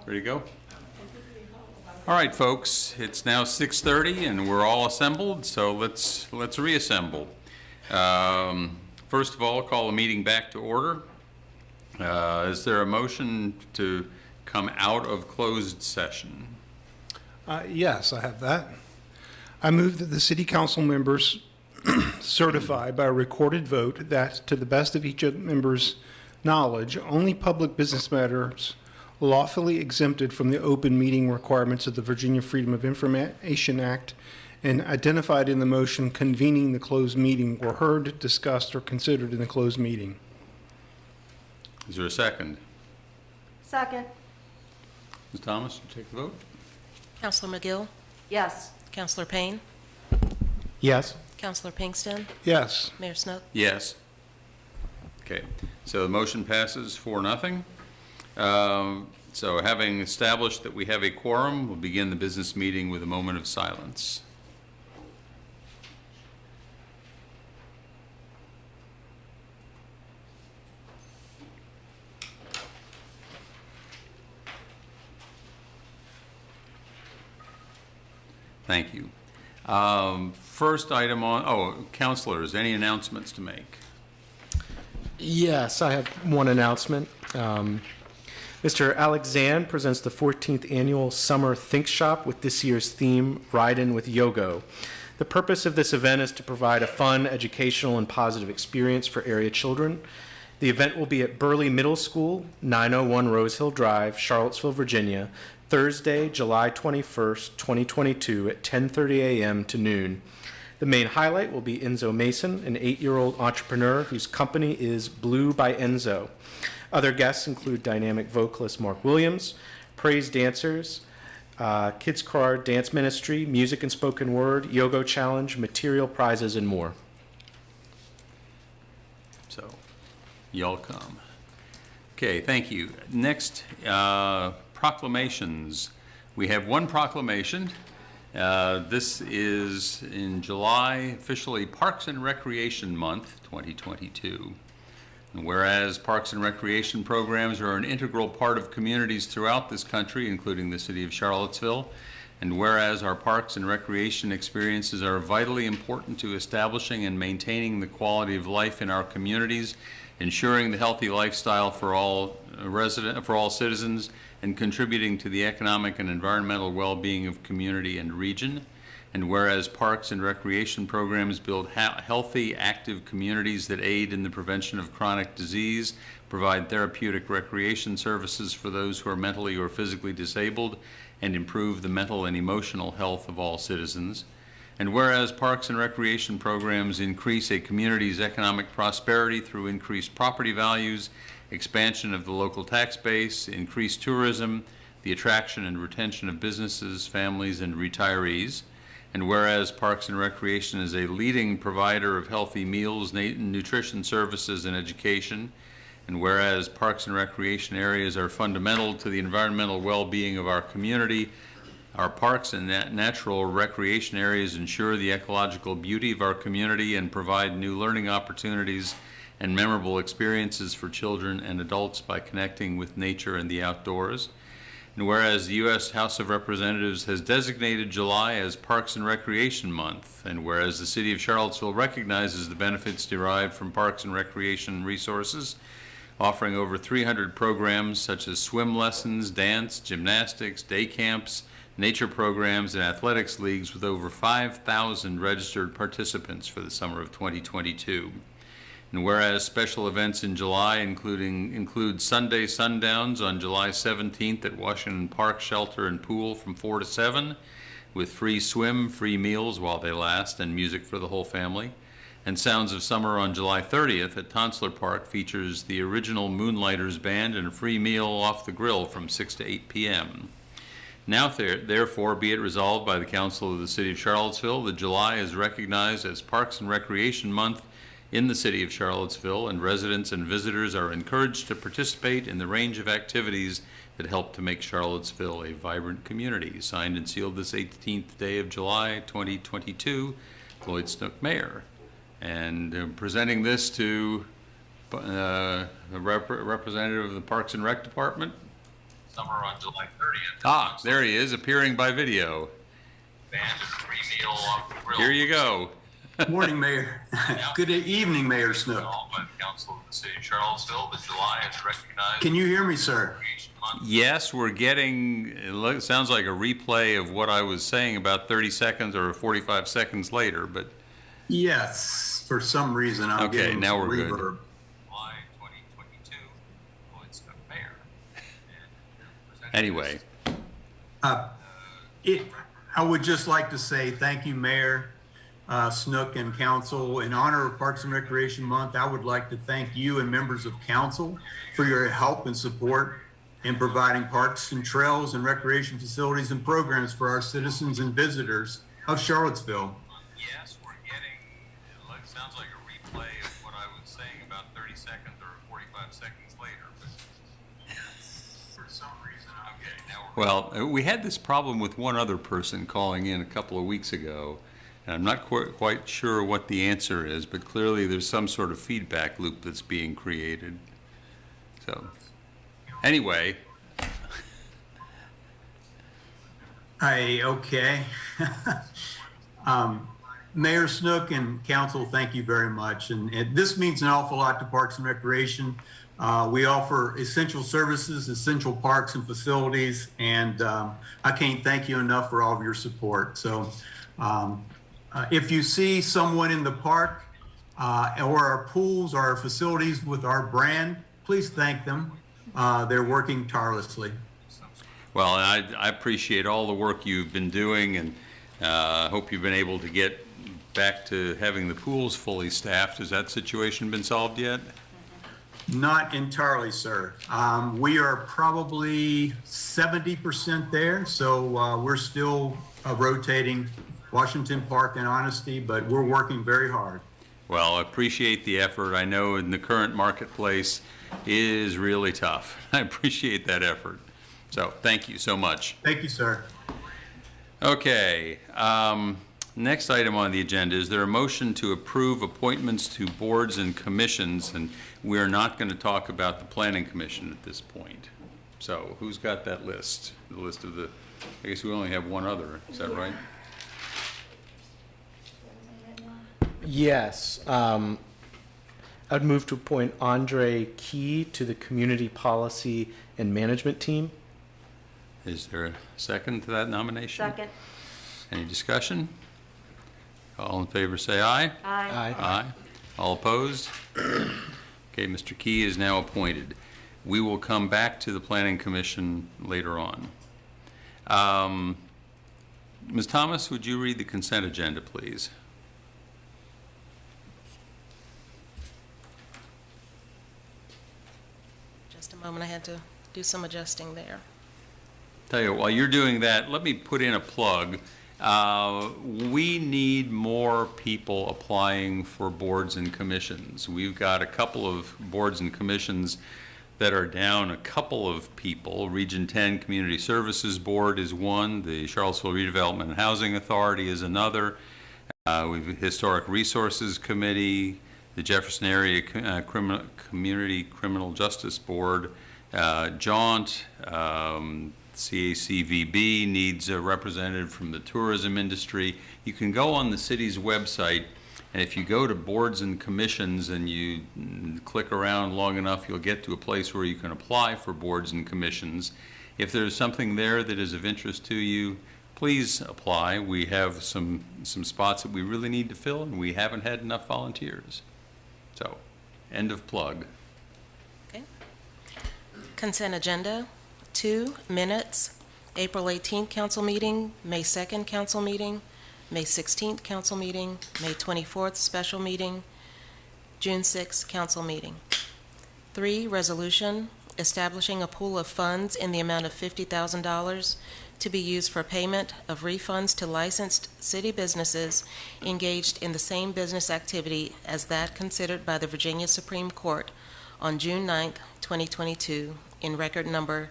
Ready to go? All right, folks, it's now 6:30 and we're all assembled, so let's reassemble. First of all, call the meeting back to order. Is there a motion to come out of closed session? Yes, I have that. I move that the city council members certify by a recorded vote that, to the best of each member's knowledge, only public business matters lawfully exempted from the open meeting requirements of the Virginia Freedom of Information Act and identified in the motion convening the closed meeting were heard, discussed, or considered in the closed meeting. Is there a second? Second. Ms. Thomas, you take the vote. Counselor McGill? Yes. Counselor Payne? Yes. Counselor Pinkston? Yes. Mayor Snook? Yes. Okay, so the motion passes 4-0. So having established that we have a quorum, we'll begin the business meeting with a moment of silence. Thank you. First item on, counselors, any announcements to make? Yes, I have one announcement. Mr. Alexand presents the 14th Annual Summer Think Shop with this year's theme, Ridin' with Yogo. The purpose of this event is to provide a fun, educational, and positive experience for area children. The event will be at Burley Middle School, 901 Rose Hill Drive, Charlottesville, Virginia, Thursday, July 21st, 2022 at 10:30 a.m. to noon. The main highlight will be Enzo Mason, an 8-year-old entrepreneur whose company is Blue by Enzo. Other guests include dynamic vocalist Mark Williams, praise dancers, Kids Car Dance Ministry, music and spoken word, yoga challenge, material prizes, and more. So, y'all come. Okay, thank you. Next, proclamations. We have one proclamation. This is in July, officially Parks and Recreation Month 2022. And whereas parks and recreation programs are an integral part of communities throughout this country, including the city of Charlottesville, and whereas our parks and recreation experiences are vitally important to establishing and maintaining the quality of life in our communities, ensuring the healthy lifestyle for all citizens, and contributing to the economic and environmental well-being of community and region. And whereas parks and recreation programs build healthy, active communities that aid in the prevention of chronic disease, provide therapeutic recreation services for those who are mentally or physically disabled, and improve the mental and emotional health of all citizens. And whereas parks and recreation programs increase a community's economic prosperity through increased property values, expansion of the local tax base, increased tourism, the attraction and retention of businesses, families, and retirees. And whereas Parks and Recreation is a leading provider of healthy meals, nutrition services, and education. And whereas Parks and Recreation areas are fundamental to the environmental well-being of our community, our parks and natural recreation areas ensure the ecological beauty of our community and provide new learning opportunities and memorable experiences for children and adults by connecting with nature and the outdoors. And whereas the U.S. House of Representatives has designated July as Parks and Recreation Month, and whereas the City of Charlottesville recognizes the benefits derived from parks and recreation resources, offering over 300 programs such as swim lessons, dance, gymnastics, day camps, nature programs, and athletics leagues with over 5,000 registered participants for the summer of 2022. And whereas special events in July include Sunday Sundowns on July 17th at Washington Park Shelter and Pool from 4 to 7, with free swim, free meals while they last, and music for the whole family. And Sounds of Summer on July 30th at Tonsler Park features the original Moonlighters Band and a free meal off the grill from 6 to 8 p.m. Now, therefore, be it resolved by the Council of the City of Charlottesville that July is recognized as Parks and Recreation Month in the City of Charlottesville, and residents and visitors are encouraged to participate in the range of activities that help to make Charlottesville a vibrant community. Signed and sealed this 18th day of July, 2022, Lloyd Snook, Mayor. And presenting this to a representative of the Parks and Rec Department. Summer on July 30th. Ah, there he is, appearing by video. Band of free meal off the grill. Here you go. Morning, Mayor. Good evening, Mayor Snook. By the Council of the City of Charlottesville, that July is recognized. Can you hear me, sir? Yes, we're getting, it sounds like a replay of what I was saying about 30 seconds or 45 seconds later, but. Yes, for some reason I'm Okay, getting now some we're good. reverb. July 2022, appoints a mayor. Anyway, I would just like to say thank you, Mayor Snook and Council. In honor of Parks and Recreation Month, I would like to thank you and members of Council for your help and support in providing parks and trails and recreation facilities and programs for our citizens and visitors of Charlottesville. yes, we're getting, it sounds like a replay of what I was saying about 30 seconds or 45 seconds later, but. For some reason, Okay, now well, we had this problem with one other person calling in a couple of weeks ago, and I'm not quite sure what the answer is, but clearly there's some sort of feedback loop that's being created. So, anyway, Okay. Mayor Snook and Council, thank you very much. And this means an awful lot to Parks and Recreation. We offer essential services, essential parks and facilities, and I can't thank you enough for all of your support. So if you see someone in the park or our pools or our facilities with our brand, please thank them. They're working tirelessly. well, I appreciate all the work you've been doing, and hope you've been able to get back to having the pools fully staffed. Has that situation been solved yet? Not entirely, sir. We are probably 70% there, so we're still rotating Washington Park and Honesty, but we're working very hard. Well, I appreciate the effort. I know in the current marketplace is really tough. I appreciate that effort. So, thank you so much. Thank you, sir. Okay, next item on the agenda, is there a motion to approve appointments to boards and commissions? And we're not going to talk about the Planning Commission at this point. So, who's got that list? The list of the, I guess we only have one other, is that right? Yes. I'd move to appoint Andre Key to the Community Policy and Management Team. Is there a second to that nomination? Second. Any discussion? All in favor say aye. Aye. Aye. All opposed? Okay, Mr. Key is now appointed. We will come back to the Planning Commission later on. Ms. Thomas, would you read the consent agenda, please? Just a moment, I had to do some adjusting there. Tell you, while you're doing that, let me put in a plug. We need more people applying for boards and commissions. We've got a couple of boards and commissions that are down a couple of people. Region 10 Community Services Board is one. The Charlottesville Redevelopment and Housing Authority is another. We've Historic Resources Committee, the Jefferson Area Community Criminal Justice Board, Jaunt, CACVB needs a representative from the tourism industry. You can go on the city's website, and if you go to boards and commissions and you click around long enough, you'll get to a place where you can apply for boards and commissions. If there's something there that is of interest to you, please apply. We have some spots that we really need to fill, and we haven't had enough volunteers. So, end of plug. Okay. Consent agenda. 2, minutes, April 18th council meeting, May 2nd council meeting, May 16th council meeting, May 24th special meeting, June 6th council meeting. 3, resolution establishing a pool of funds in the amount of $50,000 to be used for payment of refunds to licensed city businesses engaged in the same business activity as that considered by the Virginia Supreme Court on June 9th, 2022, in record number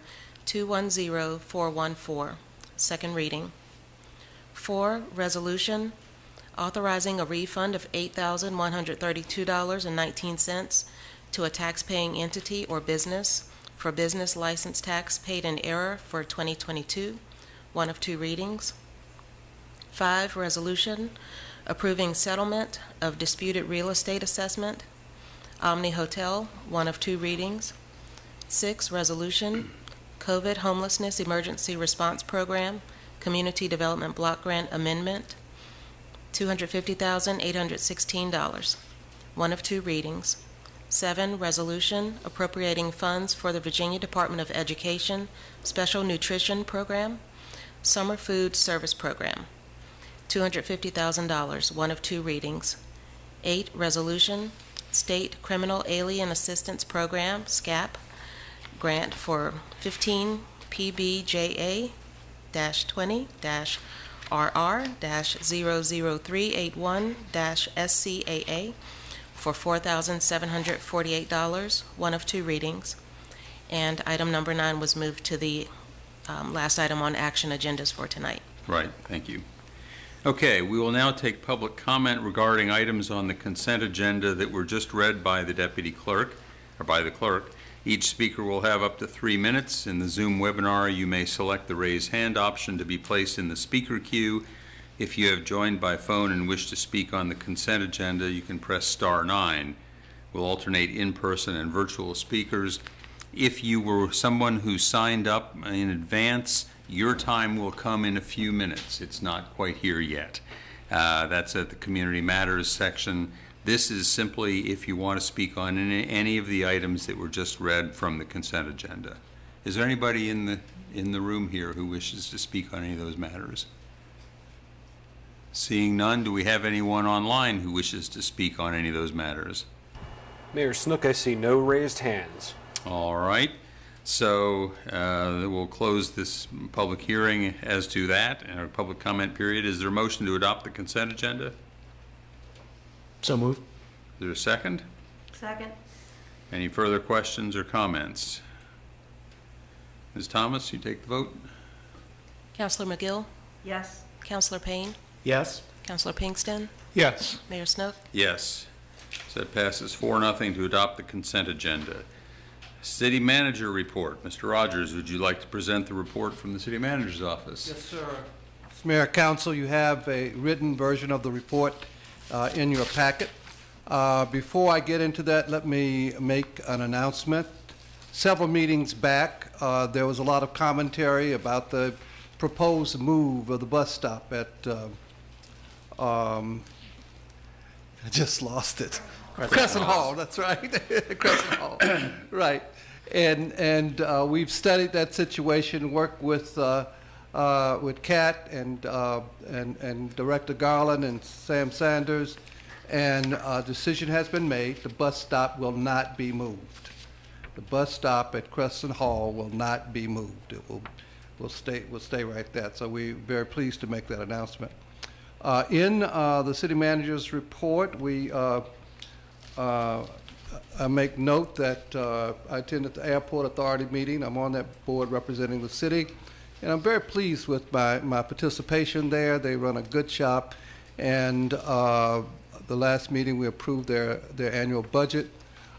210414, second reading. 4, resolution authorizing a refund of $8,132.19 to a taxpaying entity or business for business license tax paid in error for 2022, one of two readings. 5, resolution approving settlement of disputed real estate assessment, Omni Hotel, one of two readings. 6, resolution COVID Homelessness Emergency Response Program, Community Development Block Grant Amendment, $250,816, one of two readings. 7, resolution appropriating funds for the Virginia Department of Education Special Nutrition Program, Summer Food Service Program, $250,000, one of two readings. 8, resolution State Criminal Alien Assistance Program, SCAP, grant for 15 PBJA-20-RR-00381-SCAA for $4,748, one of two readings. And item number 9 was moved to the last item on action agendas for tonight. Right, thank you. Okay, we will now take public comment regarding items on the consent agenda that were just read by the deputy clerk, or by the clerk. Each speaker will have up to 3 minutes. In the Zoom webinar, you may select the raise hand option to be placed in the speaker queue. If you have joined by phone and wish to speak on the consent agenda, you can press *9. We'll alternate in-person and virtual speakers. If you were someone who signed up in advance, your time will come in a few minutes. It's not quite here yet. That's at the Community Matters section. This is simply if you want to speak on any of the items that were just read from the consent agenda. Is there anybody in the room here who wishes to speak on any of those matters? Seeing none, do we have anyone online who wishes to speak on any of those matters? Mayor Snook, I see no raised hands. All right. So we'll close this public hearing as to that and our public comment period. Is there a motion to adopt the consent agenda? So moved. Is there a second? Second. Any further questions or comments? Ms. Thomas, you take the vote. Counselor McGill? Yes. Counselor Payne? Yes. Counselor Pinkston? Yes. Mayor Snook? Yes. So that passes 4-0 to adopt the consent agenda. City Manager report. Mr. Rogers, would you like to present the report from the City Manager's office? Yes, sir. Mayor, Council, you have a written version of the report in your packet. Before I get into that, let me make an announcement. Several meetings back, there was a lot of commentary about the proposed move of the bus stop at, I just lost it. Crescent Hall, that's right. Crescent Hall, right. And we've studied that situation, worked with Kat and Director Garland and Sam Sanders, and a decision has been made. The bus stop will not be moved. The bus stop at Crescent Hall will not be moved. It will stay right there. So we're very pleased to make that announcement. In the city manager's report, I make note that I attended the Airport Authority meeting. I'm on that board representing the city, and I'm very pleased with my participation there. They run a good shop, and the last meeting we approved their annual budget.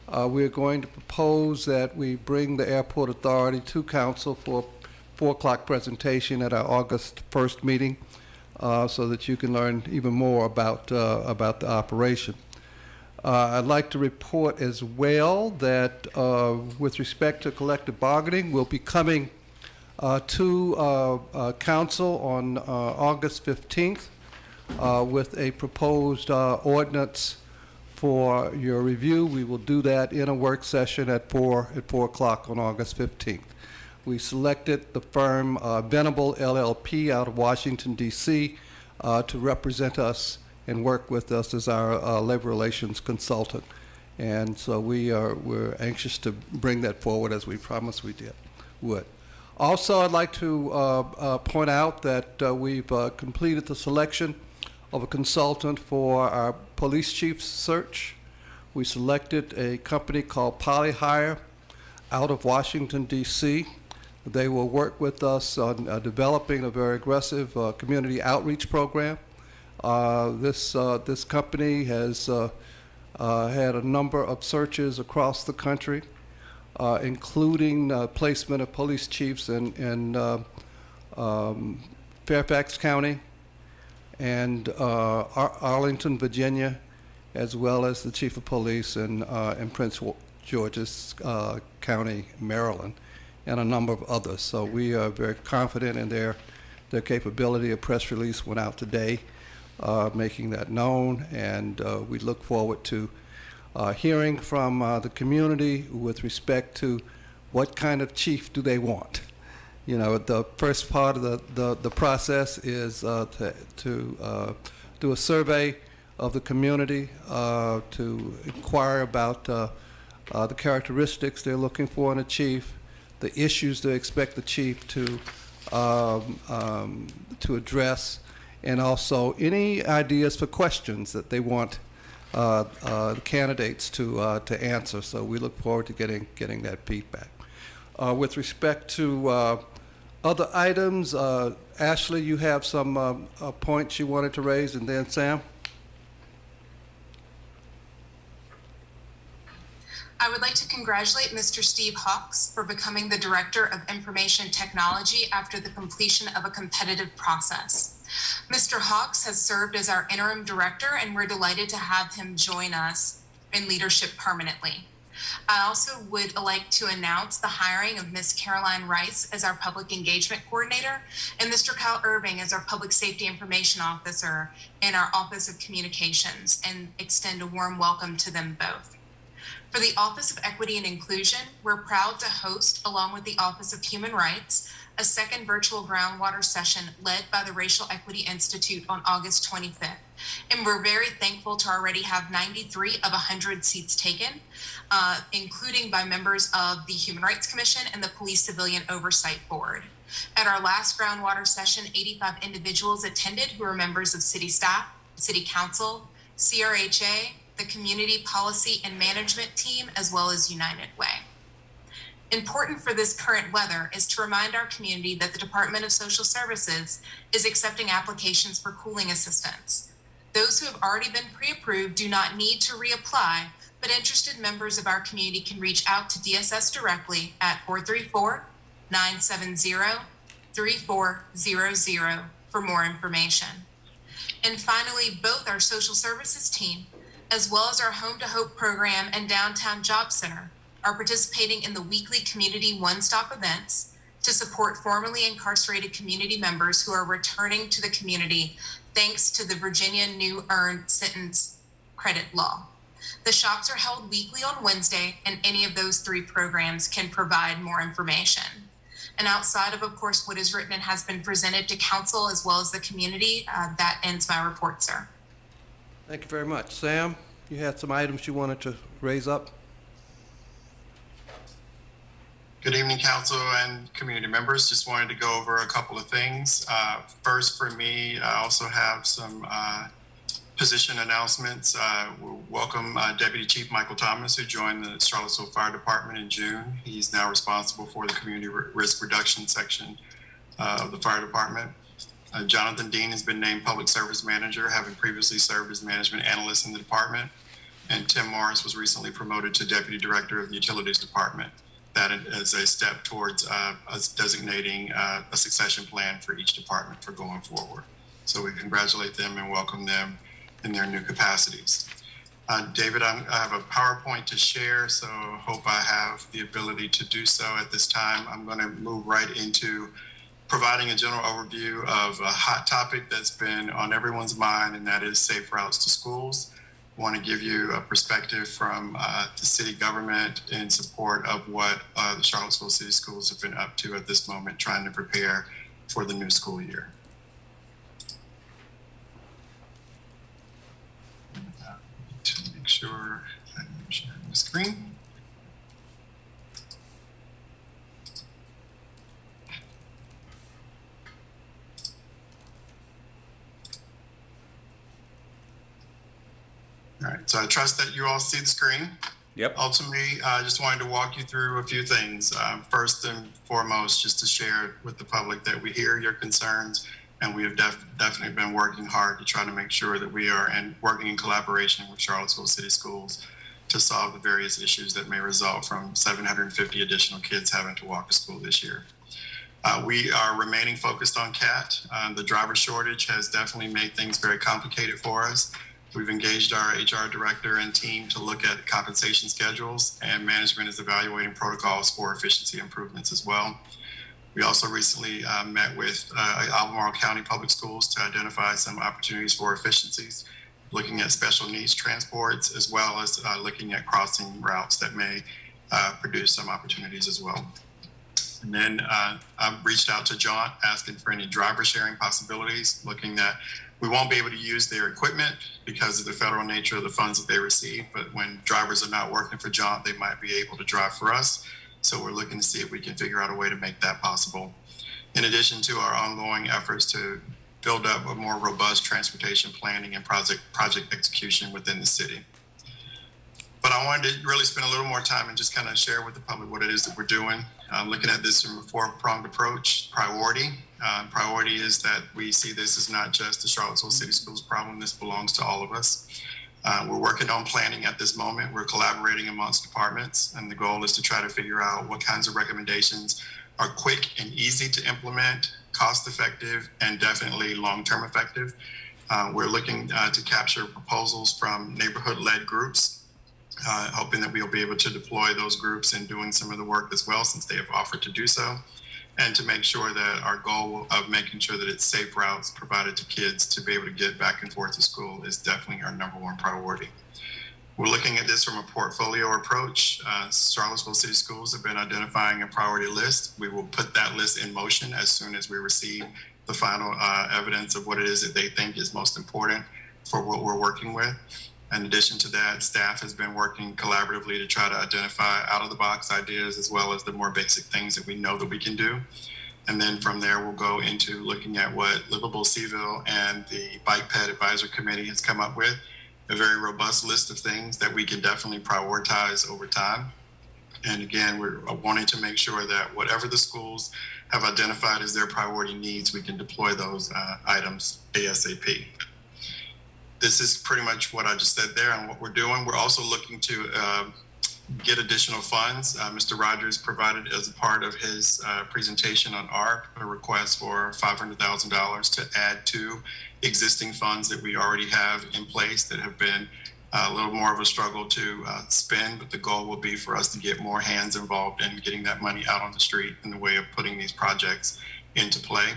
We're going to propose that we bring the Airport Authority to council for a 4 o'clock presentation at our August 1st meeting, so that you can learn even more about the operation. I'd like to report as well that with respect to collective bargaining, we'll be coming to council on August 15th with a proposed ordinance for your review. We will do that in a work session at 4 o'clock on August 15th. We selected the firm Venable LLP out of Washington, D.C. To represent us and work with us as our labor relations consultant. And so we're anxious to bring that forward as we promised we would. Also, I'd like to point out that we've completed the selection of a consultant for our police chief search. We selected a company called Polyhire out of Washington, D.C. They will work with us on developing a very aggressive community outreach program. This company has had a number of searches across the country. including placement of police chiefs in Fairfax County and Arlington, Virginia, as well as the chief of police in Prince George's County, Maryland, and a number of others. So we are very confident in their capability. A press release went out today making that known, and we look forward to hearing from the community with respect to what kind of chief do they want. You know, the first part of the process is to do a survey of the community, to inquire about the characteristics they're looking for in a chief, the issues they expect the chief to address, and also any ideas for questions that they want the candidates to answer. So we look forward to getting that feedback. With respect to other items, Ashley, you have some points you wanted to raise, and then Sam? I would like to congratulate Mr. Steve Hawks for becoming the Director of Information Technology after the completion of a competitive process. Mr. Hawks has served as our interim director, and we're delighted to have him join us in leadership permanently. I also would like to announce the hiring of Ms. Caroline Rice as our Public Engagement Coordinator and Mr. Kyle Irving as our Public Safety Information Officer in our Office of Communications, and extend a warm welcome to them both. For the Office of Equity and Inclusion, we're proud to host, along with the Office of Human Rights, a second virtual groundwater session led by the Racial Equity Institute on August 25th. And we're very thankful to already have 93 of 100 seats taken, including by members of the Human Rights Commission and the Police Civilian Oversight Board. At our last groundwater session, 85 individuals attended who were members of city staff, city council, CRHA, the Community Policy and Management Team, as well as United Way. Important for this current weather is to remind our community that the Department of Social Services is accepting applications for cooling assistance. Those who have already been pre-approved do not need to reapply, but interested members of our community can reach out to DSS directly at 434-970-3400 for more information. And finally, both our social services team, as well as our Home to Hope program and Downtown Job Center, are participating in the weekly community one-stop events to support formerly incarcerated community members who are returning to the community thanks to the Virginia New Earned Sentence Credit Law. The shops are held weekly on Wednesday, and any of those three programs can provide more information. And outside of course, what is written and has been presented to council as well as the community, that ends my report, sir. Thank you very much. Sam, you had some items you wanted to raise up? Good evening, council and community members. Just wanted to go over a couple of things. First, for me, I also have some position announcements. We'll welcome Deputy Chief Michael Thomas, who joined the Charlottesville Fire Department in June. He's now responsible for the community risk reduction section of the fire department. Jonathan Dean has been named Public Service Manager, having previously served as management analyst in the department. And Tim Morris was recently promoted to Deputy Director of the Utilities Department. That is a step towards us designating a succession plan for each department for going forward. So we congratulate them and welcome them in their new capacities. David, I have a PowerPoint to share, so hope I have the ability to do so at this time. I'm going to move right into providing a general overview of a hot topic that's been on everyone's mind, and that is safe routes to schools. I want to give you a perspective from the city government in support of what the Charlottesville City Schools have been up to at this moment, trying to prepare for the new school year. To make sure I'm sharing the screen. All right, so I trust that you all see the screen. Yep. Ultimately, I just wanted to walk you through a few things. First and foremost, just to share with the public that we hear your concerns, and we have definitely been working hard to try to make sure that we are working in collaboration with Charlottesville City Schools to solve the various issues that may result from 750 additional kids having to walk to school this year. We are remaining focused on CAT. The driver shortage has definitely made things very complicated for us. We've engaged our HR director and team to look at compensation schedules, and management is evaluating protocols for efficiency improvements as well. We also recently met with Albemarle County Public Schools to identify some opportunities for efficiencies, looking at special needs transports, as well as looking at crossing routes that may produce some opportunities as well. And then I've reached out to Jaunt asking for any driver sharing possibilities, looking at we won't be able to use their equipment because of the federal nature of the funds that they receive, but when drivers are not working for Jaunt, they might be able to drive for us. So we're looking to see if we can figure out a way to make that possible. In addition to our ongoing efforts to build up a more robust transportation planning and project execution within the city. But I wanted to really spend a little more time and just kind of share with the public what it is that we're doing. Looking at this from a four-pronged approach. Priority is that we see this as not just the Charlottesville City Schools problem. This belongs to all of us. We're working on planning at this moment. We're collaborating amongst departments, and the goal is to try to figure out what kinds of recommendations are quick and easy to implement, cost-effective, and definitely long-term effective. We're looking to capture proposals from neighborhood-led groups, hoping that we'll be able to deploy those groups in doing some of the work as well, since they have offered to do so, and to make sure that our goal of making sure that it's safe routes provided to kids to be able to get back and forth to school is definitely our number one priority. We're looking at this from a portfolio approach. Charlottesville City Schools have been identifying a priority list. We will put that list in motion as soon as we receive the final evidence of what it is that they think is most important for what we're working with. In addition to that, staff has been working collaboratively to try to identify out-of-the-box ideas as well as the more basic things that we know that we can do. And then from there, we'll go into looking at what Livable Seville and the Bike Ped Advisory Committee has come up with, a very robust list of things that we can definitely prioritize over time. And again, we're wanting to make sure that whatever the schools have identified as their priority needs, we can deploy those items ASAP. This is pretty much what I just said there and what we're doing. We're also looking to get additional funds. Mr. Rogers provided as a part of his presentation on ARP a request for $500,000 to add to existing funds that we already have in place that have been a little more of a struggle to spend, but the goal will be for us to get more hands involved in getting that money out on the street in the way of putting these projects into play.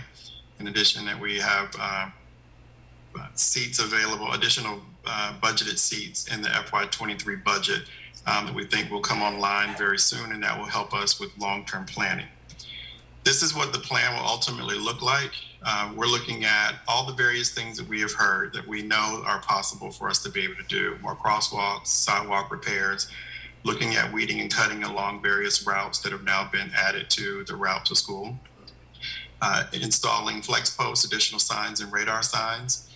In addition, that we have seats available, additional budgeted seats in the FY23 budget that we think will come online very soon, and that will help us with long-term planning. This is what the plan will ultimately look like. We're looking at all the various things that we have heard that we know are possible for us to be able to do. More crosswalks, sidewalk repairs, looking at weeding and cutting along various routes that have now been added to the route to school. Installing flex posts, additional signs and radar signs.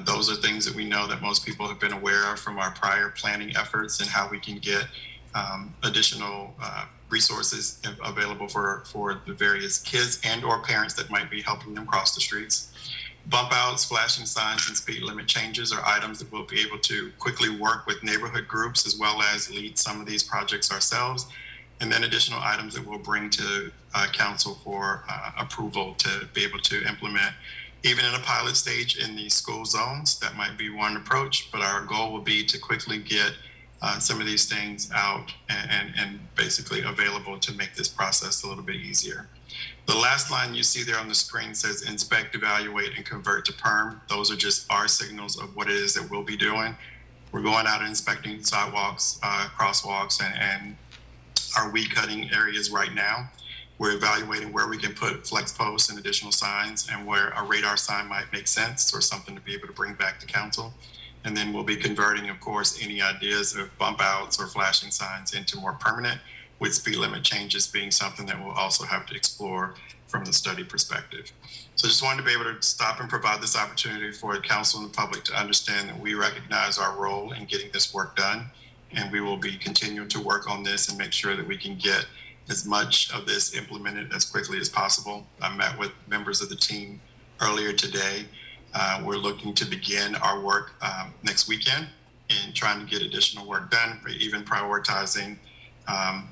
Those are things that we know that most people have been aware of from our prior planning efforts and how we can get additional resources available for the various kids and or parents that might be helping them cross the streets. Bump outs, flashing signs, and speed limit changes are items that we'll be able to quickly work with neighborhood groups as well as lead some of these projects ourselves. And then additional items that we'll bring to council for approval to be able to implement. Even in a pilot stage in the school zones, that might be one approach, but our goal will be to quickly get some of these things out and basically available to make this process a little bit easier. The last line you see there on the screen says inspect, evaluate, and convert to perm. Those are just our signals of what it is that we'll be doing. We're going out and inspecting sidewalks, crosswalks, and our weed cutting areas right now. We're evaluating where we can put flex posts and additional signs and where a radar sign might make sense or something to be able to bring back to council. And then we'll be converting, of course, any ideas of bump outs or flashing signs into more permanent, with speed limit changes being something that we'll also have to explore from the study perspective. So just wanted to be able to stop and provide this opportunity for the council and the public to understand that we recognize our role in getting this work done. And we will be continuing to work on this and make sure that we can get as much of this implemented as quickly as possible. I met with members of the team earlier today. We're looking to begin our work next weekend in trying to get additional work done, or even prioritizing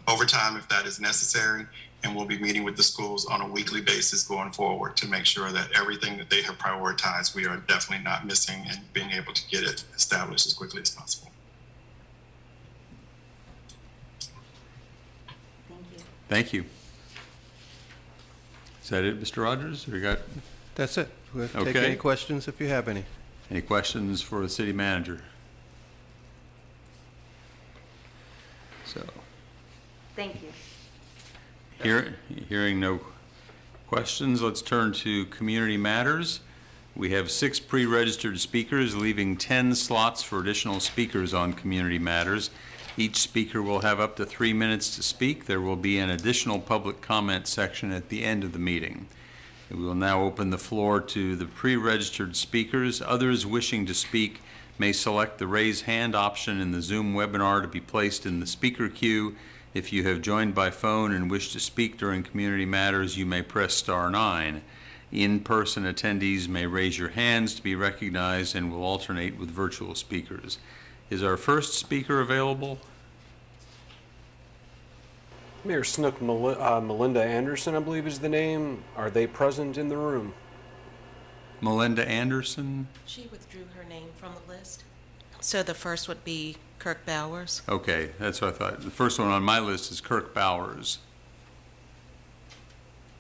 overtime if that is necessary. And we'll be meeting with the schools on a weekly basis going forward to make sure that everything that they have prioritized, we are definitely not missing and being able to get it established as quickly as possible. Thank you. Thank you. Is that it, Mr. Rogers? Or you got That's it. We'll take Okay. any questions if you have any. any questions for the city manager? So, Thank you. hearing no questions, let's turn to community matters. We have 6 pre-registered speakers, leaving 10 slots for additional speakers on community matters. Each speaker will have up to 3 minutes to speak. There will be an additional public comment section at the end of the meeting. We will now open the floor to the pre-registered speakers. Others wishing to speak may select the raise hand option in the Zoom webinar to be placed in the speaker queue. If you have joined by phone and wish to speak during community matters, you may press *9. In-person attendees may raise your hands to be recognized and will alternate with virtual speakers. Is our first speaker available? Mayor Snook, Melinda Anderson, I believe is the name. Are they present in the room? Melinda Anderson? She withdrew her name from the list. So the first would be Kirk Bowers. Okay, that's what I thought. The first one on my list is Kirk Bowers.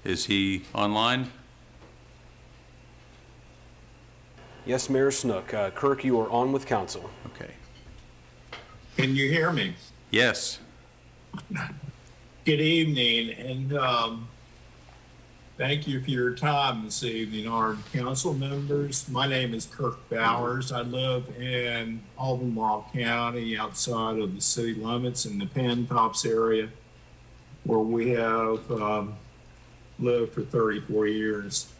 Is he online? Yes, Mayor Snook. Kirk, you are on with council. Okay. Can you hear me? Yes. Good evening, and thank you for your time this evening, our council members. My name is Kirk Bowers. I live in Albemarle County, outside of the city limits in the Pantops area, where we have lived for 34 years.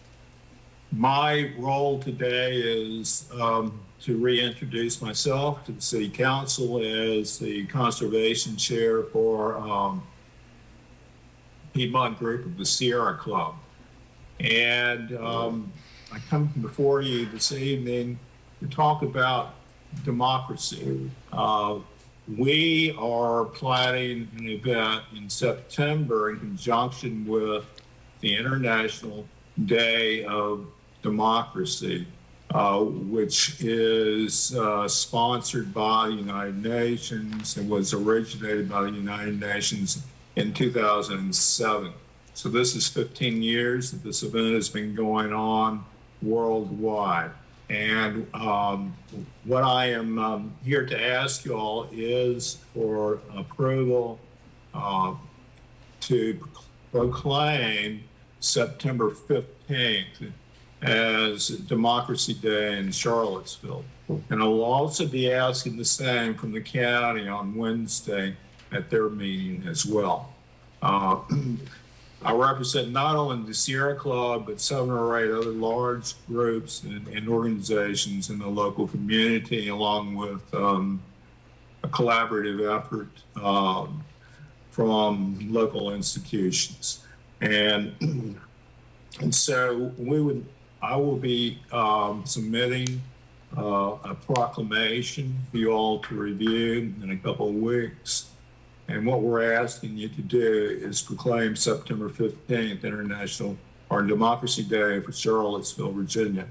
My role today is to reintroduce myself to the city council as the conservation chair for Piedmont Group of the Sierra Club. And I come before you this evening to talk about democracy. We are planning an event in September in conjunction with the International Day of Democracy, which is sponsored by the United Nations and was originated by the United Nations in 2007. So this is 15 years that this event has been going on worldwide. And what I am here to ask you all is for approval to proclaim September 15th as Democracy Day in Charlottesville. And I'll also be asking the same from the county on Wednesday at their meeting as well. I represent not only the Sierra Club, but 7 or 8 other large groups and organizations in the local community, along with a collaborative effort from local institutions. And so I will be submitting a proclamation for you all to review in a couple of weeks. And what we're asking you to do is proclaim September 15th International or Democracy Day for Charlottesville, Virginia,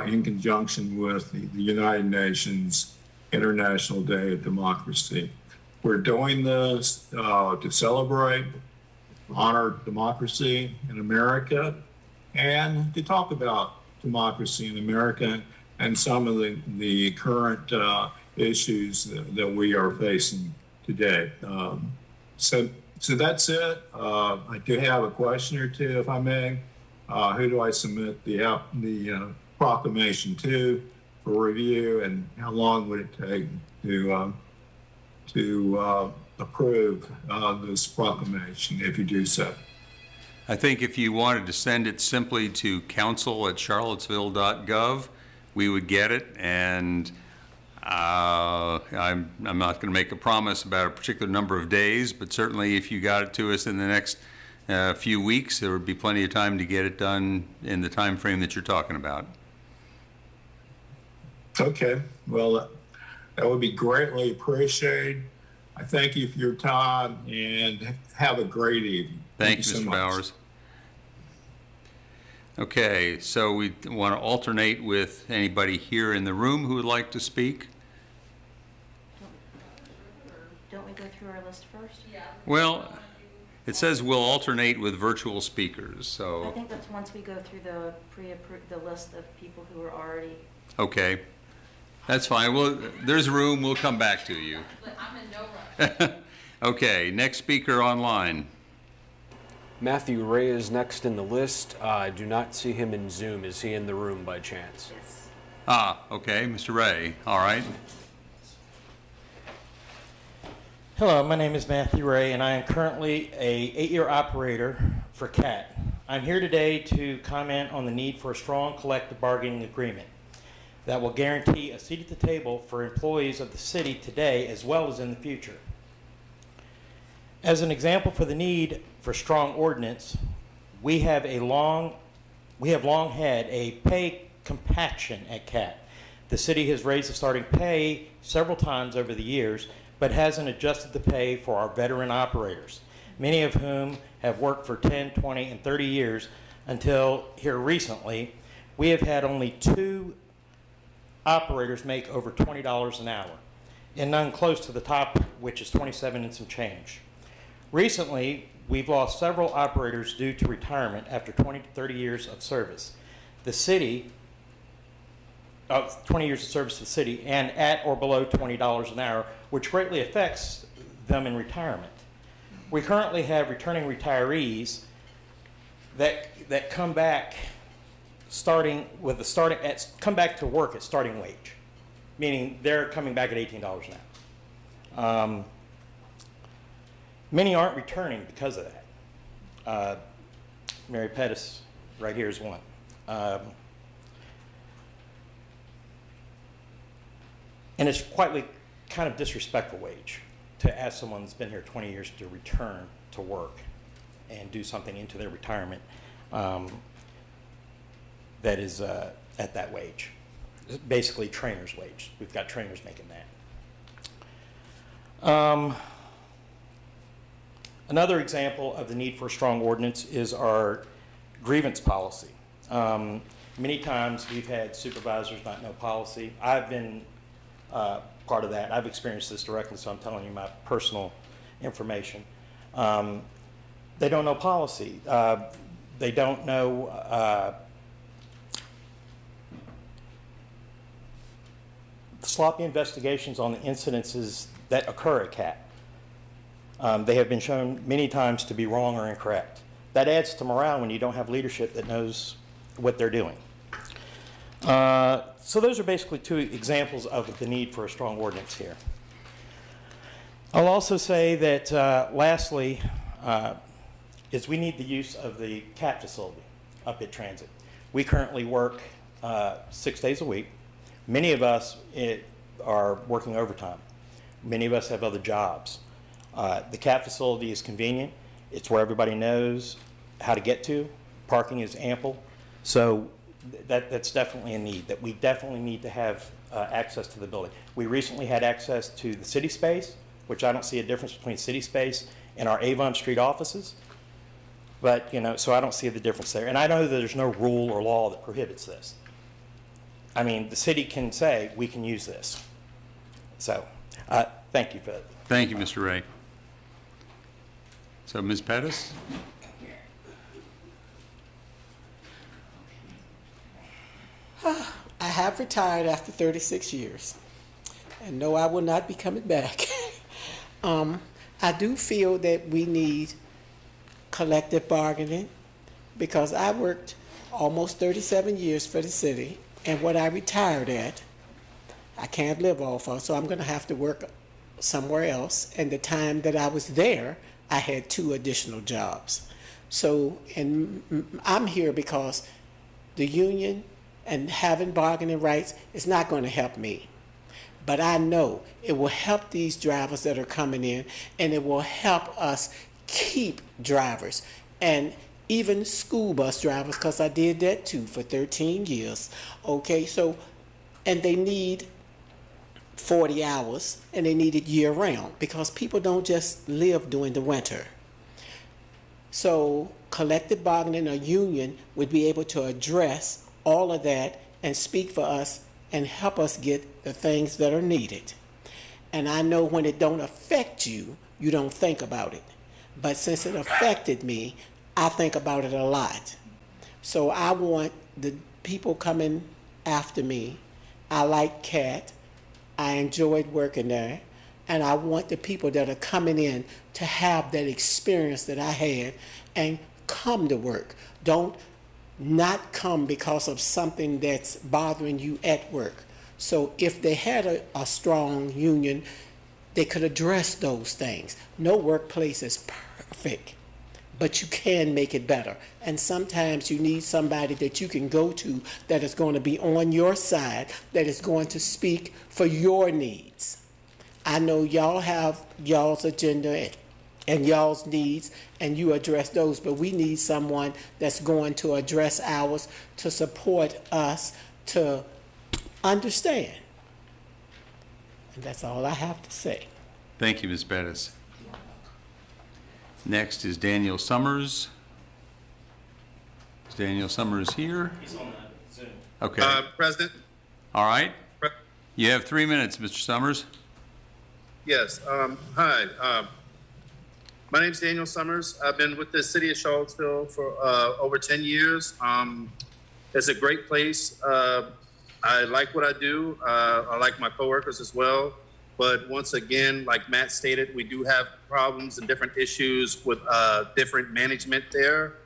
in conjunction with the United Nations International Day of Democracy. We're doing this to celebrate, honor democracy in America, and to talk about democracy in America and some of the current issues that we are facing today. So that's it. I do have a question or two, if I may. Who do I submit the proclamation to for review, and how long would it take to approve this proclamation if you do so? I think if you wanted to send it simply to council@charlottesville.gov, we would get it, and I'm not going to make a promise about a particular number of days, but certainly if you got it to us in the next few weeks, there would be plenty of time to get it done in the time frame that you're talking about. Okay, well, that would be greatly appreciated. I thank you for your time and have a great evening. Thank you, so Mr. much. Bowers. Okay, so we want to alternate with anybody here in the room who would like to speak. Don't we go through our list first? Yeah. Well, it says we'll alternate with virtual speakers, I so, think that's once we go through the list of people who are already. okay. That's fine. Well, there's room. We'll come back to you. But I'm in no rush. Okay, next speaker online. Matthew Ray is next in the list. I do not see him in Zoom. Is he in the room by chance? Yes. Ah, okay, Mr. Ray. All right. Hello, my name is Matthew Ray, and I am currently a 8-year operator for CAT. I'm here today to comment on the need for a strong collective bargaining agreement that will guarantee a seat at the table for employees of the city today as well as in the future. As an example for the need for strong ordinance, we have long had a pay compaction at CAT. The city has raised the starting pay several times over the years, but hasn't adjusted the pay for our veteran operators, many of whom have worked for 10, 20, and 30 years until here recently. We have had only 2 operators make over $20 an hour, and none close to the top, which is 27 and some change. Recently, we've lost several operators due to retirement after 20 to 30 years of service. The city, 20 years of service to the city, and at or below $20 an hour, which greatly affects them in retirement. We currently have returning retirees that come back come back to work at starting wage, meaning they're coming back at $18 an hour. Many aren't returning because of that. Mary Pettis right here is one. And it's quite kind of disrespectful wage to ask someone that's been here 20 years to return to work and do something into their retirement that is at that wage. Basically trainer's wage. We've got trainers making that. Another example of the need for a strong ordinance is our grievance policy. Many times we've had supervisors not know policy. I've been part of that. I've experienced this directly, so I'm telling you my personal information. They don't know policy. They don't know sloppy investigations on the incidences that occur at CAT. They have been shown many times to be wrong or incorrect. That adds to morale when you don't have leadership that knows what they're doing. So those are basically 2 examples of the need for a strong ordinance here. I'll also say that lastly is we need the use of the CAT facility up at Transit. We currently work 6 days a week. Many of us are working overtime. Many of us have other jobs. The CAT facility is convenient. It's where everybody knows how to get to. Parking is ample. So that's definitely a need, that we definitely need to have access to the building. We recently had access to the city space, which I don't see a difference between city space and our Avon Street offices. But, so I don't see the difference there. And I know that there's no rule or law that prohibits this. I mean, the city can say, we can use this. So, thank you for that. Thank you, Mr. Ray. So, Ms. Pettis? I have retired after 36 years, and no, I will not be coming back. I do feel that we need collective bargaining because I worked almost 37 years for the city, and what I retired at, I can't live off of, so I'm going to have to work somewhere else. And the time that I was there, I had 2 additional jobs. So, and I'm here because the union and having bargaining rights is not going to help me. But I know it will help these drivers that are coming in, and it will help us keep drivers and even school bus drivers, because I did that too for 13 years. Okay, so, and they need 40 hours and they need it year round because people don't just live during the winter. So collective bargaining or union would be able to address all of that and speak for us and help us get the things that are needed. And I know when it don't affect you, you don't think about it. But since it affected me, I think about it a lot. So I want the people coming after me. I like CAT. I enjoyed working there. And I want the people that are coming in to have that experience that I had and come to work. Don't not come because of something that's bothering you at work. So if they had a strong union, they could address those things. No workplace is perfect, but you can make it better. And sometimes you need somebody that you can go to that is going to be on your side, that is going to speak for your needs. I know y'all have y'all's agenda and y'all's needs, and you address those, but we need someone that's going to address ours, to support us, to understand. And that's all I have to say. Thank you, Ms. Bettis. Next is Daniel Summers. Is Daniel Summers here? He's on Zoom. Okay. President? All right. You have 3 minutes, Mr. Summers. Yes. Hi. My name's Daniel Summers. I've been with the city of Charlottesville for over 10 years. It's a great place. I like what I do. I like my coworkers as well. But once again, like Matt stated, we do have problems and different issues with different management there.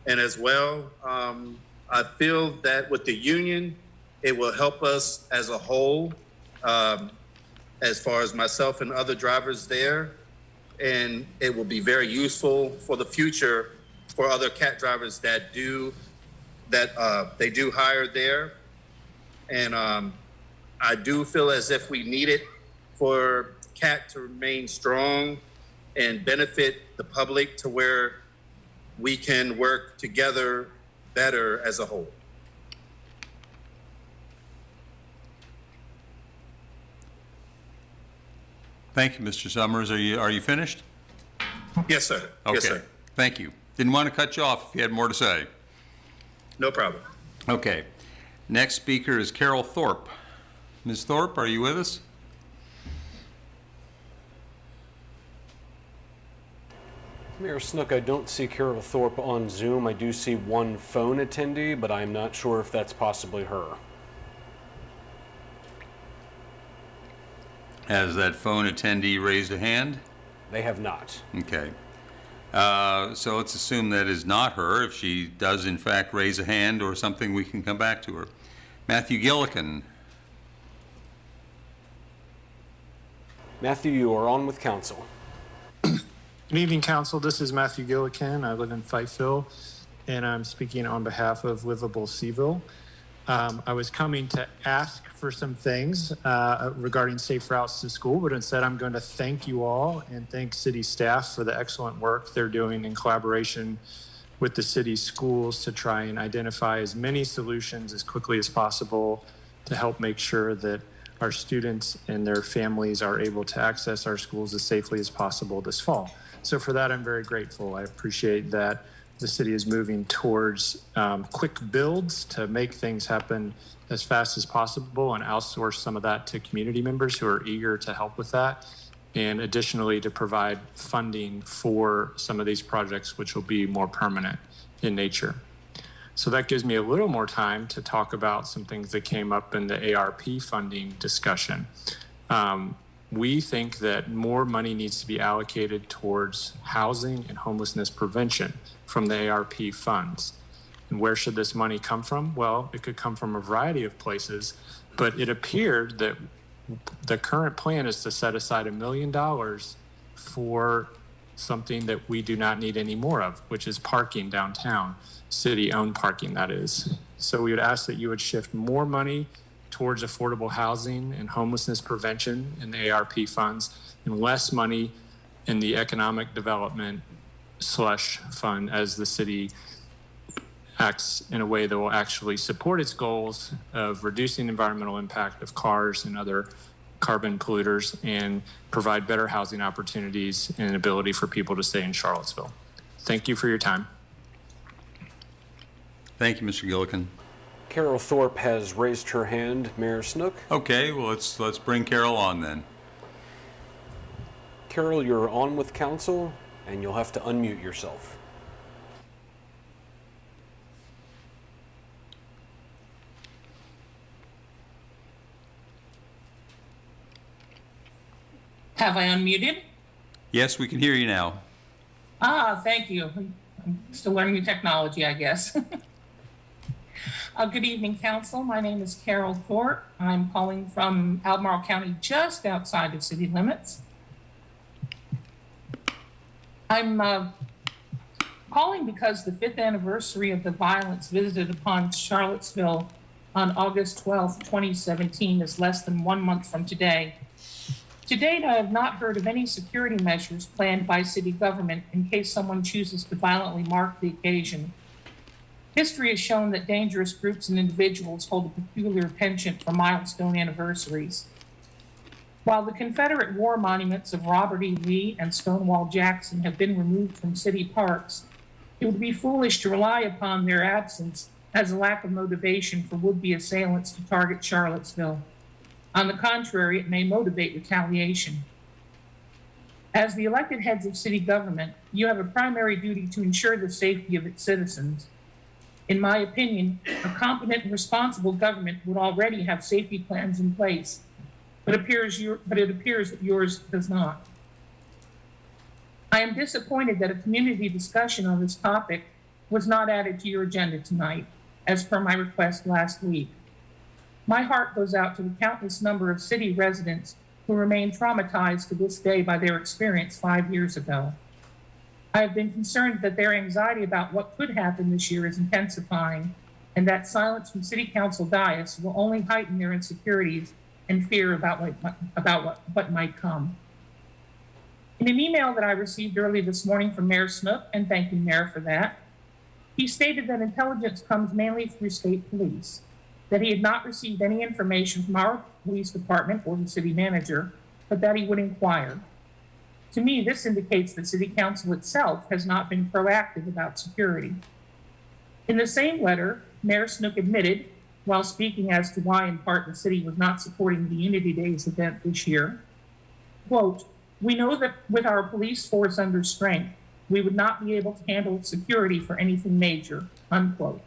And as well, I feel that with the union, it will help us as a whole, as far as myself and other drivers there. And it will be very useful for the future for other CAT drivers that they do hire there. And I do feel as if we need it for CAT to remain strong and benefit the public to where we can work together better as a whole. Thank you, Mr. Summers. Are you finished? Yes, sir. Okay. Yes, sir. Thank you. Didn't want to cut you off if you had more to say. No problem. Okay. Next speaker is Carol Thorpe. Ms. Thorpe, are you with us? Mayor Snook, I don't see Carol Thorpe on Zoom. I do see one phone attendee, but I'm not sure if that's possibly her. Has that phone attendee raised a hand? They have not. Okay. So let's assume that is not her. If she does in fact raise a hand or something, we can come back to her. Matthew Gillikin. Matthew, you are on with council. Good evening, council. This is Matthew Gillikin. I live in Fifeville, and I'm speaking on behalf of Livable Seville. I was coming to ask for some things regarding safe routes to school, but instead I'm going to thank you all and thank city staff for the excellent work they're doing in collaboration with the city's schools to try and identify as many solutions as quickly as possible to help make sure that our students and their families are able to access our schools as safely as possible this fall. So for that, I'm very grateful. I appreciate that the city is moving towards quick builds to make things happen as fast as possible and outsource some of that to community members who are eager to help with that. And additionally, to provide funding for some of these projects, which will be more permanent in nature. So that gives me a little more time to talk about some things that came up in the ARP funding discussion. We think that more money needs to be allocated towards housing and homelessness prevention from the ARP funds. And where should this money come from? Well, it could come from a variety of places, but it appeared that the current plan is to set aside $1 million for something that we do not need any more of, which is parking downtown, city-owned parking, that is. So we would ask that you would shift more money towards affordable housing and homelessness prevention in the ARP funds, and less money in the economic development slush fund as the city acts in a way that will actually support its goals of reducing environmental impact of cars and other carbon polluters and provide better housing opportunities and an ability for people to stay in Charlottesville. Thank you for your time. Thank you, Mr. Gillikin. Carol Thorpe has raised her hand. Mayor Snook? Okay, well, let's bring Carol on then. Carol, you're on with council, and you'll have to unmute yourself. Have I unmuted? Yes, we can hear you now. Thank you. I'm still learning new technology, I guess. Good evening, Council. My name is Carol Thorpe. I'm calling from Albemarle County, just outside of city limits. I'm calling because the 5th anniversary of the violence visited upon Charlottesville on August 12th, 2017 is less than 1 month from today. To date, I have not heard of any security measures planned by city government in case someone chooses to violently mark the occasion. History has shown that dangerous groups and individuals hold a peculiar penchant for milestone anniversaries. While the Confederate war monuments of Robert E. Lee and Stonewall Jackson have been removed from city parks, it would be foolish to rely upon their absence as a lack of motivation for would-be assailants to target Charlottesville. On the contrary, it may motivate retaliation. As the elected heads of city government, you have a primary duty to ensure the safety of its citizens. In my opinion, a competent and responsible government would already have safety plans in place, but it appears that yours does not. I am disappointed that a community discussion on this topic was not added to your agenda tonight, as per my request last week. My heart goes out to the countless number of city residents who remain traumatized to this day by their experience 5 years ago. I have been concerned that their anxiety about what could happen this year is intensifying, and that silence from city council dais will only heighten their insecurities and fear about what might come. In an email that I received early this morning from Mayor Snook, and thank you, Mayor, for that, he stated that intelligence comes mainly through state police, that he had not received any information from our police department or the city manager, but that he would inquire. To me, this indicates that City Council itself has not been proactive about security. In the same letter, Mayor Snook admitted, while speaking as to why in part the city was not supporting the Unity Days event this year, quote, "We know that with our police force under strength, we would not be able to handle security for anything major," unquote.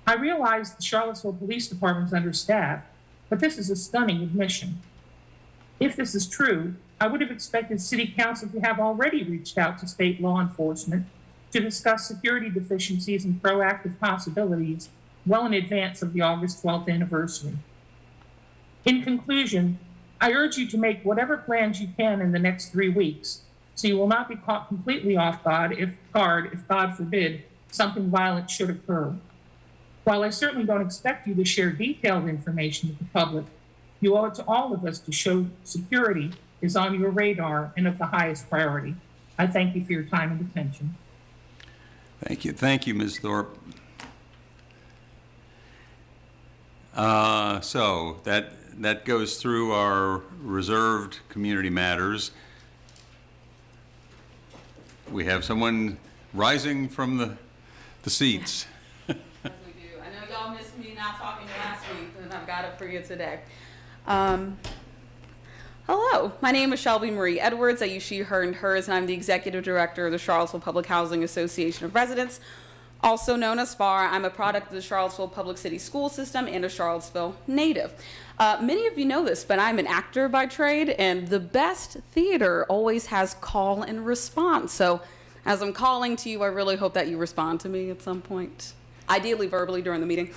I realize the Charlottesville Police Department is understaffed, but this is a stunning admission. If this is true, I would have expected City Council to have already reached out to state law enforcement to discuss security deficiencies and proactive possibilities well in advance of the August 12th anniversary. In conclusion, I urge you to make whatever plans you can in the next 3 weeks, so you will not be caught completely off guard if, God forbid, something violent should occur. While I certainly don't expect you to share detailed information with the public, you owe it to all of us to show security is on your radar and of the highest priority. I thank you for your time and attention. Thank you, Ms. Thorpe. So that goes through our reserved community matters. We have someone rising from the seats. Yes, we do. I know y'all missed me not talking last week, and I've got it for you today. Hello, my name is Shelby Marie Edwards. I use she, her, and hers, and I'm the Executive Director of the Charlottesville Public Housing Association of Residents, also known as FAR. I'm a product of the Charlottesville Public City School System and a Charlottesville native. Many of you know this, but I'm an actor by trade, and the best theater always has call and response. So as I'm calling to you, I really hope that you respond to me at some point, ideally verbally during the meeting.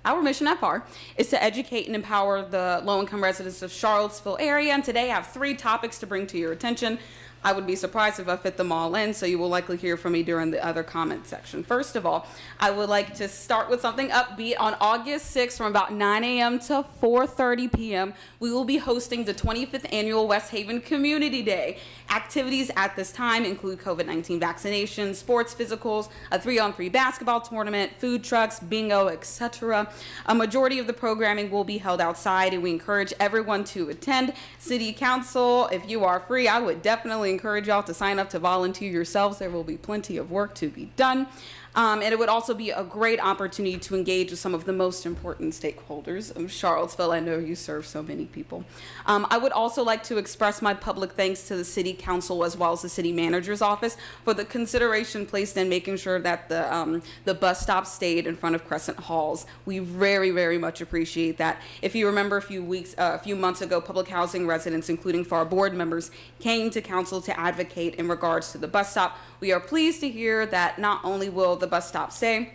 Our mission at FAR is to educate and empower the low-income residents of Charlottesville area, and today I have 3 topics to bring to your attention. I would be surprised if I fit them all in, so you will likely hear from me during the other comment section. First of all, I would like to start with something upbeat. On August 6th from about 9 a.m. to 4:30 p.m., we will be hosting the 25th Annual West Haven Community Day. Activities at this time include COVID-19 vaccinations, sports physicals, a 3-on-3 basketball tournament, food trucks, bingo, etc. A majority of the programming will be held outside, and we encourage everyone to attend. City Council, if you are free, I would definitely encourage y'all to sign up to volunteer yourselves. There will be plenty of work to be done. And it would also be a great opportunity to engage with some of the most important stakeholders of Charlottesville. I know you serve so many people. I would also like to express my public thanks to the City Council as well as the City Manager's Office for the consideration placed in making sure that the bus stop stayed in front of Crescent Halls. We very, very much appreciate that. If you remember a few months ago, public housing residents, including for our board members, came to council to advocate in regards to the bus stop. We are pleased to hear that not only will the bus stop stay,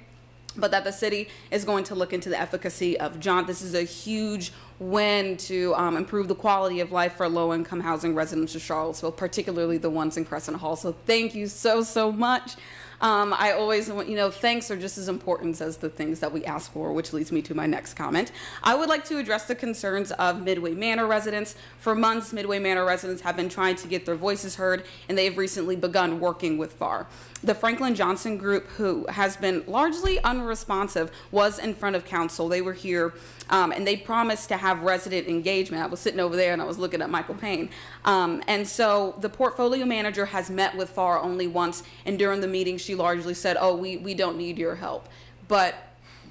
but that the city is going to look into the efficacy of John. This is a huge win to improve the quality of life for low-income housing residents of Charlottesville, particularly the ones in Crescent Hall. So thank you so, so much. I always want, thanks are just as important as the things that we ask for, which leads me to my next comment. I would like to address the concerns of Midway Manor residents. For months, Midway Manor residents have been trying to get their voices heard, and they have recently begun working with FAR. The Franklin Johnson Group, who has been largely unresponsive, was in front of council. They were here, and they promised to have resident engagement. I was sitting over there, and I was looking at Michael Payne. And so the portfolio manager has met with FAR only once, and during the meeting, she largely said, oh, we don't need your help. But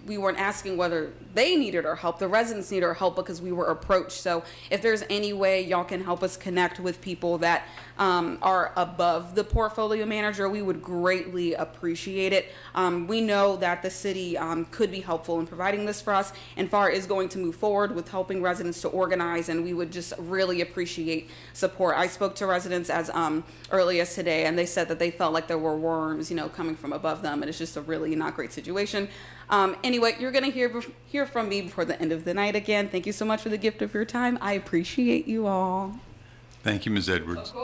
we weren't asking whether they needed our help. The residents need our help because we were approached. So if there's any way y'all can help us connect with people that are above the portfolio manager, we would greatly appreciate it. We know that the city could be helpful in providing this for us, and FAR is going to move forward with helping residents to organize, and we would just really appreciate support. I spoke to residents as early as today, and they said that they felt like there were worms, coming from above them, and it's just a really not great situation. Anyway, you're going to hear from me before the end of the night again. Thank you so much for the gift of your time. I appreciate you all. Thank you, Ms. Edwards.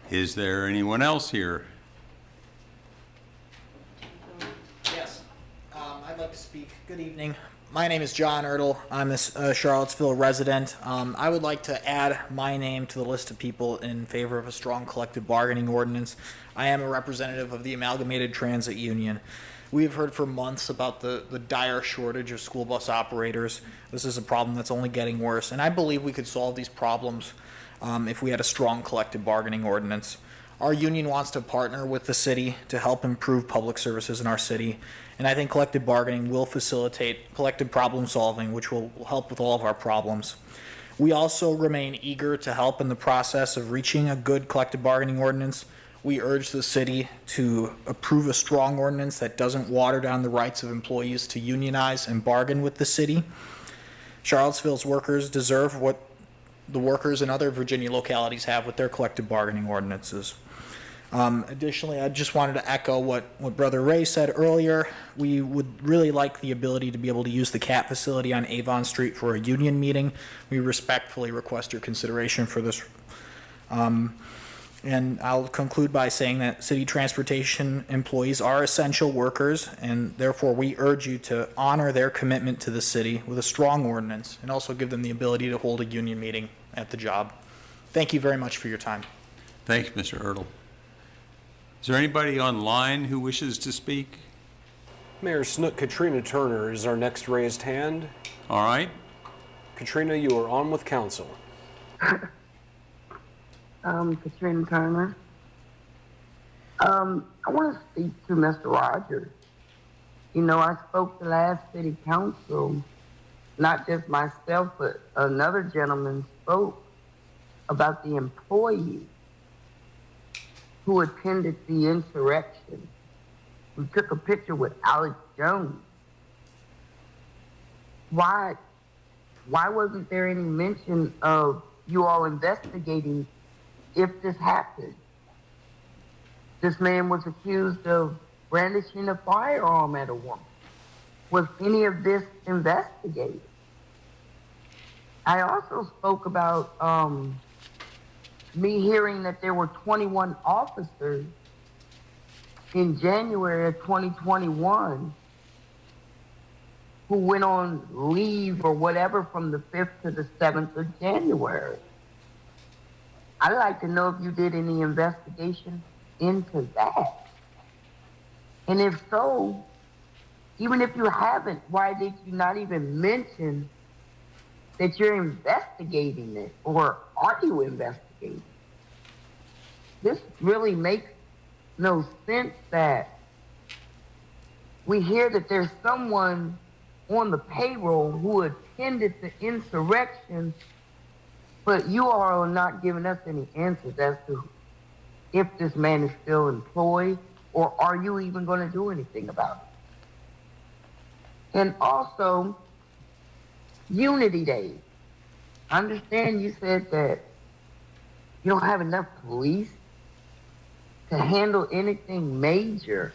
Is there anyone else here? Yes, I'd like to speak. Good evening. My name is John Ertl. I'm a Charlottesville resident. I would like to add my name to the list of people in favor of a strong collective bargaining ordinance. I am a representative of the Amalgamated Transit Union. We have heard for months about the dire shortage of school bus operators. This is a problem that's only getting worse, and I believe we could solve these problems if we had a strong collective bargaining ordinance. Our union wants to partner with the city to help improve public services in our city, and I think collective bargaining will facilitate collective problem solving, which will help with all of our problems. We also remain eager to help in the process of reaching a good collective bargaining ordinance. We urge the city to approve a strong ordinance that doesn't water down the rights of employees to unionize and bargain with the city. Charlottesville's workers deserve what the workers in other Virginia localities have with their collective bargaining ordinances. Additionally, I just wanted to echo what Brother Ray said earlier. We would really like the ability to be able to use the CAT facility on Avon Street for a union meeting. We respectfully request your consideration for this. And I'll conclude by saying that city transportation employees are essential workers, and therefore we urge you to honor their commitment to the city with a strong ordinance and also give them the ability to hold a union meeting at the job. Thank you very much for your time. Thank you, Mr. Ertl. Is there anybody online who wishes to speak? Mayor Snook, Katrina Turner is our next raised hand. All right. Katrina, you are on with council. Katrina Turner. I want to speak to Mr. Rogers. I spoke to last city council, not just myself, but another gentleman spoke about the employees who attended the insurrection. We took a picture with Alex Jones. Why wasn't there any mention of you all investigating if this happened? This man was accused of brandishing a firearm at a woman. Was any of this investigated? I also spoke about me hearing that there were 21 officers in January of 2021 who went on leave or whatever from the 5th to the 7th of January. I'd like to know if you did any investigation into that. And if so, even if you haven't, why did you not even mention that you're investigating it, or are you investigating? This really makes no sense that we hear that there's someone on the payroll who attended the insurrection, but you all are not giving us any answers as to if this man is still employed, or are you even going to do anything about it? And also, Unity Day. I understand you said that you don't have enough police to handle anything major.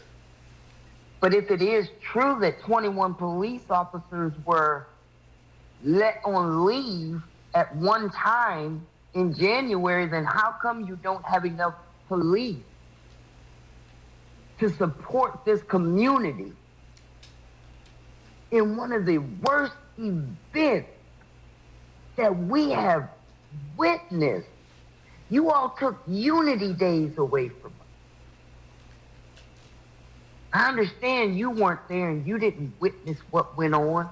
But if it is true that 21 police officers were let on leave at one time in January, then how come you don't have enough police to support this community in one of the worst events that we have witnessed? You all took Unity Days away from us. I understand you weren't there and you didn't witness what went on.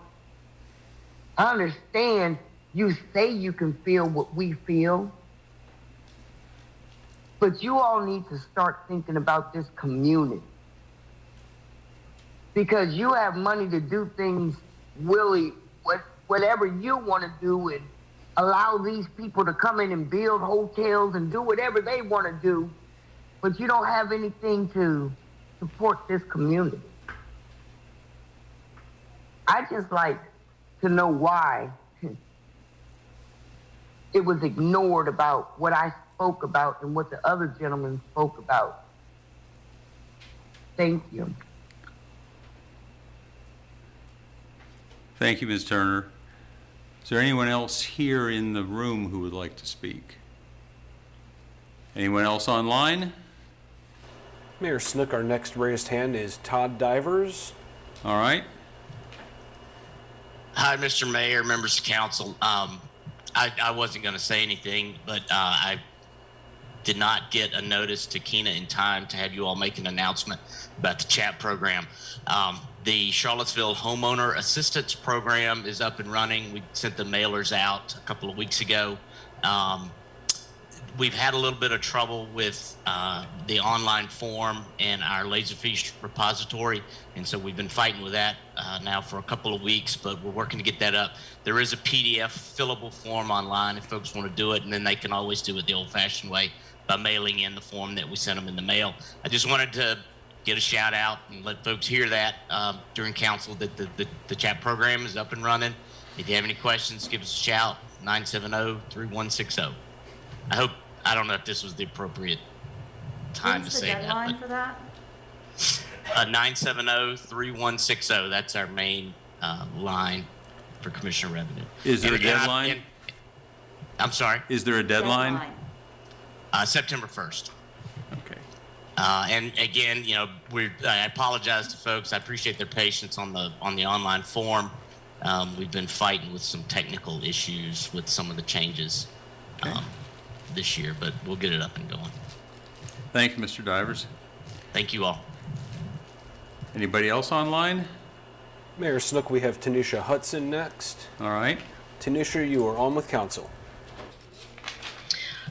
I understand you say you can feel what we feel. But you all need to start thinking about this community. Because you have money to do things, Willie, whatever you want to do, and allow these people to come in and build hotels and do whatever they want to do, but you don't have anything to support this community. I just like to know why it was ignored about what I spoke about and what the other gentleman spoke about. Thank you. Thank you, Ms. Turner. Is there anyone else here in the room who would like to speak? Anyone else online? Mayor Snook, our next raised hand is Todd Divers. All right. Hi, Mr. Mayor, members of council. I wasn't going to say anything, but I did not get a notice to Keena in time to have you all make an announcement about the chat program. The Charlottesville Homeowner Assistance Program is up and running. We sent the mailers out a couple of weeks ago. We've had a little bit of trouble with the online form and our Laserfish repository, and so we've been fighting with that now for a couple of weeks, but we're working to get that up. There is a PDF fillable form online if folks want to do it, and then they can always do it the old-fashioned way by mailing in the form that we sent them in the mail. I just wanted to get a shout out and let folks hear that during council that the chat program is up and running. If you have any questions, give us a shout, 970-3160. I don't know if this was the appropriate time to say that. When's the deadline for that? 970-3160. That's our main line for Commissioner Revenue. Is there a deadline? I'm sorry? Is there a deadline? September 1st. Okay. And again, you know, I apologize to folks. I appreciate their patience on the online form. We've been fighting with some technical issues with some of the changes this year, but we'll get it up and going. Thank you, Mr. Divers. Thank you all. Anybody else online? Mayor Snook, we have Tanisha Hudson next. All right. Tanisha, you are on with council.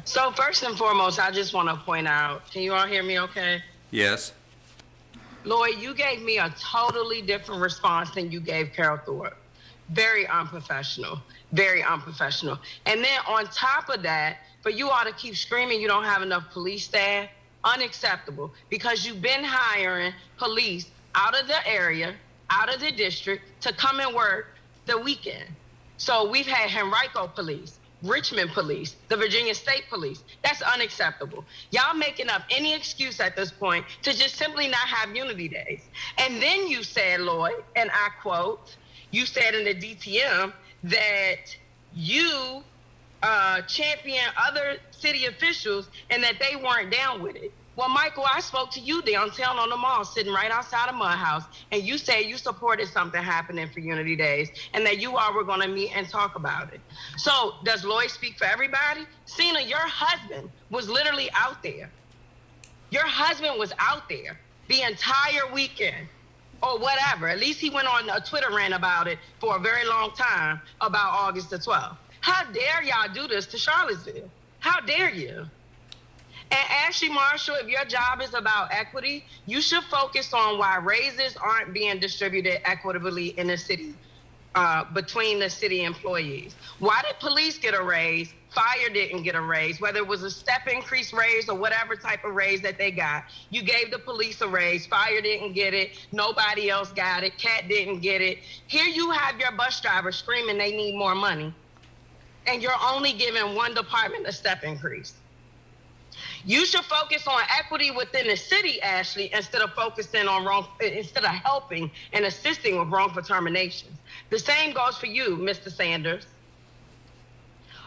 So first and foremost, I just want to point out, can you all hear me okay? Yes. Lloyd, you gave me a totally different response than you gave Carol Thorpe. Very unprofessional, very unprofessional. And then on top of that, for you all to keep screaming you don't have enough police staff, unacceptable, because you've been hiring police out of the area, out of the district to come and work the weekend. So we've had Henrico Police, Richmond Police, the Virginia State Police. That's unacceptable. Y'all making up any excuse at this point to just simply not have Unity Days. And then you said, Lloyd, and I quote, you said in the DTM that you champion other city officials and that they weren't down with it. Well, Michael, I spoke to you downtown on the mall, sitting right outside of Mud House, and you said you supported something happening for Unity Days and that you all were going to meet and talk about it. So does Lloyd speak for everybody? Cena, your husband was literally out there. Your husband was out there the entire weekend or whatever. At least he went on a Twitter rant about it for a very long time about August the 12th. How dare y'all do this to Charlottesville? How dare you? And Ashley Marshall, if your job is about equity, you should focus on why raises aren't being distributed equitably in the city, between the city employees. Why did police get a raise? Fire didn't get a raise, whether it was a step increase raise or whatever type of raise that they got. You gave the police a raise. Fire didn't get it. Nobody else got it. CAT didn't get it. Here you have your bus driver screaming they need more money, and you're only giving one department a step increase. You should focus on equity within the city, Ashley, instead of helping and assisting with wrongful terminations. The same goes for you, Mr. Sanders.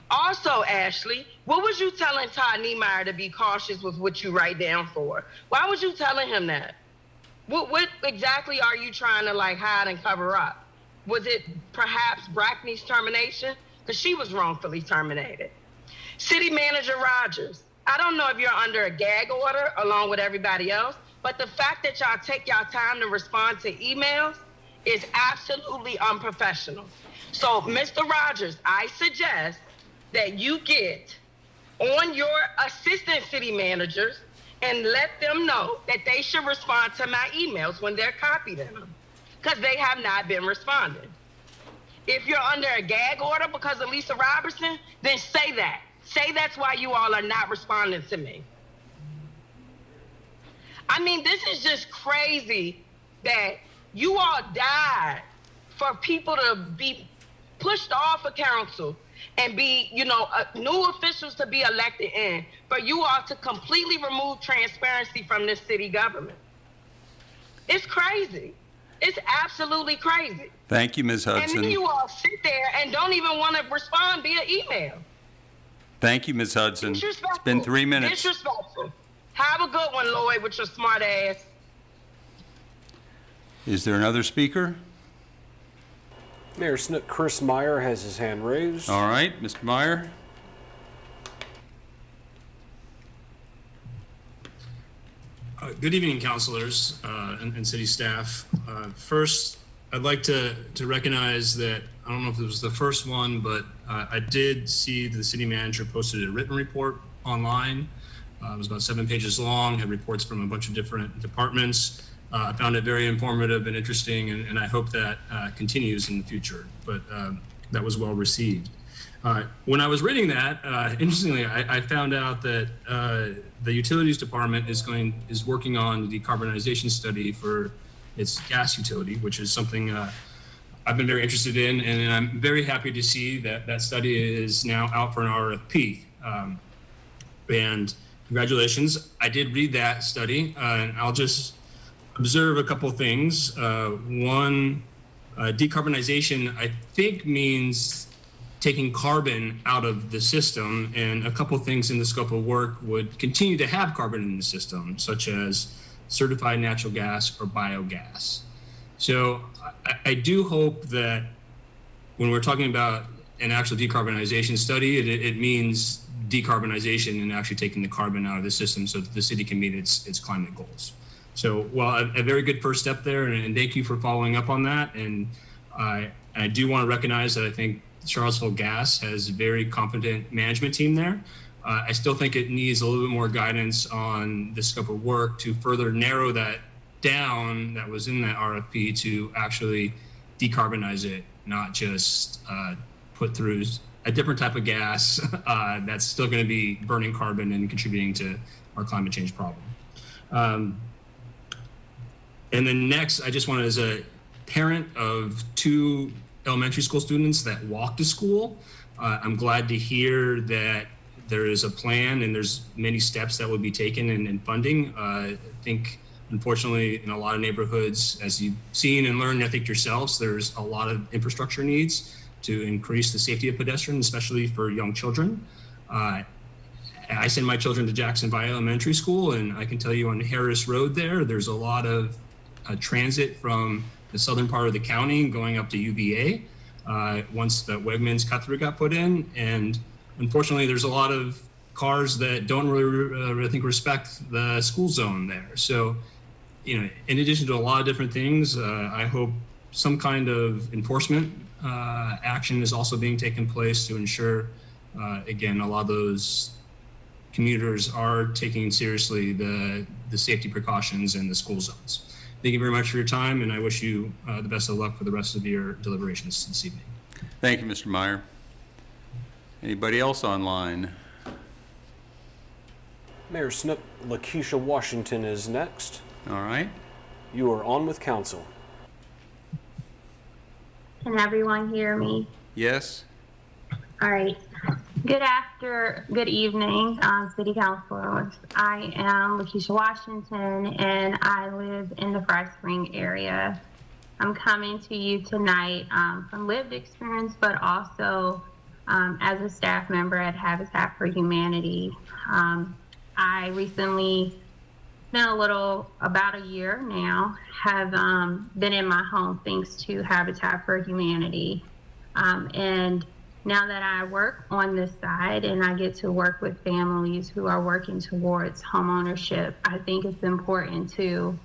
Also, Ashley, what was you telling Todd Niemeyer to be cautious with what you write down for? Why was you telling him that? What exactly are you trying to hide and cover up? Was it perhaps Brackney's termination? Because she was wrongfully terminated. City Manager Rogers, I don't know if you're under a gag order along with everybody else, but the fact that y'all take y'all time to respond to emails is absolutely unprofessional. So, Mr. Rogers, I suggest that you get on your assistant city managers and let them know that they should respond to my emails when they're copied in them, because they have not been responding. If you're under a gag order because of Lisa Robertson, then say that. Say that's why you all are not responding to me. I mean, this is just crazy that you all died for people to be pushed off of council and be, new officials to be elected in, for you all to completely remove transparency from this city government. It's crazy. It's absolutely crazy. Thank you, Ms. Hudson. And then you all sit there and don't even want to respond via email. Thank you, Ms. Hudson. It's been 3 minutes. Disrespectful. Have a good one, Lloyd, with your smart ass. Is there another speaker? Mayor Snook, Chris Meyer has his hand raised. All right, Mr. Meyer. Good evening, councilors and city staff. First, I'd like to recognize that, I don't know if it was the first one, but I did see the city manager posted a written report online. It was about 7 pages long, had reports from a bunch of different departments. I found it very informative and interesting, and I hope that continues in the future, but that was well received. When I was reading that, interestingly, I found out that the utilities department is working on the decarbonization study for its gas utility, which is something I've been very interested in, and I'm very happy to see that that study is now out for an RFP. And congratulations. I did read that study, and I'll just observe a couple things. One, decarbonization, I think, means taking carbon out of the system, and a couple things in the scope of work would continue to have carbon in the system, such as certified natural gas or biogas. So I do hope that when we're talking about an actual decarbonization study, it means decarbonization and actually taking the carbon out of the system so that the city can meet its climate goals. So, well, a very good first step there, and thank you for following up on that. And I do want to recognize that I think Charlottesville Gas has a very competent management team there. I still think it needs a little bit more guidance on the scope of work to further narrow that down that was in that RFP to actually decarbonize it, not just put through a different type of gas that's still going to be burning carbon and contributing to our climate change problem. And then next, I just wanted, as a parent of 2 elementary school students that walk to school, I'm glad to hear that there is a plan and there's many steps that will be taken in funding. I think, unfortunately, in a lot of neighborhoods, as you've seen and learned, I think yourselves, there's a lot of infrastructure needs. to increase the safety of pedestrians, especially for young children. I send my children to Jackson Valley Elementary School, and I can tell you on Harris Road there's a lot of transit from the southern part of the county going up to UVA once the Wegmans cut-through got put in. And unfortunately, there's a lot of cars that don't really, I think, respect the school zone there. So, in addition to a lot of different things, I hope some kind of enforcement action is also being taken place to ensure, again, a lot of those commuters are taking seriously the safety precautions in the school zones. Thank you very much for your time, and I wish you the best of luck for the rest of your deliberations this evening. Thank you, Mr. Meyer. Anybody else online? Mayor Snook, Lakeisha Washington is next. All right. You are on with council. Can everyone hear me? Yes. All right. Good evening, City Councilors. I am Lakeisha Washington, and I live in the Fry Spring area. I'm coming to you tonight from lived experience, but also as a staff member at Habitat for Humanity. I recently, about a year now, have been in my home thanks to Habitat for Humanity. And now that I work on this side and I get to work with families who are working towards homeownership, I think it's important to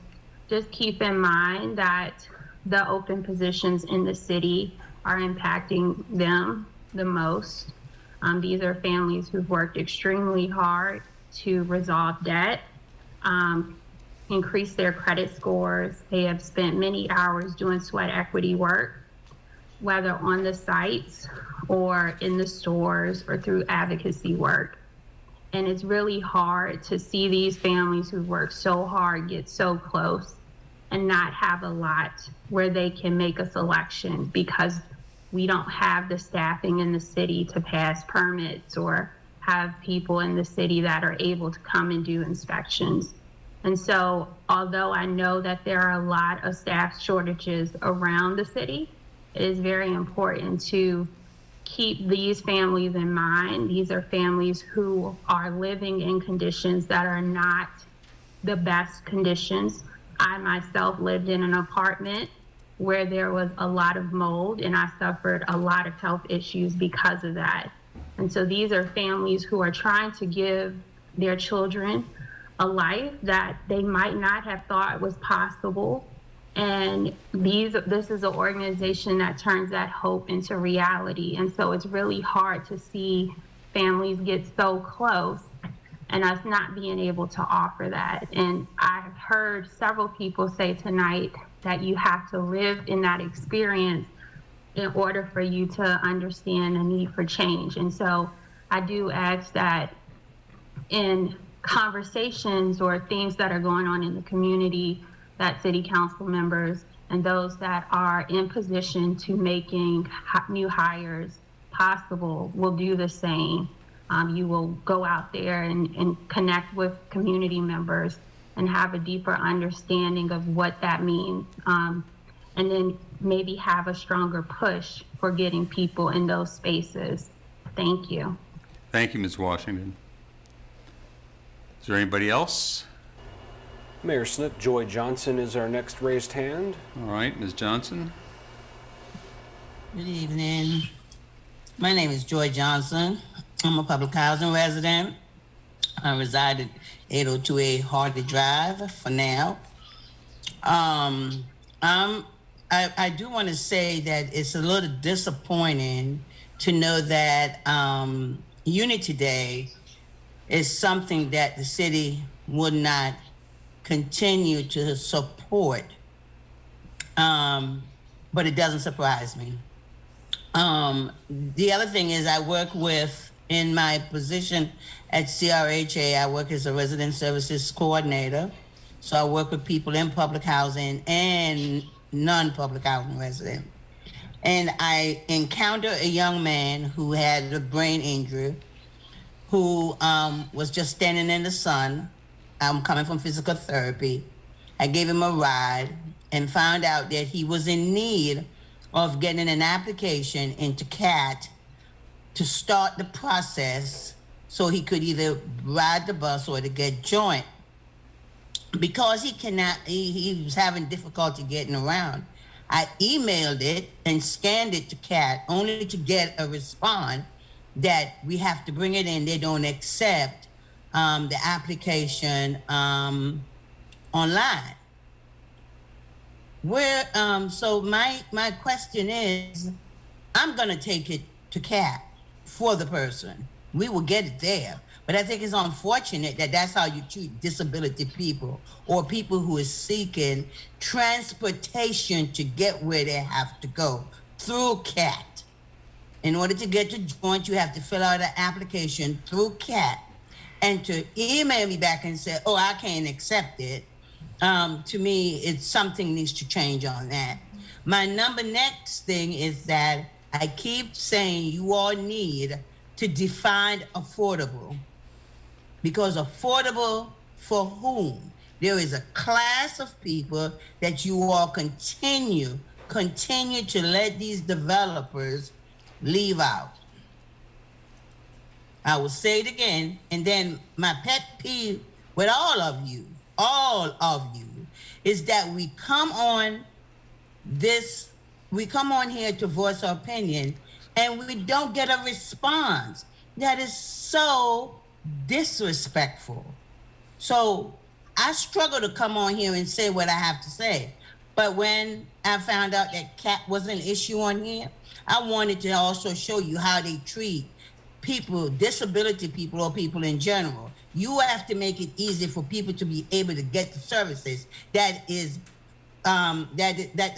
just keep in mind that the open positions in the city are impacting them the most. These are families who've worked extremely hard to resolve debt, increase their credit scores. They have spent many hours doing sweat equity work, whether on the sites or in the stores or through advocacy work. And it's really hard to see these families who work so hard get so close and not have a lot where they can make a selection because we don't have the staffing in the city to pass permits or have people in the city that are able to come and do inspections. And so, although I know that there are a lot of staff shortages around the city, it is very important to keep these families in mind. These are families who are living in conditions that are not the best conditions. I myself lived in an apartment where there was a lot of mold, and I suffered a lot of health issues because of that. And so these are families who are trying to give their children a life that they might not have thought was possible. And this is an organization that turns that hope into reality. And so it's really hard to see families get so close and us not being able to offer that. And I've heard several people say tonight that you have to live in that experience in order for you to understand the need for change. And so I do ask that in conversations or things that are going on in the community, that city council members and those that are in position to making new hires possible will do the same. You will go out there and connect with community members and have a deeper understanding of what that means. And then maybe have a stronger push for getting people in those spaces. Thank you. Thank you, Ms. Washington. Is there anybody else? Mayor Snook, Joy Johnson is our next raised hand. All right, Ms. Johnson. Good evening. My name is Joy Johnson. I'm a public housing resident. I reside at 802A Hardy Drive for now. I do want to say that it's a little disappointing to know that Unity Day is something that the city would not continue to support, but it doesn't surprise me. The other thing is I work with, in my position at CRHA, I work as a resident services coordinator. So I work with people in public housing and non-public housing resident. And I encountered a young man who had a brain injury, who was just standing in the sun. I'm coming from physical therapy. I gave him a ride and found out that he was in need of getting an application into CAT to start the process so he could either ride the bus or to get joint. Because he was having difficulty getting around, I emailed it and scanned it to CAT only to get a response that we have to bring it in. They don't accept the application online. So my question is, I'm gonna take it to CAT for the person. We will get it there. But I think it's unfortunate that that's how you treat disability people or people who are seeking transportation to get where they have to go through CAT. In order to get to joint, you have to fill out an application through CAT. And to email me back and say, oh, I can't accept it, to me, it's something needs to change on that. My next thing is that I keep saying you all need to define affordable. Because affordable for whom? There is a class of people that you all continue to let these developers leave out. I will say it again, and then my pet peeve with all of you, is that we come on here to voice our opinion, and we don't get a response. That is so disrespectful. So I struggle to come on here and say what I have to say. But when I found out that CAT was an issue on here, I wanted to also show you how they treat people, disability people or people in general. You have to make it easy for people to be able to get the services that the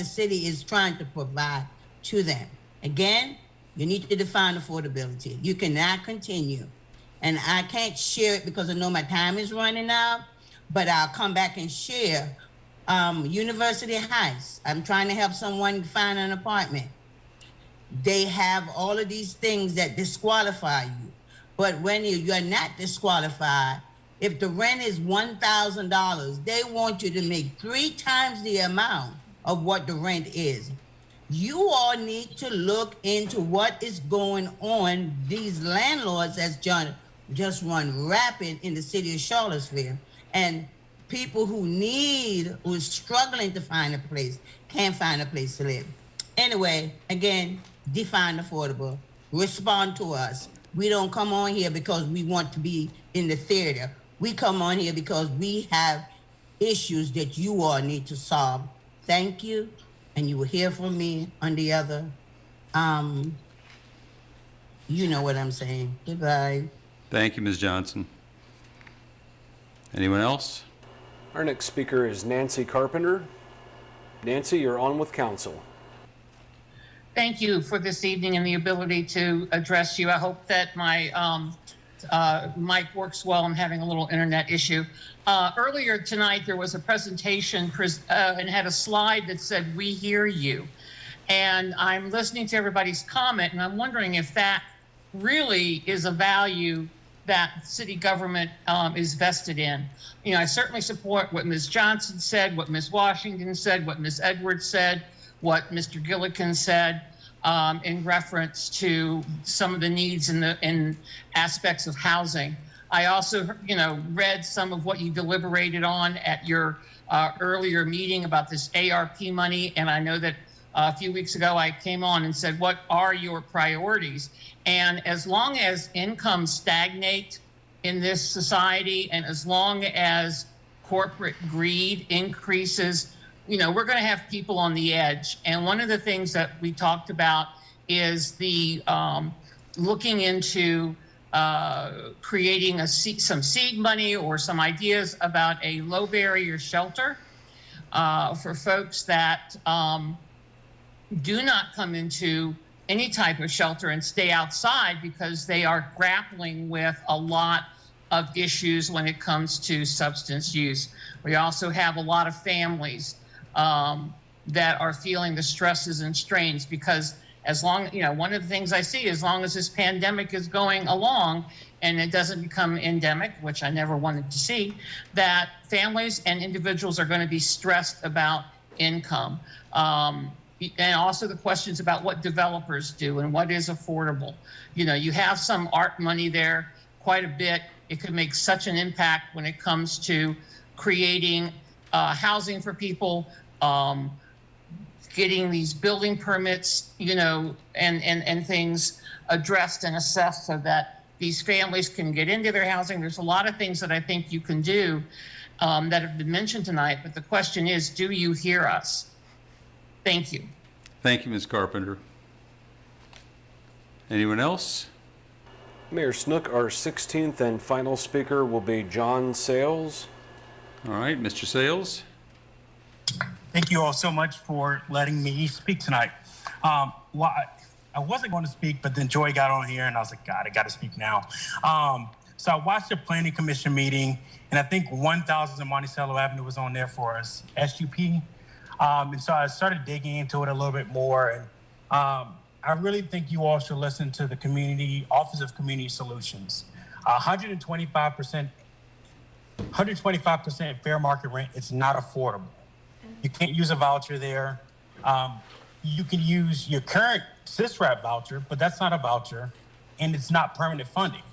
city is trying to provide to them. Again, you need to define affordability. You cannot continue. And I can't share it because I know my time is running out, but I'll come back and share. University Heights, I'm trying to help someone find an apartment. They have all of these things that disqualify you. But when you're not disqualified, if the rent is $1,000, they want you to make 3 times the amount of what the rent is. You all need to look into what is going on. These landlords, as John just run rapid in the city of Charlottesville, and people who are struggling to find a place, can't find a place to live. Anyway, again, define affordable. Respond to us. We don't come on here because we want to be in the theater. We come on here because we have issues that you all need to solve. Thank you. And you will hear from me on the other. You know what I'm saying. Goodbye. Thank you, Ms. Johnson. Anyone else? Our next speaker is Nancy Carpenter. Nancy, you're on with council. Thank you for this evening and the ability to address you. I hope that my mic works well. I'm having a little internet issue. Earlier tonight, there was a presentation and had a slide that said, "We hear you." And I'm listening to everybody's comment, and I'm wondering if that really is a value that city government is vested in. You know, I certainly support what Ms. Johnson said, what Ms. Washington said, what Ms. Edwards said, what Mr. Gillikin said in reference to some of the needs in aspects of housing. I also, read some of what you deliberated on at your earlier meeting about this ARP money, and I know that a few weeks ago I came on and said, what are your priorities? And as long as incomes stagnate in this society, and as long as corporate greed increases, we're going to have people on the edge. And one of the things that we talked about is the looking into creating some seed money or some ideas about a low barrier shelter for folks that do not come into any type of shelter and stay outside because they are grappling with a lot of issues when it comes to substance use. We also have a lot of families that are feeling the stresses and strains because one of the things I see, as long as this pandemic is going along and it doesn't become endemic, which I never wanted to see, that families and individuals are going to be stressed about income. and also the questions about what developers do and what is affordable. You know, you have some art money there, quite a bit. It could make such an impact when it comes to creating housing for people, getting these building permits, you know, and things addressed and assessed so that these families can get into their housing. There's a lot of things that I think you can do that have been mentioned tonight, but the question is, do you hear us? Thank you. Thank you, Ms. Carpenter. Anyone else? Mayor Snook, our 16th and final speaker will be John Sales. All right, Mr. Sales. Thank you all so much for letting me speak tonight. Well, I wasn't going to speak, but then Joy got on here and I was like, God, I got to speak now. So I watched the Planning Commission meeting, and I think 1000 Monticello Avenue was on there for us, SUP. And so I started digging into it a little bit more. And I really think you all should listen to the community, Office of Community Solutions. 125% fair market rent, it's not affordable. You can't use a voucher there. You can use your current SISRAP voucher, but that's not a voucher, and it's not permanent funding.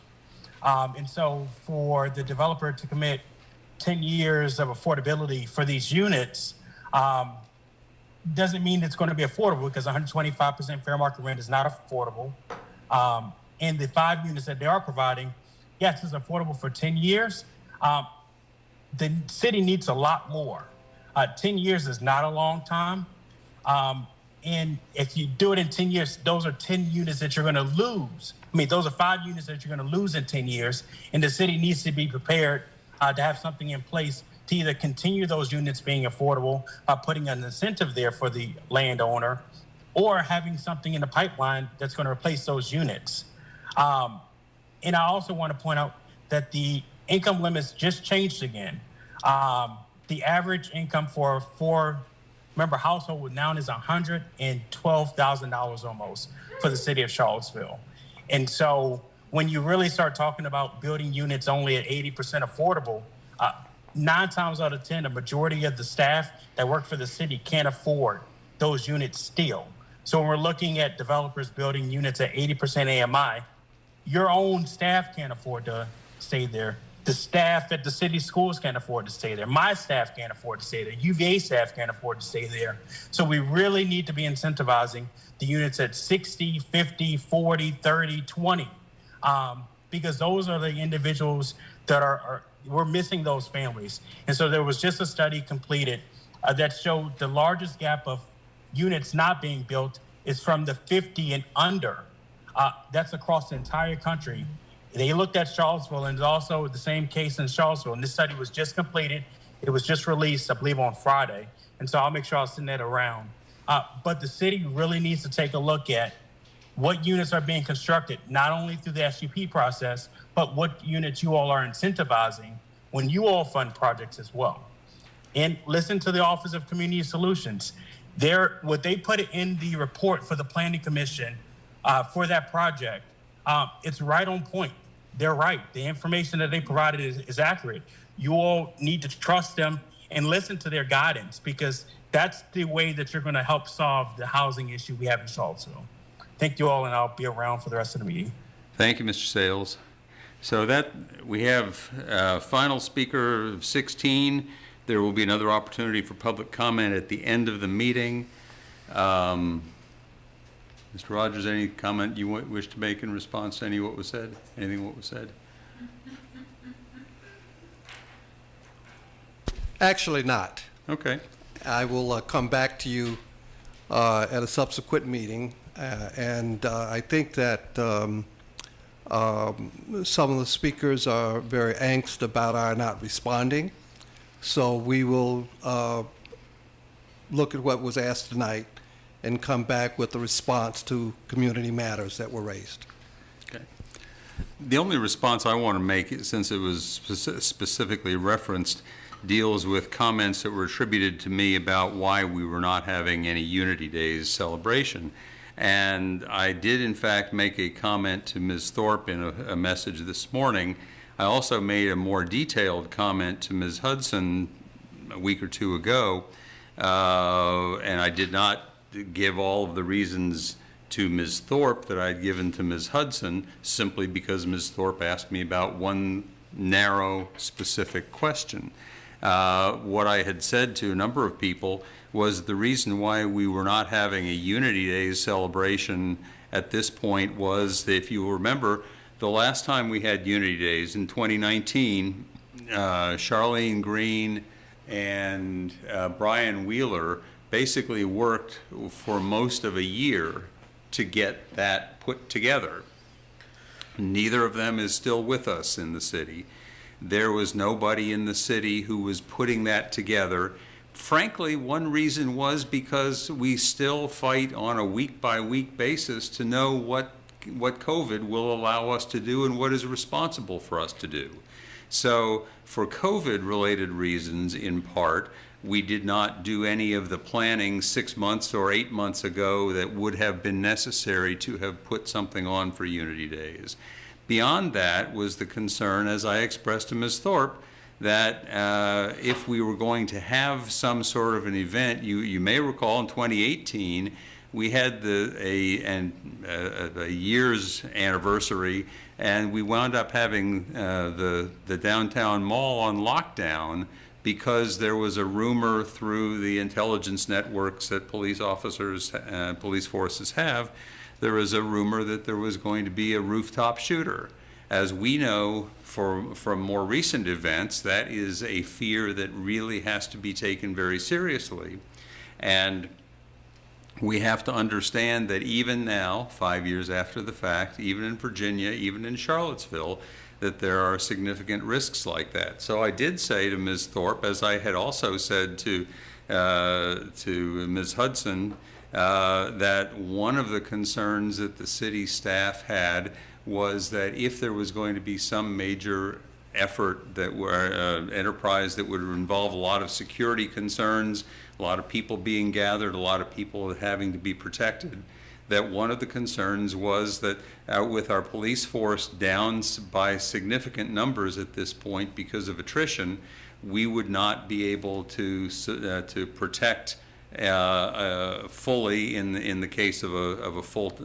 And so for the developer to commit 10 years of affordability for these units doesn't mean it's going to be affordable, because 125% fair market rent is not affordable. And the 5 units that they are providing, yes, it's affordable for 10 years. The city needs a lot more. 10 years is not a long time. And if you do it in 10 years, those are 10 units that you're going to lose. I mean, those are 5 units that you're going to lose in 10 years. And the city needs to be prepared to have something in place to either continue those units being affordable by putting an incentive there for the landowner, or having something in the pipeline that's going to replace those units. And I also want to point out that the income limits just changed again. The average income for a 4-member household now is $112,000 almost for the city of Charlottesville. And so when you really start talking about building units only at 80% affordable, 9 times out of 10, a majority of the staff that work for the city can't afford those units still. So when we're looking at developers building units at 80% AMI, your own staff can't afford to stay there. The staff at the city schools can't afford to stay there. My staff can't afford to stay there. UVA staff can't afford to stay there. So we really need to be incentivizing the units at 60, 50, 40, 30, 20, because those are the individuals that we're missing those families. And so there was just a study completed that showed the largest gap of units not being built is from the 50 and under. That's across the entire country. They looked at Charlottesville, and it's also the same case in Charlottesville. And this study was just completed. It was just released, I believe, on Friday. And so I'll make sure I'll send that around. But the city really needs to take a look at what units are being constructed, not only through the SUP process, but what units you all are incentivizing when you all fund projects as well. And listen to the Office of Community Solutions. What they put in the report for the Planning Commission for that project, it's right on point. They're right. The information that they provided is accurate. You all need to trust them and listen to their guidance, because that's the way that you're going to help solve the housing issue we have in Charlottesville. Thank you all, and I'll be around for the rest of the meeting. Thank you, Mr. Sales. So that we have final speaker of 16. There will be another opportunity for public comment at the end of the meeting. Mr. Rogers, any comment you wish to make in response to what was said? Anything what was said? Actually not. Okay. I will come back to you at a subsequent meeting. And I think that some of the speakers are very angst about our not responding. So we will look at what was asked tonight and come back with a response to community matters that were raised. Okay. The only response I want to make, since it was specifically referenced, deals with comments that were attributed to me about why we were not having any Unity Days celebration. And I did, in fact, make a comment to Ms. Thorpe in a message this morning. I also made a more detailed comment to Ms. Hudson a week or two ago, and I did not give all of the reasons to Ms. Thorpe that I'd given to Ms. Hudson, simply because Ms. Thorpe asked me about one narrow, specific question. What I had said to a number of people was the reason why we were not having a Unity Days celebration at this point was, if you remember, the last time we had Unity Days in 2019, Charlene Green and Brian Wheeler basically worked for most of a year to get that put together. Neither of them is still with us in the city. There was nobody in the city who was putting that together. Frankly, one reason was because we still fight on a week-by-week basis to know what COVID will allow us to do and what is responsible for us to do. So for COVID-related reasons, in part, we did not do any of the planning 6 months or 8 months ago that would have been necessary to have put something on for Unity Days. Beyond that was the concern, as I expressed to Ms. Thorpe, that if we were going to have some sort of an event, you may recall in 2018, we had a year's anniversary, and we wound up having the downtown mall on lockdown because there was a rumor through the intelligence networks that police officers, police forces have, there was a rumor that there was going to be a rooftop shooter. As we know from more recent events, that is a fear that really has to be taken very seriously. And we have to understand that even now, 5 years after the fact, even in Virginia, even in Charlottesville, that there are significant risks like that. So I did say to Ms. Thorpe, as I had also said to Ms. Hudson, that one of the concerns that the city staff had was that if there was going to be some major effort that were enterprise that would involve a lot of security concerns, a lot of people being gathered, a lot of people having to be protected, that one of the concerns was that with our police force down by significant numbers at this point because of attrition, we would not be able to protect fully in the case of a full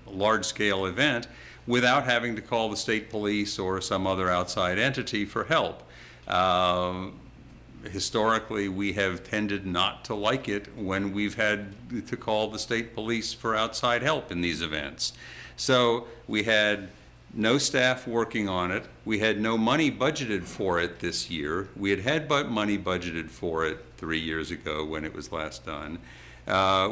large-scale event without having to call the state police or some other outside entity for help. Historically, we have tended not to like it when we've had to call the state police for outside help in these events. So we had no staff working on it. We had no money budgeted for it this year. We had money budgeted for it 3 years ago when it was last done.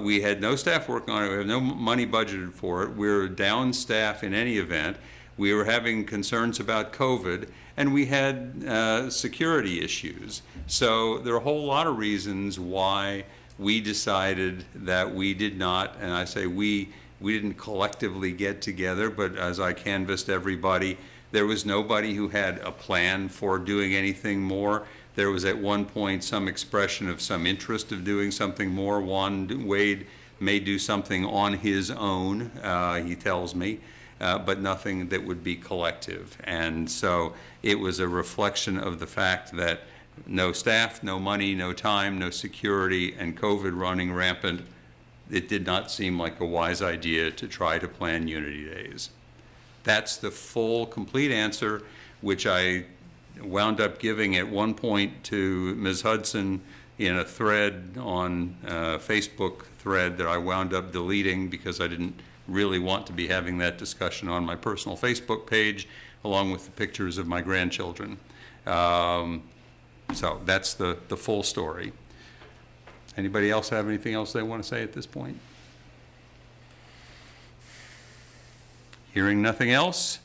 We had no staff working on it. We have no money budgeted for it. We're down staff in any event. We were having concerns about COVID, and we had security issues. So there are a whole lot of reasons why we decided that we did not, and I say we didn't collectively get together, but as I canvassed everybody, there was nobody who had a plan for doing anything more. There was at one point some expression of some interest of doing something more. Juan Wade may do something on his own, he tells me, but nothing that would be collective. And so it was a reflection of the fact that no staff, no money, no time, no security, and COVID running rampant, it did not seem like a wise idea to try to plan Unity Days. That's the full, complete answer, which I wound up giving at one point to Ms. Hudson in a thread on Facebook thread that I wound up deleting because I didn't really want to be having that discussion on my personal Facebook page along with the pictures of my grandchildren. So that's the full story. Anybody else have anything else they want to say at this point? Hearing nothing else,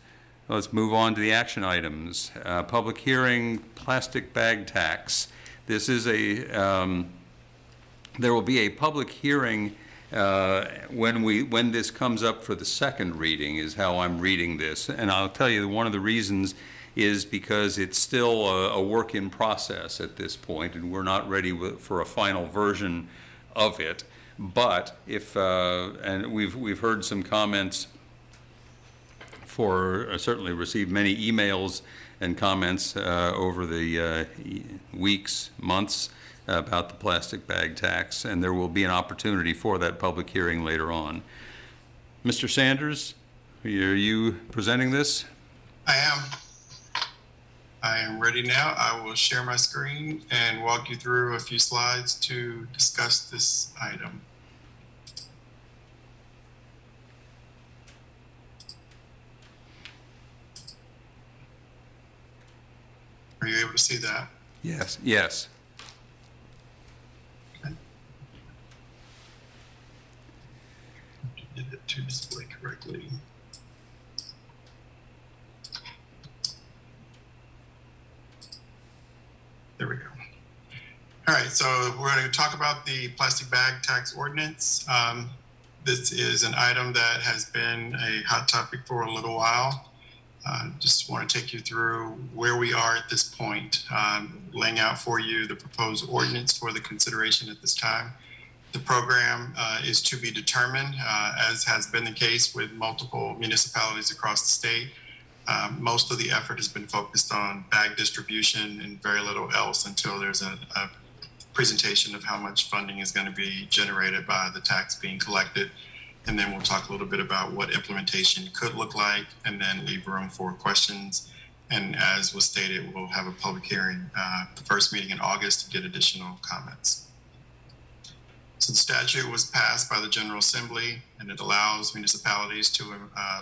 let's move on to the action items. Public hearing, plastic bag tax. This is there will be a public hearing when this comes up for the second reading is how I'm reading this. And I'll tell you one of the reasons is because it's still a work in process at this point, and we're not ready for a final version of it. But if, and we've heard some comments certainly received many emails and comments over the weeks, months about the plastic bag tax, and there will be an opportunity for that public hearing later on. Mr. Sanders, are you presenting this? I am ready now. I will share my screen and walk you through a few slides to discuss this item. Are you able to see that? Yes. Yes. Get it to display correctly. There we go. All right, so we're going to talk about the plastic bag tax ordinance. This is an item that has been a hot topic for a little while. Just want to take you through where we are at this point, laying out for you the proposed ordinance for the consideration at this time. The program is to be determined, as has been the case with multiple municipalities across the state. Most of the effort has been focused on bag distribution and very little else until there's a presentation of how much funding is going to be generated by the tax being collected. And then we'll talk a little bit about what implementation could look like, and then leave room for questions. And as was stated, we'll have a public hearing, the first meeting in August, to get additional comments. So the statute was passed by the General Assembly, and it allows municipalities to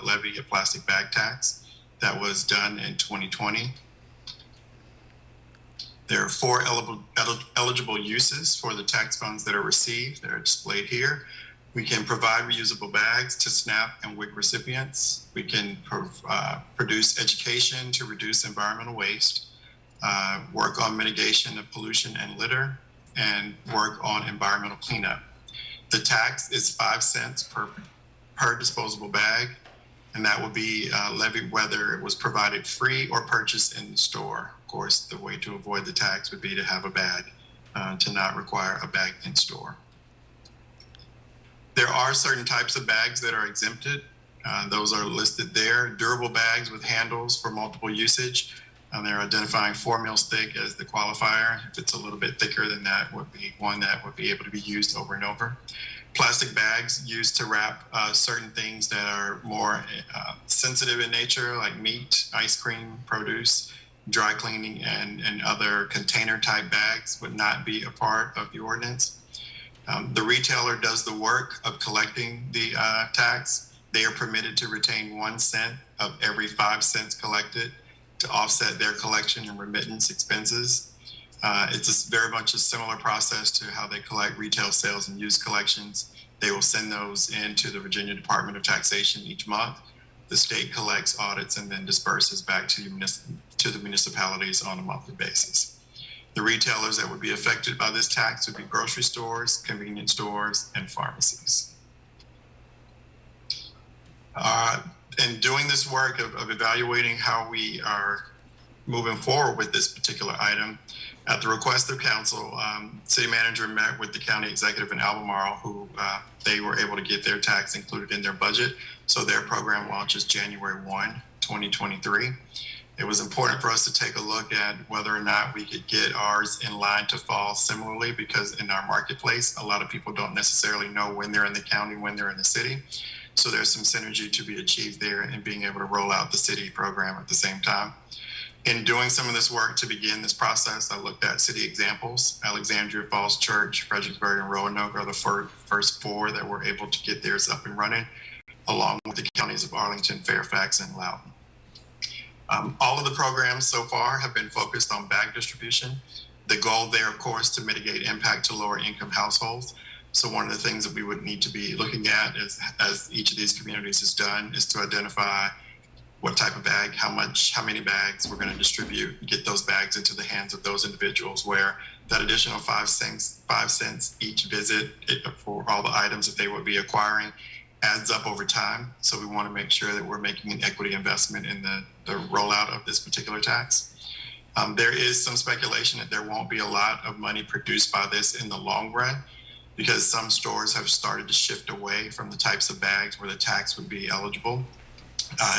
levy a plastic bag tax. That was done in 2020. There are 4 eligible uses for the tax funds that are received. They're displayed here. We can provide reusable bags to SNAP and WIC recipients. We can produce education to reduce environmental waste, work on mitigation of pollution and litter, and work on environmental cleanup. The tax is 5 cents per disposable bag, and that will be levied whether it was provided free or purchased in the store. Of course, the way to avoid the tax would be to have a bag, to not require a bag in store. There are certain types of bags that are exempted. Those are listed there. Durable bags with handles for multiple usage. They're identifying 4 mils thick as the qualifier. If it's a little bit thicker, then that would be one that would be able to be used over and over. Plastic bags used to wrap certain things that are more sensitive in nature, like meat, ice cream, produce, dry cleaning, and other container type bags would not be a part of the ordinance. The retailer does the work of collecting the tax. They are permitted to retain 1 cent of every 5 cents collected to offset their collection and remittance expenses. It's very much a similar process to how they collect retail sales and use collections. They will send those into the Virginia Department of Taxation each month. The state collects, audits, and then disperses back to the municipalities on a monthly basis. The retailers that would be affected by this tax would be grocery stores, convenience stores, and pharmacies. In doing this work of evaluating how we are moving forward with this particular item, at the request of council, city manager met with the county executive in Albemarle, who they were able to get their tax included in their budget. So their program launches January 1, 2023. It was important for us to take a look at whether or not we could get ours in line to fall similarly, because in our marketplace, a lot of people don't necessarily know when they're in the county, when they're in the city. So there's some synergy to be achieved there in being able to roll out the city program at the same time. In doing some of this work to begin this process, I looked at city examples. Alexandria Falls Church, Fredericksburg, and Roanoke are the first 4 that were able to get theirs up and running, along with the counties of Arlington, Fairfax, and Loudoun. All of the programs so far have been focused on bag distribution. The goal there, of course, to mitigate impact to lower income households. So one of the things that we would need to be looking at is, as each of these communities has done, is to identify what type of bag, how many bags we're going to distribute, get those bags into the hands of those individuals, where that additional 5 cents each visit for all the items that they would be acquiring adds up over time. So we want to make sure that we're making an equity investment in the rollout of this particular tax. There is some speculation that there won't be a lot of money produced by this in the long run, because some stores have started to shift away from the types of bags where the tax would be eligible.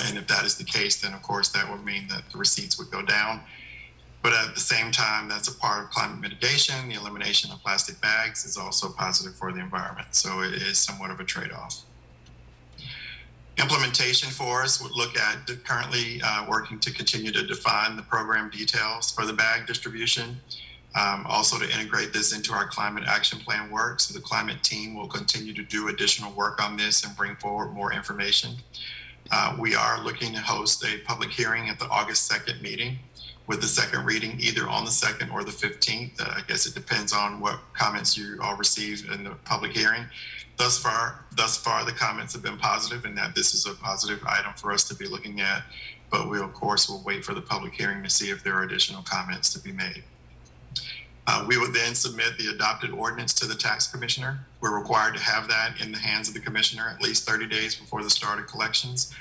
And if that is the case, then of course that would mean that the receipts would go down. But at the same time, that's a part of climate mitigation. The elimination of plastic bags is also positive for the environment. So it is somewhat of a trade-off. Implementation for us would look at currently working to continue to define the program details for the bag distribution. Also to integrate this into our climate action plan work. So the climate team will continue to do additional work on this and bring forward more information. We are looking to host a public hearing at the August 2nd meeting with the second reading either on the 2nd or the 15th. I guess it depends on what comments you all receive in the public hearing. Thus far, the comments have been positive and that this is a positive item for us to be looking at. But we, of course, will wait for the public hearing to see if there are additional comments to be made. We would then submit the adopted ordinance to the tax commissioner. We're required to have that in the hands of the commissioner at least 30 days before the start of collections.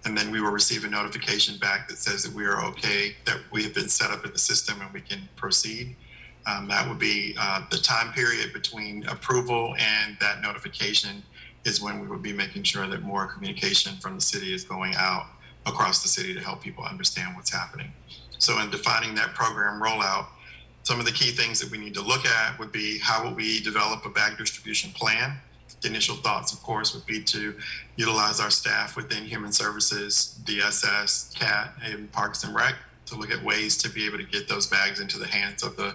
And then we will receive a notification back that says that we are okay, that we have been set up in the system and we can proceed. That would be the time period between approval and that notification is when we would be making sure that more communication from the city is going out across the city to help people understand what's happening. So in defining that program rollout, some of the key things that we need to look at would be how will we develop a bag distribution plan? The initial thoughts, of course, would be to utilize our staff within Human Services, DSS, CAT, and Parks and Rec to look at ways to be able to get those bags into the hands of the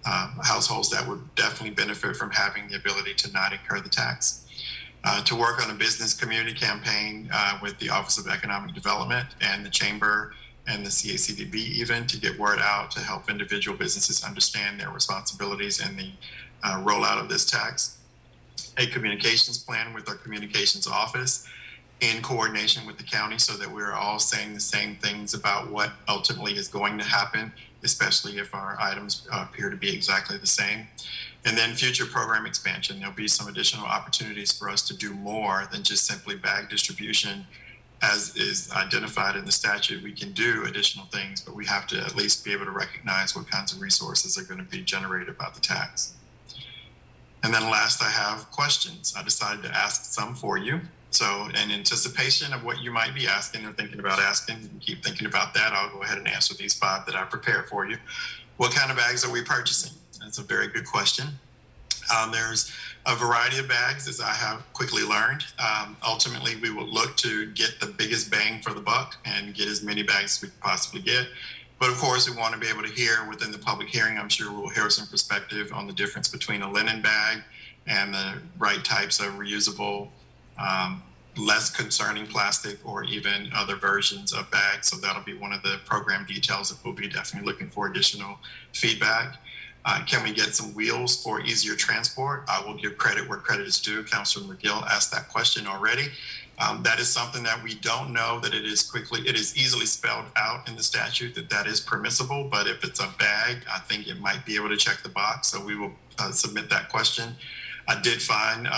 households that would definitely benefit from having the ability to not incur the tax. To work on a business community campaign with the Office of Economic Development and the Chamber and the CACDB even to get word out to help individual businesses understand their responsibilities in the rollout of this tax. A communications plan with our communications office in coordination with the county so that we're all saying the same things about what ultimately is going to happen, especially if our items appear to be exactly the same. And then future program expansion. There'll be some additional opportunities for us to do more than just simply bag distribution as is identified in the statute. We can do additional things, but we have to at least be able to recognize what kinds of resources are going to be generated by the tax. And then last, I have questions. I decided to ask some for you. So in anticipation of what you might be asking or thinking about asking, you can keep thinking about that. I'll go ahead and answer these 5 that I prepared for you. What kind of bags are we purchasing? That's a very good question. There's a variety of bags, as I have quickly learned. Ultimately, we will look to get the biggest bang for the buck and get as many bags as we can possibly get. But of course, we want to be able to hear within the public hearing, I'm sure we'll hear some perspective on the difference between a linen bag and the right types of reusable, less concerning plastic or even other versions of bags. So that'll be one of the program details that we'll be definitely looking for additional feedback. Can we get some wheels for easier transport? I will give credit where credit is due. Councilor McGill asked that question already. That is something that we don't know that it is easily spelled out in the statute that is permissible, but if it's a bag, I think it might be able to check the box. So we will submit that question. I did find,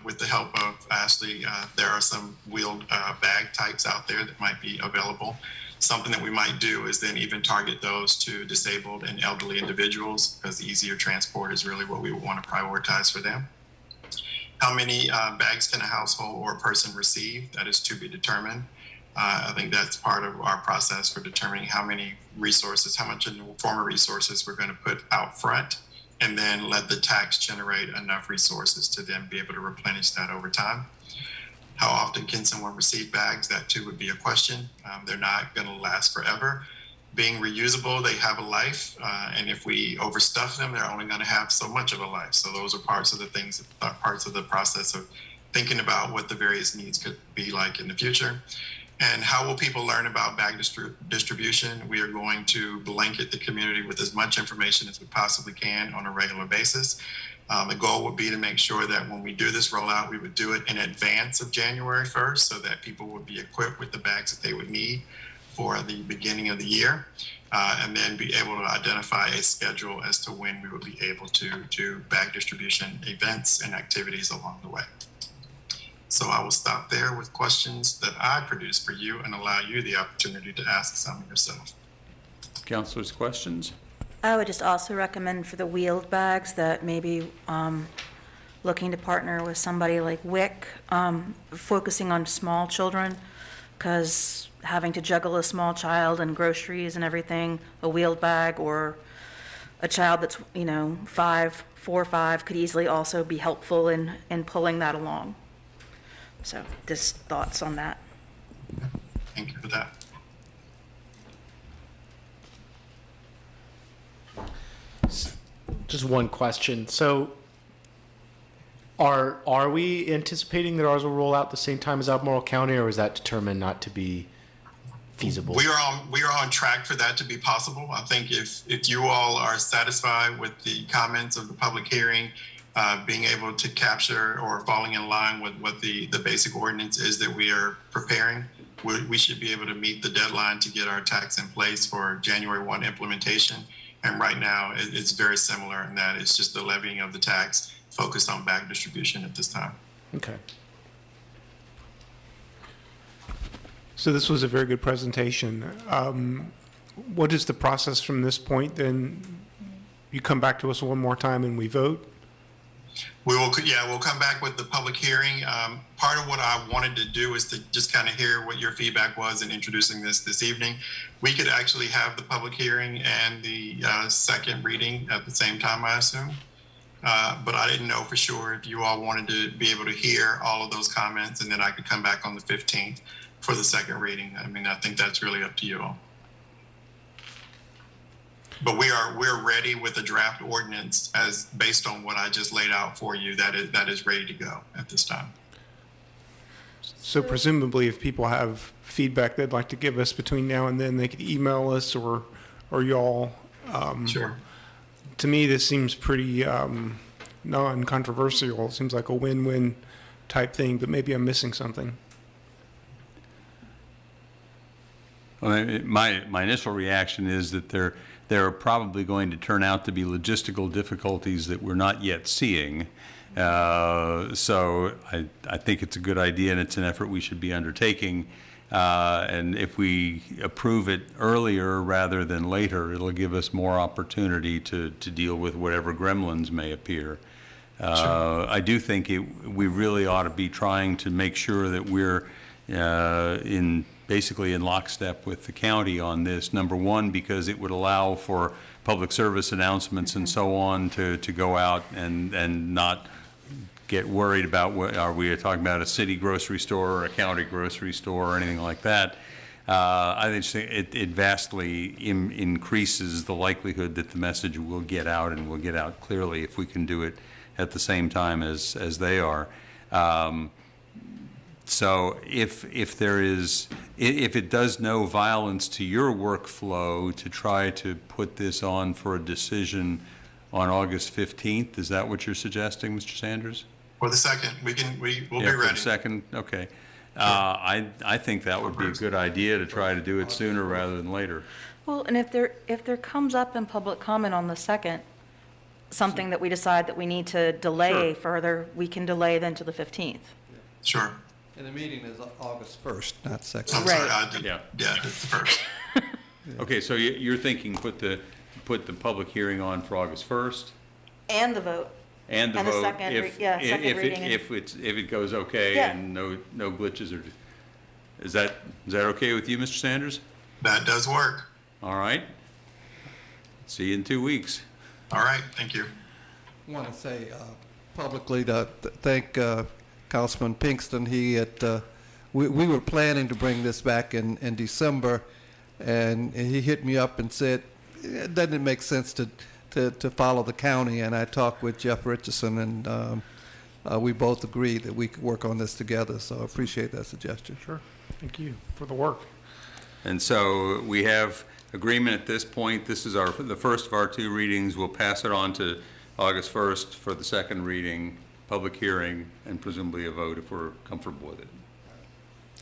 with the help of Ashley, there are some wheeled bag types out there that might be available. Something that we might do is then even target those to disabled and elderly individuals because the easier transport is really what we would want to prioritize for them. How many bags can a household or a person receive? That is to be determined. I think that's part of our process for determining how many resources, how much in the form of resources we're going to put out front, and then let the tax generate enough resources to then be able to replenish that over time. How often can someone receive bags? That too would be a question. They're not going to last forever. Being reusable, they have a life, and if we overstuff them, they're only going to have so much of a life. So those are parts of the things, parts of the process of thinking about what the various needs could be like in the future. And how will people learn about bag distribution? We are going to blanket the community with as much information as we possibly can on a regular basis. The goal would be to make sure that when we do this rollout, we would do it in advance of January 1st so that people would be equipped with the bags that they would need for the beginning of the year, and then be able to identify a schedule as to when we would be able to do bag distribution events and activities along the way. So I will stop there with questions that I produced for you and allow you the opportunity to ask some yourself. Councilors, questions? I would just also recommend for the wheeled bags that maybe looking to partner with somebody like WIC, focusing on small children because having to juggle a small child and groceries and everything, a wheeled bag, or a child that's, 4 or 5 could easily also be helpful in pulling that along. So just thoughts on that. Thank you for that. Just one question. So are we anticipating that ours will roll out the same time as Albemarle County, or is that determined not to be feasible? We are on track for that to be possible. I think if you all are satisfied with the comments of the public hearing, being able to capture or falling in line with what the basic ordinance is that we are preparing, we should be able to meet the deadline to get our tax in place for January 1 implementation. And right now, it's very similar in that it's just the levying of the tax focused on bag distribution at this time. Okay. So this was a very good presentation. What is the process from this point? Then you come back to us one more time and we vote? We'll come back with the public hearing. Part of what I wanted to do is to just kind of hear what your feedback was in introducing this evening. We could actually have the public hearing and the second reading at the same time, I assume. But I didn't know for sure if you all wanted to be able to hear all of those comments, and then I could come back on the 15th for the second reading. I mean, I think that's really up to you all. But we're ready with a draft ordinance as based on what I just laid out for you. That is ready to go at this time. So presumably if people have feedback they'd like to give us between now and then, they could email us or y'all. Sure. To me, this seems pretty non-controversial. It seems like a win-win type thing, but maybe I'm missing something. Well, my initial reaction is that there are probably going to turn out to be logistical difficulties that we're not yet seeing. So I think it's a good idea, and it's an effort we should be undertaking. And if we approve it earlier rather than later, it'll give us more opportunity to deal with whatever gremlins may appear. Sure. I do think we really ought to be trying to make sure that we're basically in lockstep with the county on this. Number one, because it would allow for public service announcements and so on to go out and not get worried about are we talking about a city grocery store or a county grocery store or anything like that. I think it vastly increases the likelihood that the message will get out, and will get out clearly if we can do it at the same time as they are. So if it does no violence to your workflow to try to put this on for a decision on August 15th, is that what you're suggesting, Mr. Sanders? For the second, we'll be For ready. the second, okay. I think that would be a good idea to try to do it sooner rather than later. Well, and if there comes up in public comment on the second, something that we decide that we need to delay further, we can delay then to the 15th. Sure. And the meeting is August 1st, not 2nd. I'm sorry, yeah, it's the first. Okay, so you're thinking put the public hearing on for August 1st? And the vote. And the And the vote, second reading and- if it goes okay Yeah. and no glitches, or is that okay with you, Mr. Sanders? That does work. All right. See you in 2 weeks. All right, thank you. I want to say publicly to thank Councilman Pinkston. We were planning to bring this back in December, and he hit me up and said, doesn't it make sense to follow the county? And I talked with Jeff Richardson, and we both agreed that we could work on this together. So I appreciate that suggestion. Sure. Thank you for the work. And so we have agreement at this point. This is the first of our 2 readings. We'll pass it on to August 1st for the second reading, public hearing, and presumably a vote if we're comfortable with it.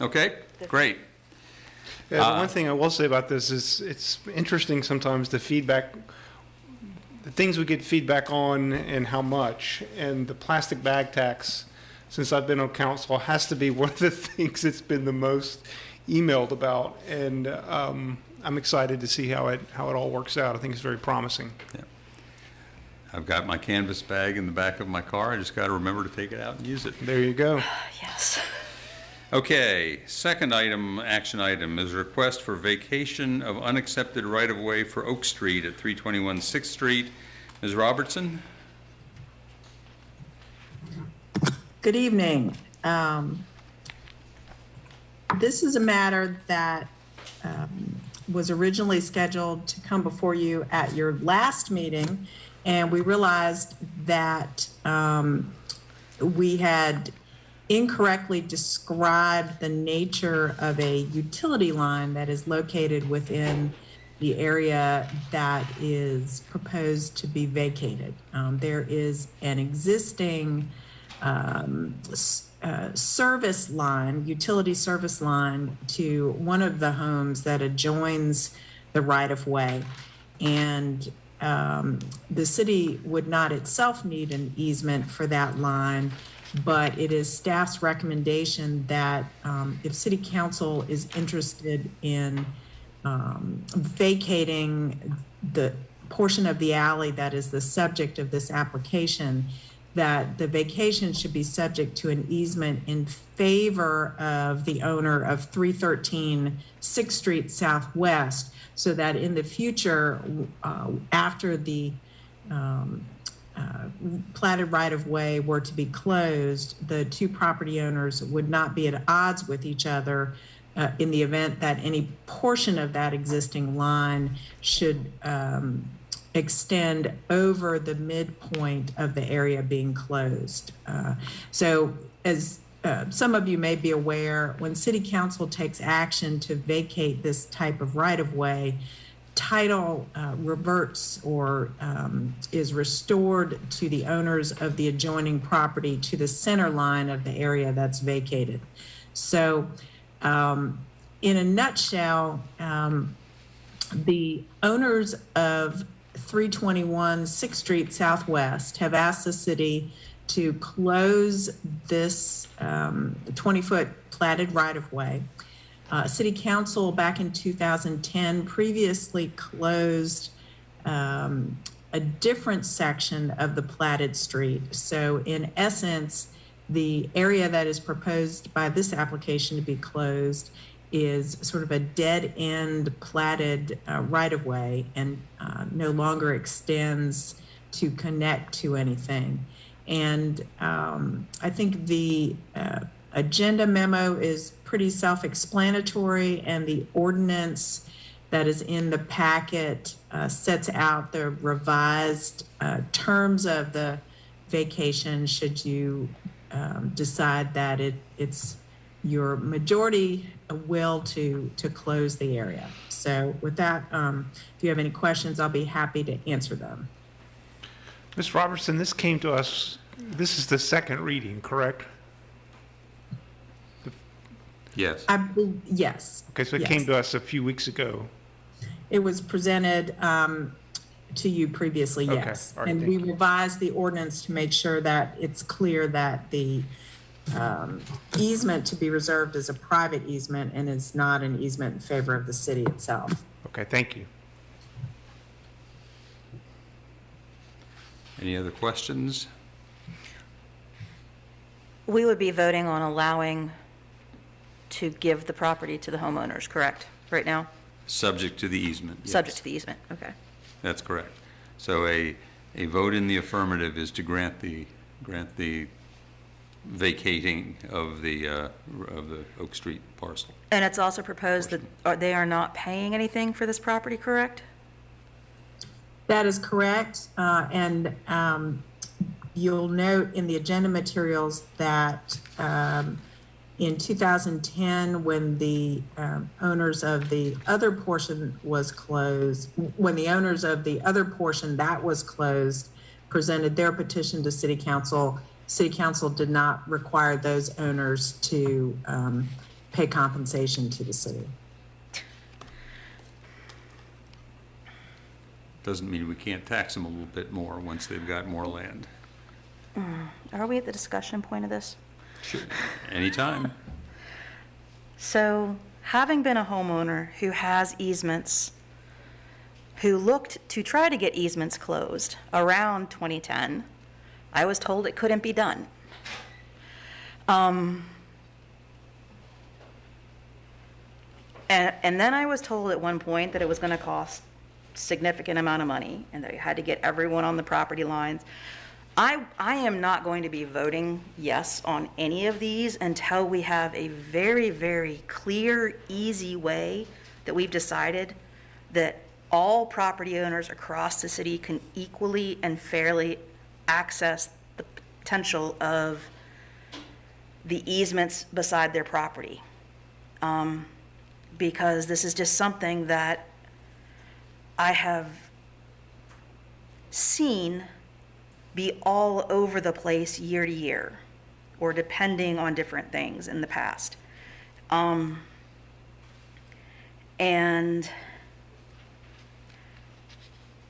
Okay, great. Yeah, the one thing I will say about this is it's interesting sometimes the things we get feedback on and how much. And the plastic bag tax, since I've been on council, has to be one of the things that's been the most emailed about. And I'm excited to see how it all works out. I think it's very promising. Yeah. I've got my canvas bag in the back of my car. I just got to remember to take it out and use it. There you go. Yes. Okay, second item, action item, is a request for vacation of unaccepted right-of-way for Oak Street at 321 6th Street. Ms. Robertson? Good evening. This is a matter that was originally scheduled to come before you at your last meeting, and we realized that we had incorrectly described the nature of a utility line that is located within the area that is proposed to be vacated. There is an existing service line, utility service line to one of the homes that adjoins the right-of-way. And the city would not itself need an easement for that line, but it is staff's recommendation that if city council is interested in vacating the portion of the alley that is the subject of this application, that the vacation should be subject to an easement in favor of the owner of 313 6th Street Southwest, so that in the future, after the platted right-of-way were to be closed, the two property owners would not be at odds with each other in the event that any portion of that existing line should extend over the midpoint of the area being closed. So as some of you may be aware, when City Council takes action to vacate this type of right-of-way, title reverts or is restored to the owners of the adjoining property to the center line of the area that's vacated. So in a nutshell, the owners of 321 6th Street Southwest have asked the city to close this 20-foot platted right-of-way. City Council back in 2010 previously closed a different section of the platted street. So in essence, the area that is proposed by this application to be closed is sort of a dead-end platted right-of-way and no longer extends to connect to anything. And I think the agenda memo is pretty self-explanatory, and the ordinance that is in the packet sets out the revised terms of the vacation should you decide that it's your majority will to close the area. So with that, if you have any questions, I'll be happy to answer them. Ms. Robertson, this came to us, this is the second reading, correct? Yes. Yes. Okay, so it yes. came to us a few weeks ago. It was presented to you previously, Okay. yes. All right, And thank we you. revised the ordinance to make sure that it's clear that the easement to be reserved is a private easement and is not an easement in favor of the city itself. Okay, thank you. Any other questions? We would be voting on allowing to give the property to the homeowners, correct, right now? Subject to the easement, yes. Subject to the easement, okay. That's correct. So a vote in the affirmative is to grant the vacating of the Oak Street parcel. And it's also proposed that they are not paying anything for this property, correct? That is correct. And you'll note in the agenda materials that in 2010, when the owners of the other portion was closed, when the owners of the other portion that was closed presented their petition to City Council, City Council did not require those owners to pay compensation to the city. Doesn't mean we can't tax them a little bit more once they've got more land. Are we at the discussion point of this? Sure. Anytime. So, having been a homeowner who has easements, who looked to try to get easements closed around 2010, I was told it couldn't be done. And then I was told at one point that it was going to cost significant amount of money and that you had to get everyone on the property lines. I am not going to be voting yes on any of these until we have a very, very clear, easy way that we've decided that all property owners across the city can equally and fairly access the potential of the easements beside their property. Because this is just something that I have seen be all over the place year to year, or depending on different things in the past. And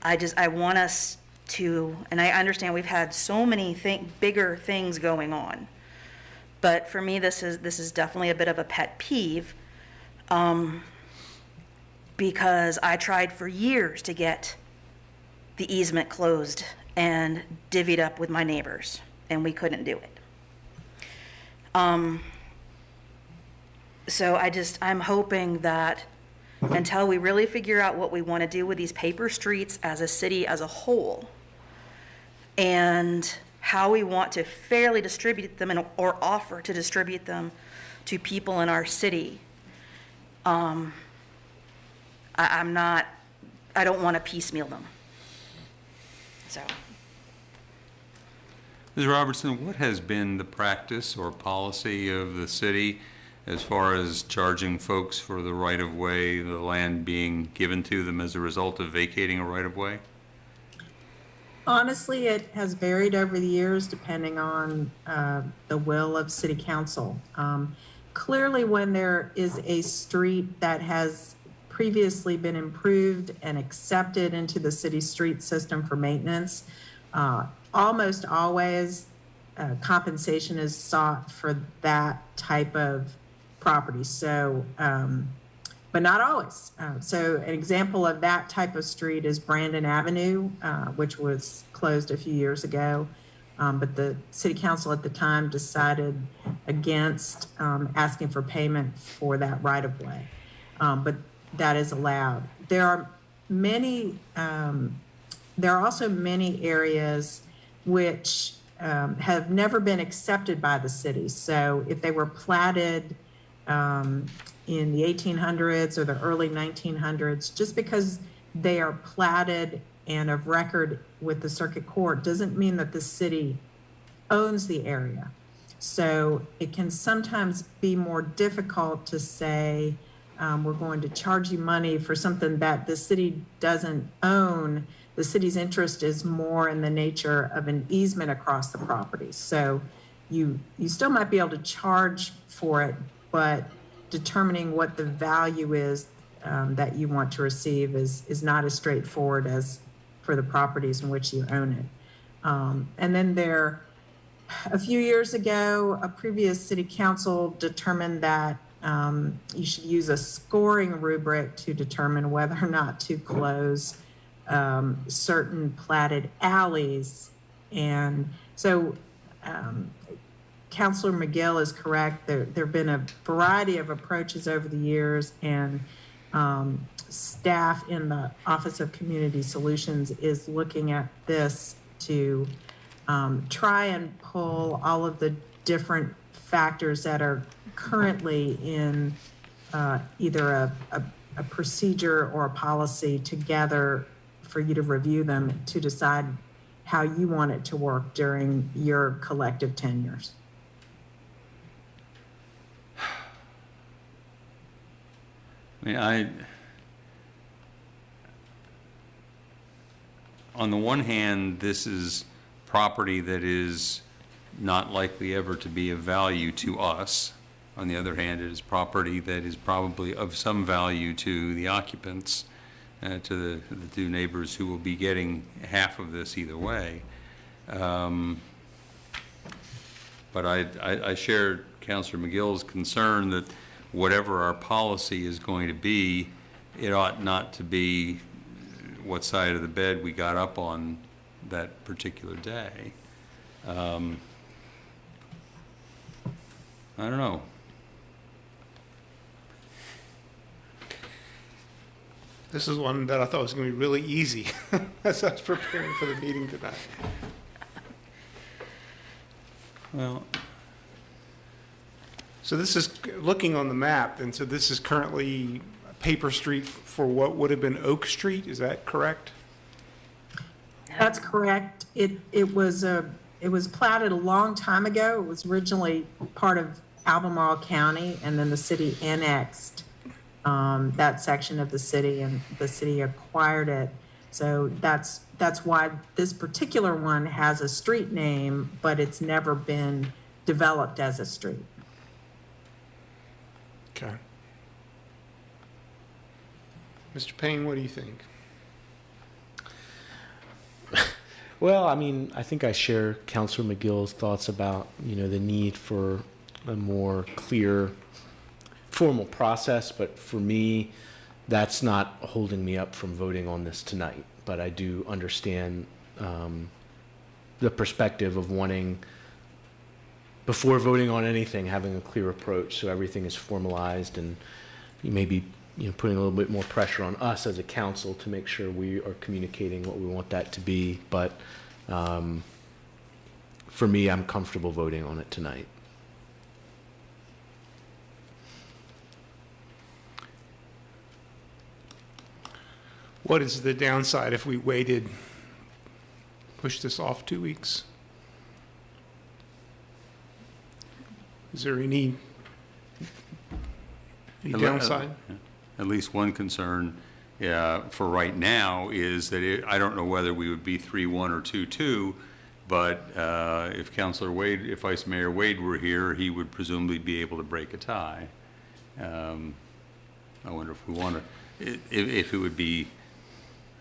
I want us to, and I understand we've had so many bigger things going on, but for me, this is definitely a bit of a pet peeve, because I tried for years to get the easement closed and divvied up with my neighbors, and we couldn't do it. So I'm hoping that until we really figure out what we want to do with these paper streets as a city as a whole, and how we want to fairly distribute them or offer to distribute them to people in our city, I don't want to piecemeal them. So. Ms. Robertson, what has been the practice or policy of the city as far as charging folks for the right-of-way, the land being given to them as a result of vacating a right-of-way? Honestly, it has varied over the years depending on the will of city council. Clearly, when there is a street that has previously been improved and accepted into the city street system for maintenance, almost always compensation is sought for that type of property. So, but not always. So an example of that type of street is Brandon Avenue, which was closed a few years ago. But the city council at the time decided against asking for payment for that right of way. But that is allowed. There are also many areas which have never been accepted by the city. So if they were platted in the 1800s or the early 1900s, just because they are platted and of record with the circuit court doesn't mean that the city owns the area. So it can sometimes be more difficult to say, we're going to charge you money for something that the city doesn't own. The city's interest is more in the nature of an easement across the property. So you still might be able to charge for it, but determining what the value is that you want to receive is not as straightforward as for the properties in which you own it. And then a few years ago, a previous city council determined that you should use a scoring rubric to determine whether or not to close certain platted alleys. And so Councilor McGill is correct. There have been a variety of approaches over the years, and staff in the Office of Community Solutions is looking at this to try and pull all of the different factors that are currently in either a procedure or a policy together for you to review them to decide how you want it to work during your collective tenures. I mean, on the one hand, this is property that is not likely ever to be of value to us. On the other hand, it is property that is probably of some value to the occupants, to the two neighbors who will be getting half of this either way. But I share Councilor McGill's concern that whatever our policy is going to be, it ought not to be what side of the bed we got up on that particular day. I don't know. This is one that I thought was going to be really easy as I was preparing for the meeting tonight. Well, so this is looking on the map, and so this is currently Paper Street for what would have been Oak Street. Is that correct? That's correct. It was platted a long time ago. It was originally part of Albemarle County, and then the city annexed that section of the city, and the city acquired it. So that's why this particular one has a street name, but it's never been developed as a street. Okay. Mr. Payne, what do you think? Well, I mean, I think I share Councilor McGill's thoughts about, the need for a more clear formal process, but for me, that's not holding me up from voting on this tonight. But I do understand the perspective of wanting, before voting on anything, having a clear approach so everything is formalized, and maybe putting a little bit more pressure on us as a council to make sure we are communicating what we want that to be. But for me, I'm comfortable voting on it tonight. What is the downside if we push this off 2 weeks? Is there any downside? At least one concern for right now is that I don't know whether we would be 3-1 or 2-2, but if Councilor Wade, if Vice Mayor Wade were here, he would presumably be able to break a tie. I wonder if we want to, if it would be.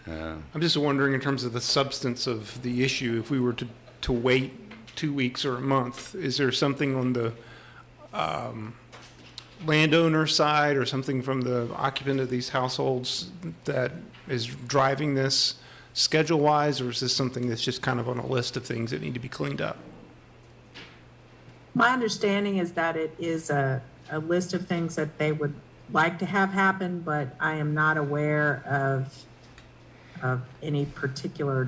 I'm just wondering in terms of the substance of the issue, if we were to wait 2 weeks or a month, is there something on the landowner side or something from the occupant of these households that is driving this schedule-wise, or is this something that's just kind of on a list of things that need to be cleaned up? My understanding is that it is a list of things that they would like to have happen, but I am not aware of any particular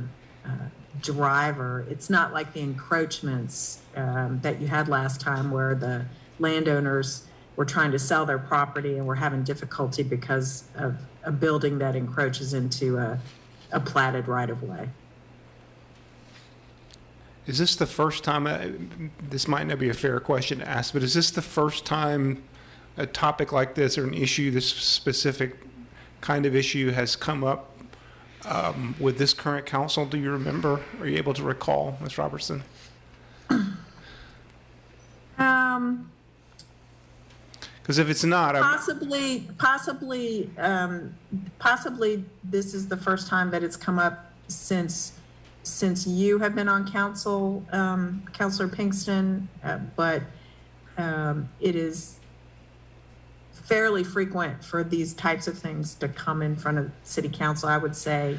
driver. It's not like the encroachments that you had last time where the landowners were trying to sell their property and were having difficulty because of a building that encroaches into a platted right-of-way. Is this the first time, this might not be a fair question to ask, but is this the first time a topic like this or an issue, this specific kind of issue has come up with this current council? Do you remember? Are you able to recall, Ms. Robertson? Because if it's not, possibly this is the first time that it's come up since you have been on council, Councilor Pinkston, but it is fairly frequent for these types of things to come in front of city council. I would say,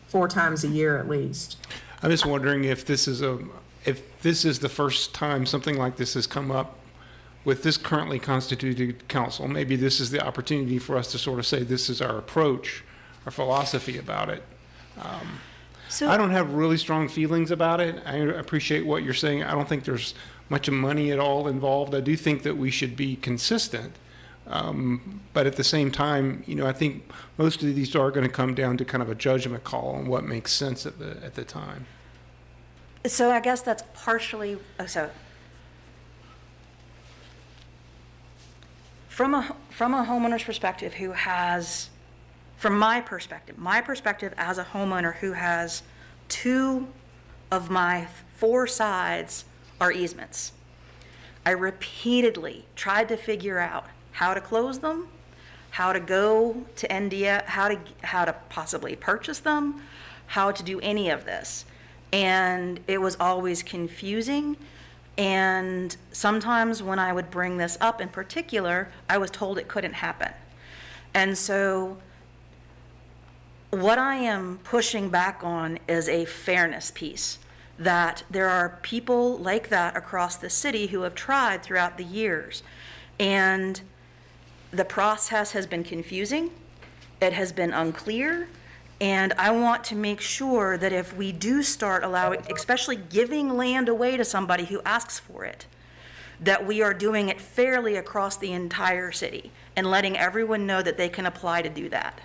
4 times a year at least. I'm just wondering if this is the first time something like this has come up with this currently constituted council. Maybe this is the opportunity for us to sort of say this is our approach, our philosophy about it. I don't have really strong feelings about it. I appreciate what you're saying. I don't think there's much money at all involved. I do think that we should be consistent. But at the same time, I think most of these are going to come down to kind of a judgment call on what makes sense at the time. So I guess that's partially, from a homeowner's perspective who has, from my perspective as a homeowner who has 2 of my 4 sides are easements. I repeatedly tried to figure out how to close them, how to go to NDF, how to possibly purchase them, how to do any of this. And it was always confusing. And sometimes when I would bring this up in particular, I was told it couldn't happen. And so what I am pushing back on is a fairness piece, that there are people like that across the city who have tried throughout the years. And the process has been confusing, it has been unclear. And I want to make sure that if we do start allowing, especially giving land away to somebody who asks for it, that we are doing it fairly across the entire city and letting everyone know that they can apply to do that.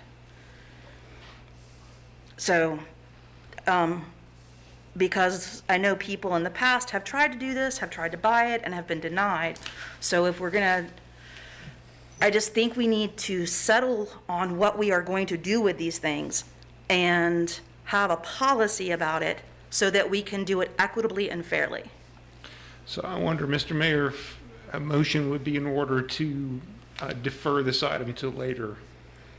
So, because I know people in the past have tried to do this, have tried to buy it, and have been denied. So if we're gonna, I just think we need to settle on what we are going to do with these things and have a policy about it so that we can do it equitably and fairly. So I wonder, Mr. Mayor, if a motion would be in order to defer this item till later,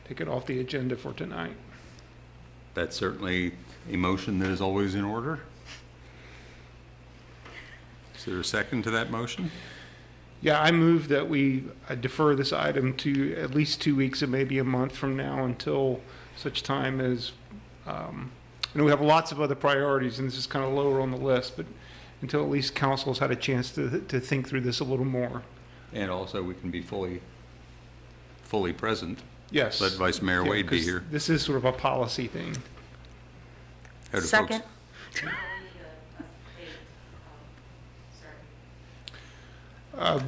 take it off the agenda for tonight. That's certainly a motion that is always in order. Is there a second to that motion? Yeah, I move that we defer this item to at least 2 weeks and maybe a month from now until such time as, we have lots of other priorities and this is kind of lower on the list, but until at least council's had a chance to think through this a little more. And also, we can be fully present. Yes. Let Vice Mayor Yeah, Wade be 'cause here. This is sort of a policy thing. How do Second.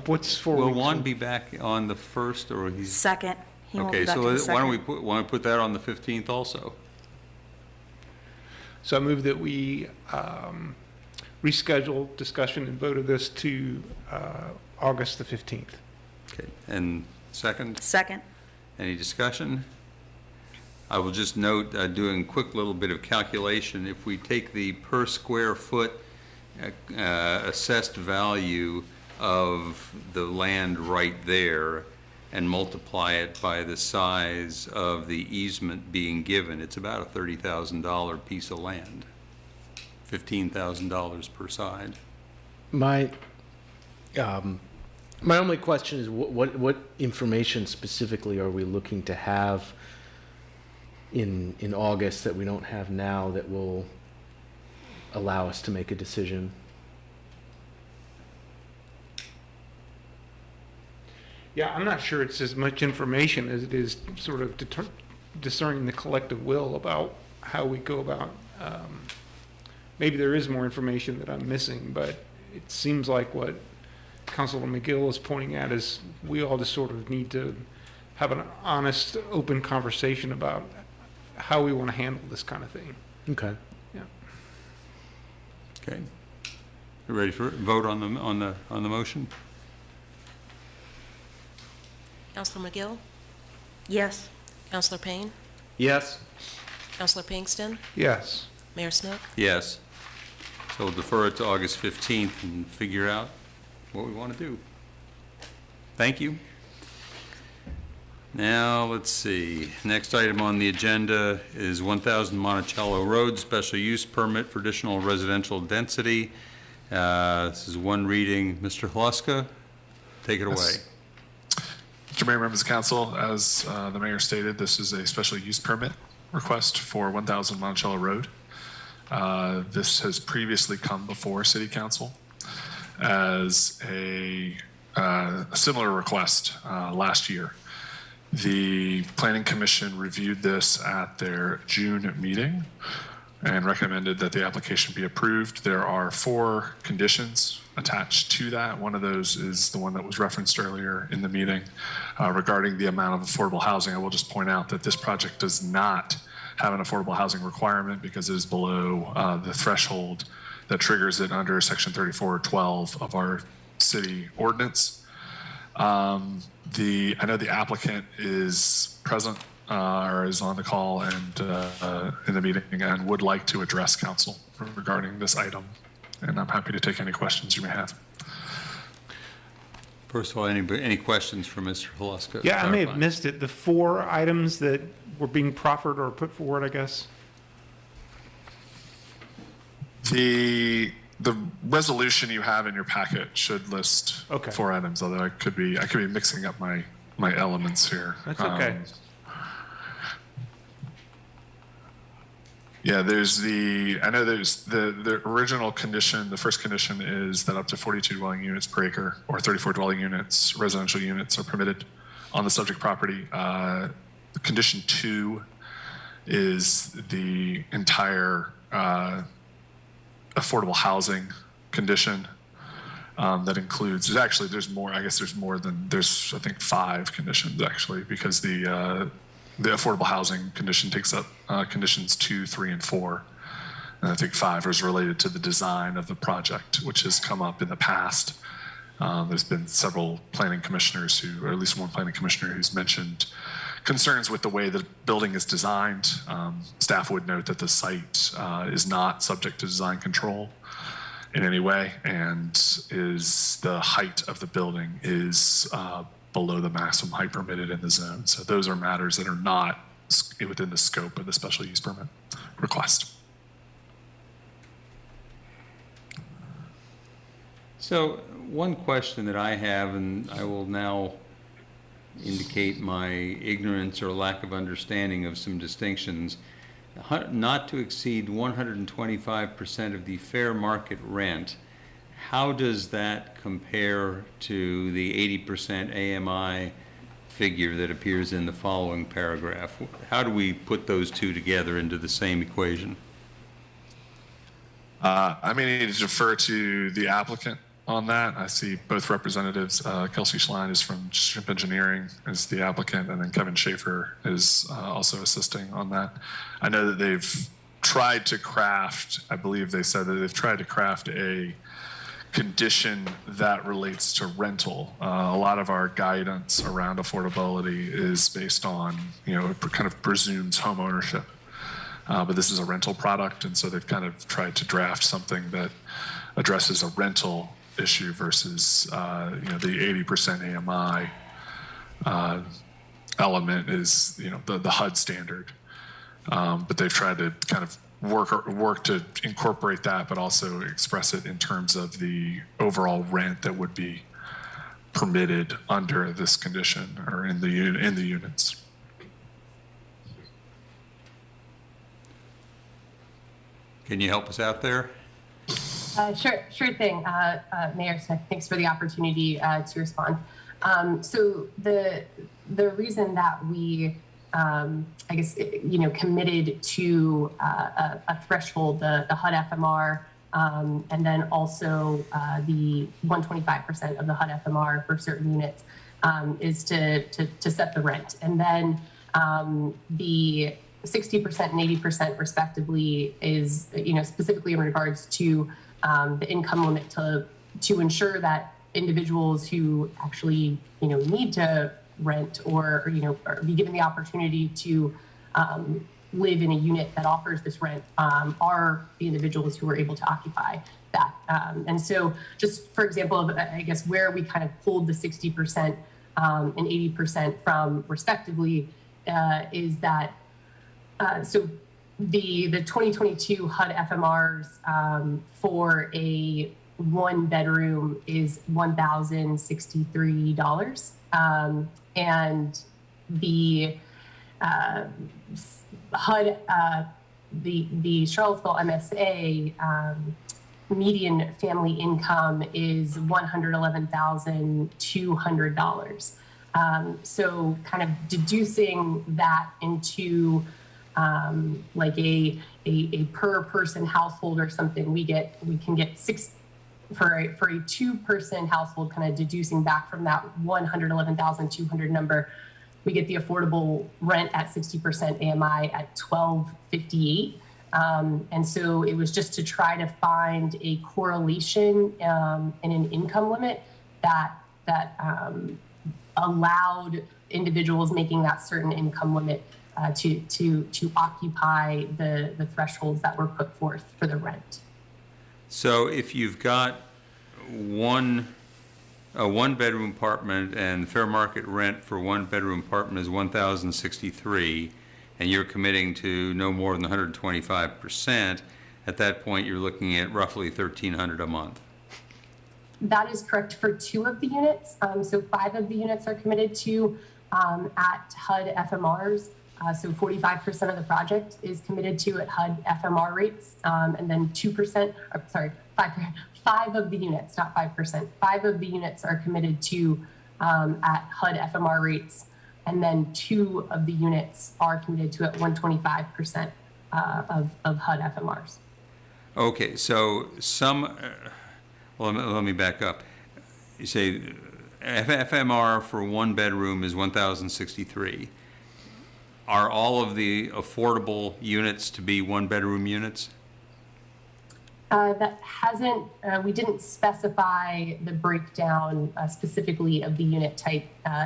What's 4 Will weeks? Juan be back on the 1st, or he's? Second. He won't be Okay, back so till the why don't second. we want to put that on the 15th also? So I move that we reschedule discussion and vote of this to August the 15th. Okay, and second? Second. Any discussion? I will just note, doing a quick little bit of calculation, if we take the per square foot assessed value of the land right there and multiply it by the size of the easement being given, it's about a $30,000 piece of land, $15,000 per side. My only question is what information specifically are we looking to have in August that we don't have now that will allow us to make a decision? Yeah, I'm not sure it's as much information as it is sort of discerning the collective will about how we go about. Maybe there is more information that I'm missing, but it seems like what Councilor McGill is pointing at is we all just sort of need to have an honest, open conversation about how we want to handle this kind of thing. Okay. Yeah. Okay. You ready for vote on the motion? Councilor McGill? Yes. Councilor Payne? Yes. Councilor Pinkston? Yes. Mayor Snook? Yes. So we'll defer it to August 15th and figure out what we want to do. Thank you. Now, let's see. Next item on the agenda is 1000 Monticello Road, special use permit for additional residential density. This is one reading. Mr. Hluska, take it away. Yes. Mr. Mayor, members of council, as the mayor stated, this is a special use permit request for 1000 Monticello Road. This has previously come before City Council as a similar request last year. The Planning Commission reviewed this at their June meeting and recommended that the application be approved. There are 4 conditions attached to that. One of those is the one that was referenced earlier in the meeting regarding the amount of affordable housing. I will just point out that this project does not have an affordable housing requirement because it is below the threshold that triggers it under section 3412 of our city ordinance. I know the applicant is present or is on the call and in the meeting and would like to address council regarding this item. And I'm happy to take any questions you may have. First of all, any questions for Mr. Hluska? Yeah, I may have missed it. The 4 items that were being proffered or put forward, I guess. The resolution you have in your packet should list Okay. 4 items, although I could be mixing up my elements here. That's okay. Yeah, I know there's the original condition, the first condition is that up to 42 dwelling units per acre or 34 dwelling units, residential units are permitted on the subject property. condition 2 is the entire affordable housing condition. That includes, there's more, I guess there's I think 5 conditions actually, because the affordable housing condition takes up conditions 2, 3, and 4. And I think 5 is related to the design of the project, which has come up in the past. There's been several planning commissioners or at least one planning commissioner who's mentioned concerns with the way the building is designed. Staff would note that the site is not subject to design control in any way, and is the height of the building is below the maximum height permitted in the zone. So those are matters that are not within the scope of the special use permit request. So one question that I have, and I will now indicate my ignorance or lack of understanding of some distinctions, not to exceed 125% of the fair market rent. How does that compare to the 80% AMI figure that appears in the following paragraph? How do we put those two together into the same equation? I may need to defer to the applicant on that. I see both representatives. Kelsey Schlein is from Shrimp Engineering as the applicant, and then Kevin Schaefer is also assisting on that. I know that they've tried to craft, I believe they said that they've tried to craft a condition that relates to rental. A lot of our guidance around affordability is based on, it kind of presumes home ownership. But this is a rental product, and so they've kind of tried to draft something that addresses a rental issue versus the 80% AMI element is the HUD standard. But they've tried to kind of work to incorporate that, but also express it in terms of the overall rent that would be permitted under this condition or in the units. Can you help us out there? Sure thing, Mayor Smith. Thanks for the opportunity to respond. So the reason that we, committed to a threshold, the HUD FMR, and then also the 125% of the HUD FMR for certain units, is to set the rent, and then the 60% and 80% respectively is, specifically in regards to the income limit to ensure that individuals who actually, need to rent or be given the opportunity to live in a unit that offers this rent are the individuals who are able to occupy that. And so just for example, I guess where we kind of pulled the 60% and 80% from respectively is that so the 2022 HUD FMRs for a 1-bedroom is $1,063, and the HUD the Charlottesville MSA median family income is $111,200. So kind of deducing that into like a per person household or something, we can get six for a 2-person household, kind of deducing back from that 111,200 number, we get the affordable rent at 60% AMI at $1,258. And so it was just to try to find a correlation in an income limit that allowed individuals making that certain income limit to occupy the thresholds that were put forth for the rent. So if you've got a 1-bedroom apartment and fair market rent for 1-bedroom apartment is $1,063, and you're committing to no more than 125%, at that point you're looking at roughly $1,300 a month. That is correct for 2 of the units. So 5 of the units are committed to at HUD FMRs. So 45% of the project is committed to at HUD FMR rates, and then 5 of the units, not 5%. 5 of the units are committed to at HUD FMR rates, and then 2 of the units are committed to at 125% of HUD FMRs. Okay, so well, let me back up. You say FMR for 1 bedroom is 1,063. Are all of the affordable units to be 1-bedroom units? That hasn't, we didn't specify the breakdown specifically of the unit type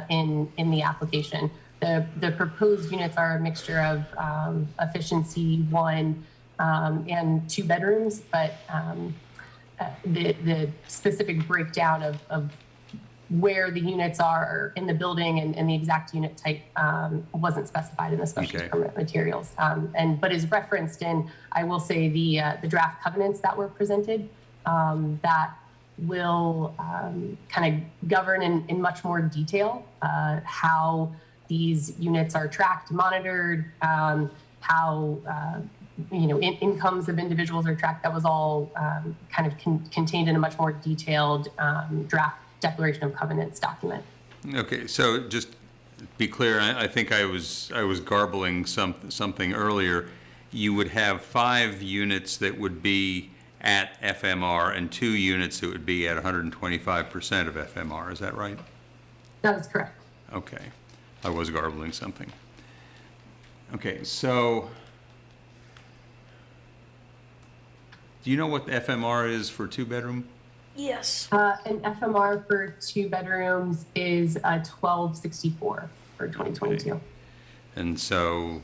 in the application. The proposed units are a mixture of efficiency 1 and 2 bedrooms, but the specific breakdown of where the units are in the building and the exact unit type wasn't specified in the special permit materials, but is referenced in, I will say, the draft covenants that were presented that will kind of govern in much more detail how these units are tracked, monitored, how incomes of individuals are tracked. That was all kind of contained in a much more detailed draft Declaration of Covenants document. Okay, so just be clear, I think I was garbling something earlier. You would have 5 units that would be at FMR and 2 units that would be at 125% of FMR. Is that right? That is correct. Okay, I was garbling something. Okay, so do you know what the FMR is for 2-bedroom? Yes. An FMR for 2 bedrooms is 1264 for 2022. Okay. And so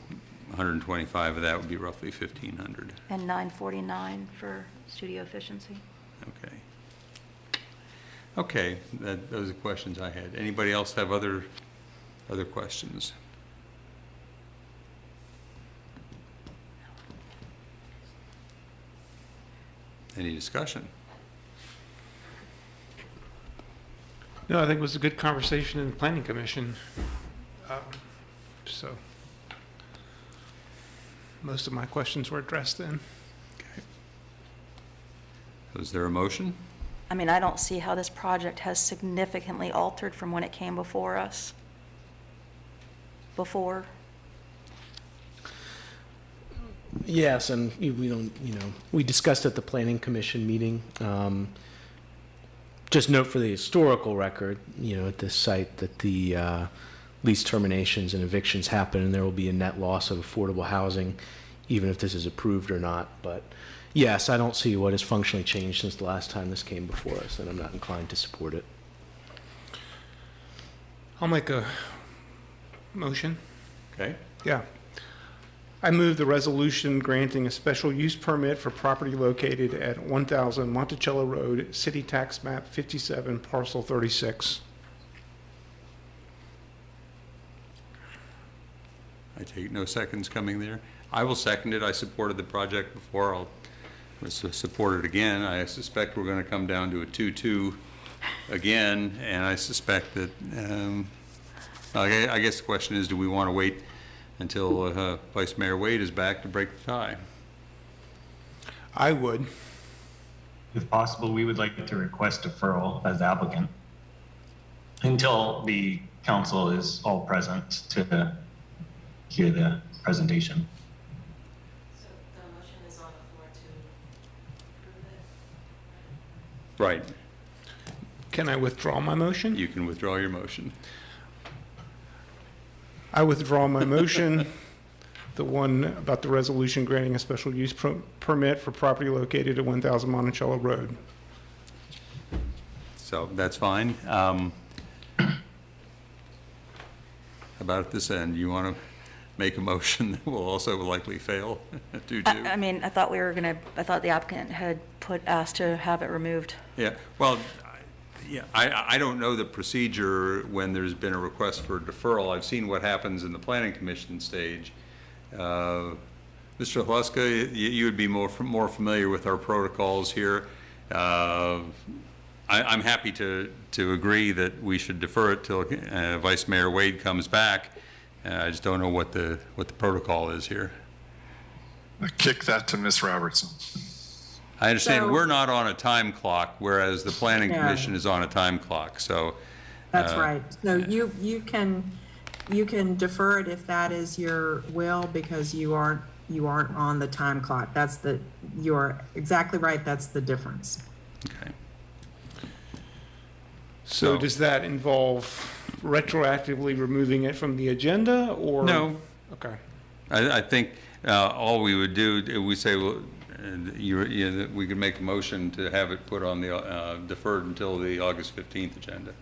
125 of that would be roughly 1,500. And 949 for studio efficiency. Okay. Okay, those are questions I had. Anybody else have other questions? Any discussion? No, I think it was a good conversation in the Planning Commission. So most of my questions were addressed then. Okay. Is there a motion? I mean, I don't see how this project has significantly altered from when it came before us. Yes, and we don't, we discussed at the Planning Commission meeting. Just note for the historical record, at this site that the lease terminations and evictions happen, and there will be a net loss of affordable housing, even if this is approved or not. But yes, I don't see what has functionally changed since the last time this came before us, and I'm not inclined to support it. I'll make a motion. Okay. Yeah. I move the resolution granting a special use permit for property located at 1000 Monticello Road, City Tax Map 57, Parcel 36. I take no seconds coming there. I will second it. I supported the project before. I'll support it again. I suspect we're going to come down to a 2-2 again, and I suspect that, I guess the question is, do we want to wait until Vice Mayor Wade is back to break the tie? I would. If possible, we would like to request deferral as applicant until the council is all present to hear the presentation. So the motion is on the floor to approve it? Right. Can I withdraw my motion? You can withdraw your motion. I withdraw my motion, the one about the resolution granting a special use permit for property located at 1000 Monticello Road. So that's fine. How about at this end? You want to make a motion that will also likely fail? 2-2? I mean, I thought the applicant had asked to have it removed. Yeah, well, yeah, I don't know the procedure when there's been a request for deferral. I've seen what happens in the Planning Commission stage. Mr. Hluska, you would be more familiar with our protocols here. I'm happy to agree that we should defer it till Vice Mayor Wade comes back. I just don't know what the protocol is here. I kick that to Ms. Robertson. I understand So- we're not on a time clock, whereas the Planning Yeah. Commission is on a time clock, so. That's right. So you can, You can defer it if that is your will, because you aren't on the time clock. You're exactly right. That's the difference. Okay. So does that involve retroactively removing it from the agenda, or? No. Okay. I think all we would do, we say, well, we could make a motion to have it put on the, deferred until the August 15th agenda,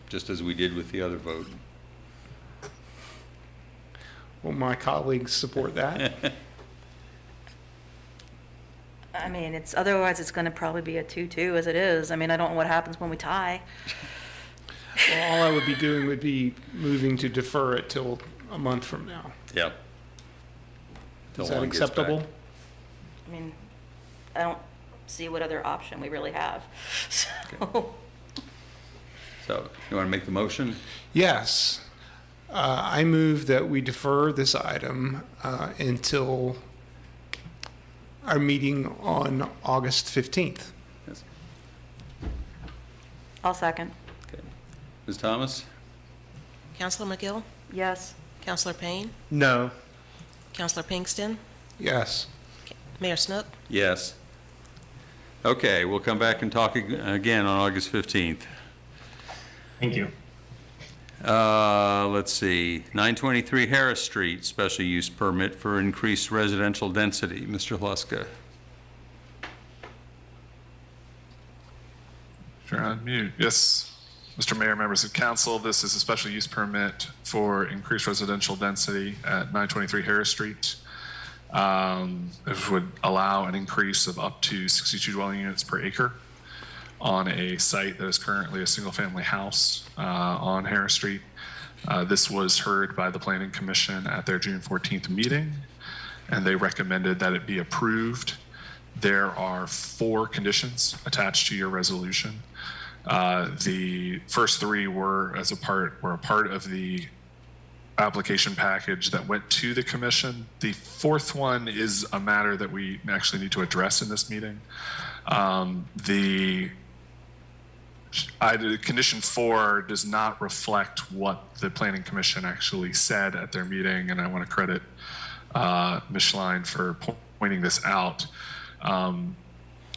just as we did with the other vote. Will my colleagues support that? I mean, otherwise it's going to probably be a 2-2 as it is. I mean, I don't know what happens when we tie. Well, all I would be doing would be moving to defer it till a month from now. Yep. Is that acceptable? I mean, I don't see what other option we really have. So, you want to make the motion? Yes. I move that we defer this item until our meeting on August 15th. Yes. I'll second. Okay. Ms. Thomas? Counselor McGill? Yes. Counselor Payne? No. Counselor Pinkston? Yes. Mayor Snook? Yes. Okay, we'll come back and talk again on August 15th. Thank you. Let's see, 923 Harris Street, special use permit for increased residential density. Mr. Hluska. Sure, on mute. Yes, Mr. Mayor, members of council, this is a special use permit for increased residential density at 923 Harris Street. It would allow an increase of up to 62 dwelling units per acre on a site that is currently a single-family house on Harris Street. This was heard by the Planning Commission at their June 14th meeting, and they recommended that it be approved. There are 4 conditions attached to your resolution. The first 3 were a part of the application package that went to the commission. The 4th one is a matter that we actually need to address in this meeting. Condition 4 does not reflect what the Planning Commission actually said at their meeting, and I want to credit Ms. Schlein for pointing this out.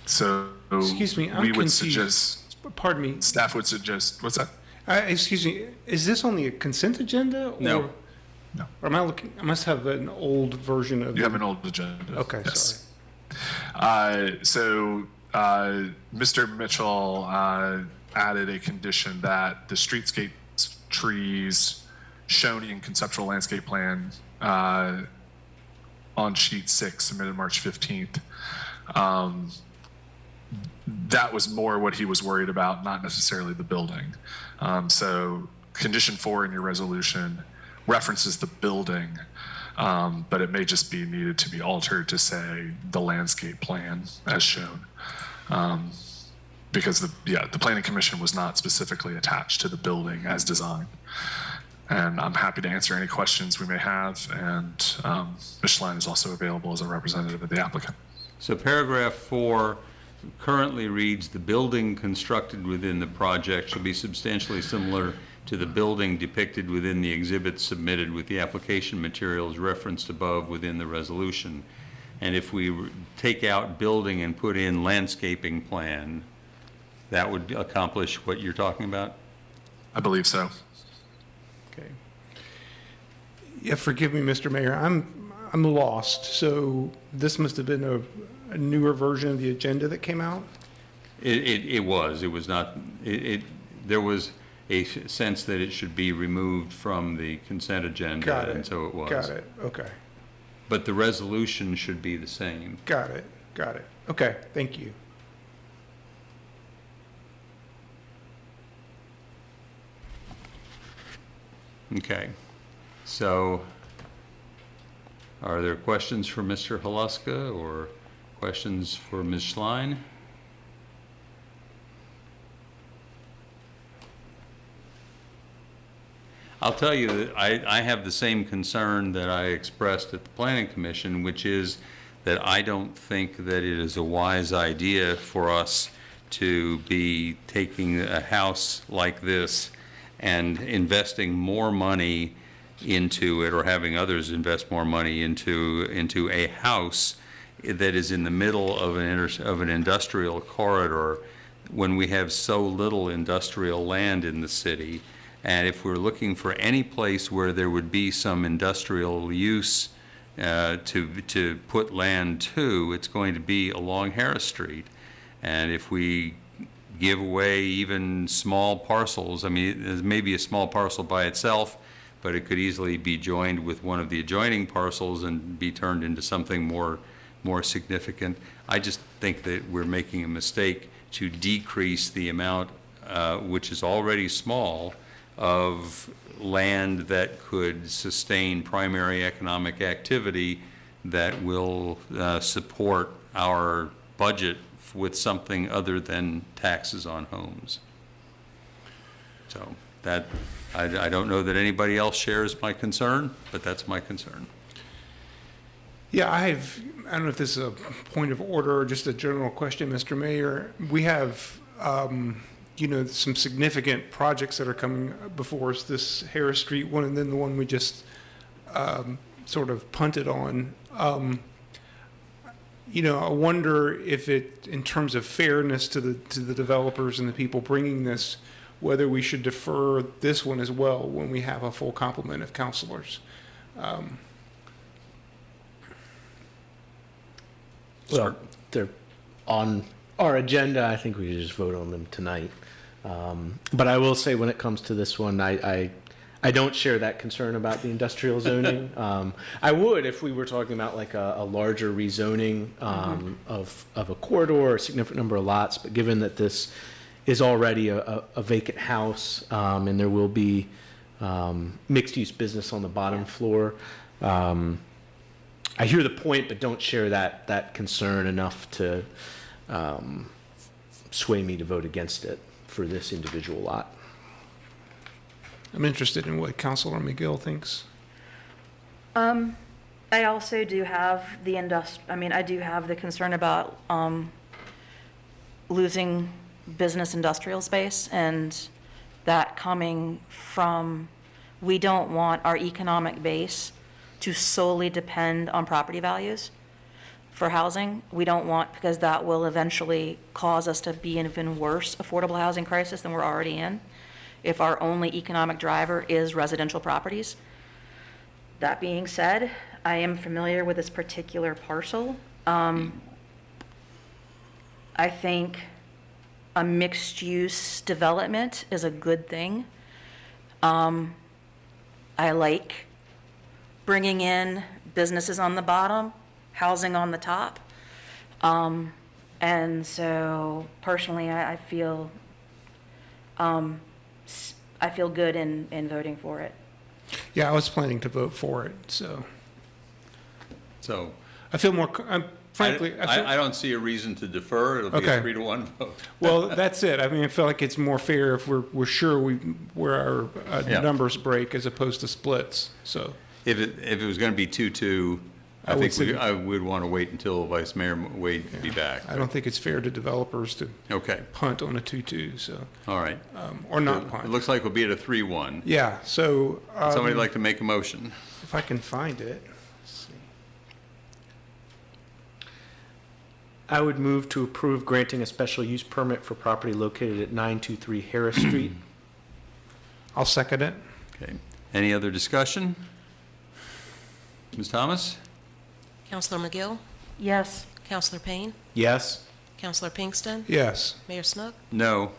So Excuse me, I'm we would confused. suggest. Pardon me. Staff would suggest. What's that? Excuse me, is this on the consent agenda? Or, No. No. Or am I looking? I must have an old version of. You have an old agenda. Okay, yes. sorry. Mr. Mitchell added a condition that the streetscape trees shown in conceptual landscape plan on sheet 6 submitted March 15th. That was more what he was worried about, not necessarily the building. So condition 4 in your resolution references the building, but it may just be needed to be altered to say the landscape plan as shown. Because the Planning Commission was not specifically attached to the building as designed. And I'm happy to answer any questions we may have, and Ms. Schlein is also available as a representative of the applicant. So paragraph 4 currently reads, the building constructed within the project shall be substantially similar to the building depicted within the exhibits submitted with the application materials referenced above within the resolution. And if we take out building and put in landscaping plan, that would accomplish what you're talking about? I believe so. Okay. Yeah, forgive me, Mr. Mayor. I'm lost. So this must have been a newer version of the agenda that came out? It was not, there was a sense that it should be removed from the consent agenda. Got it. And so it was. Got it. Okay. But the resolution should be the same. Got it. Got it. Okay. Thank you. Okay. So are there questions for Mr. Hluska or questions for Ms. Schlein? I'll tell you that I have the same concern that I expressed at the Planning Commission, which is that I don't think that it is a wise idea for us to be taking a house like this and investing more money into it, or having others invest more money into a house that is in the middle of an industrial corridor, when we have so little industrial land in the city. And if we're looking for any place where there would be some industrial use to put land to, it's going to be along Harris Street. And if we give away even small parcels, I mean, it may be a small parcel by itself, but it could easily be joined with one of the adjoining parcels and be turned into something more significant. I just think that we're making a mistake to decrease the amount, which is already small, of land that could sustain primary economic activity that will support our budget with something other than taxes on homes. So that, I don't know that anybody else shares my concern, but that's my concern. Yeah, I don't know if this is a point of order or just a general question, Mr. Mayor. We have, some significant projects that are coming before us, this Harris Street one and then the one we just sort of punted on. I wonder if it, in terms of fairness to the developers and the people bringing this, whether we should defer this one as well when we have a full complement of counselors. Well, they're on our agenda. I think we should just vote on them tonight. But I will say, when it comes to this one, I don't share that concern about the industrial zoning. I would if we were talking about like a larger rezoning of a corridor, a significant number of lots. But given that this is already a vacant house, and there will be mixed-use business on the bottom floor, I hear the point, but don't share that concern enough to sway me to vote against it for this individual lot. I'm interested in what Councilor McGill thinks. I also do have I do have the concern about losing business industrial space, and that coming from, we don't want our economic base to solely depend on property values for housing. We don't want, because that will eventually cause us to be in an even worse affordable housing crisis than we're already in, if our only economic driver is residential properties. That being said, I am familiar with this particular parcel. I think a mixed-use development is a good thing. I like bringing in businesses on the bottom, housing on the top. And so personally, I feel good in voting for it. Yeah, I was planning to vote for it, so So I feel more, frankly, I don't see a reason to defer. It'll be a 3-1 vote. Well, that's it. I mean, I feel like it's more fair if we're sure where our numbers break as opposed to splits. So if it was going to be 2-2, I think I would want to wait until Vice Mayor Wade be back. I don't think it's fair to developers to punt on a 2-2. So all right, or not punt. It looks like we'll be at a 3-1. Yeah. So somebody like to make a motion? If I can find it. I would move to approve granting a special use permit for property located at 923 Harris Street. I'll second it. Okay. Any other discussion? Ms. Thomas? Counselor McGill? Yes. Counselor Payne? Yes. Counselor Pinkston? Yes. Mayor Snook? No.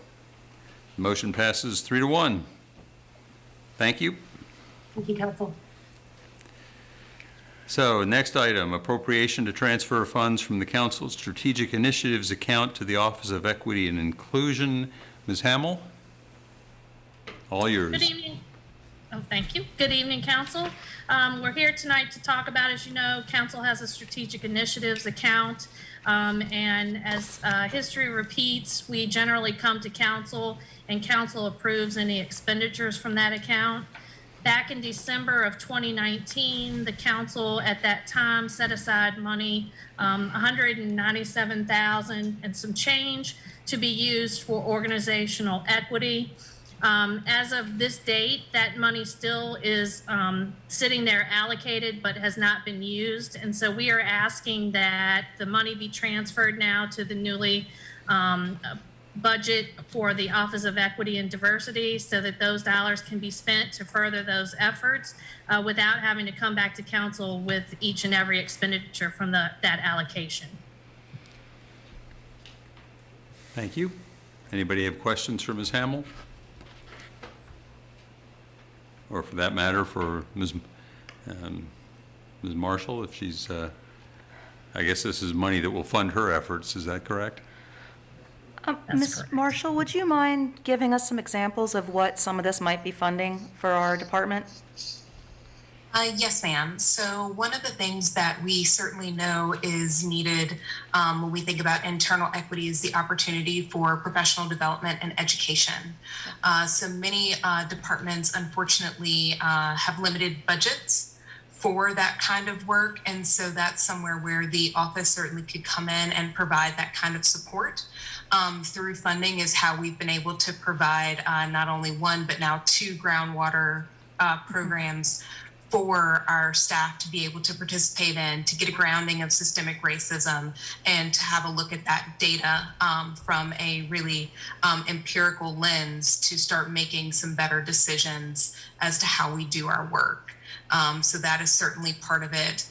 Motion passes 3-1. Thank you. Thank you, Council. So, next item, appropriation to transfer funds from the Council's Strategic Initiatives account to the Office of Equity and Inclusion. Ms. Hamill? All yours. Good evening. Oh, thank you. Good evening, Council. We're here tonight to talk about, as you know, Council has a Strategic Initiatives account. And as history repeats, we generally come to Council and Council approves any expenditures from that account. Back in December of 2019, the council at that time set aside money, $197,000 and some change, to be used for organizational equity. As of this date, that money still is sitting there allocated but has not been used. And so we are asking that the money be transferred now to the newly budget for the Office of Equity and Diversity so that those dollars can be spent to further those efforts without having to come back to council with each and every expenditure from that allocation. Thank you. Anybody have questions for Ms. Hamel? Or for that matter, for Ms. Marshall, if she's, I guess this is money that will fund her efforts, is that correct? Ms. Marshall, would you mind giving us some examples of what some of this might be funding for our department? Yes, ma'am. So one of the things that we certainly know is needed when we think about internal equity is the opportunity for professional development and education. So many departments, unfortunately, have limited budgets for that kind of work. And so that's somewhere where the office certainly could come in and provide that kind of support. Through funding is how we've been able to provide not only one, but now 2 groundwater programs for our staff to be able to participate in, to get a grounding of systemic racism, and to have a look at that data from a really empirical lens to start making some better decisions as to how we do our work. So that is certainly part of it.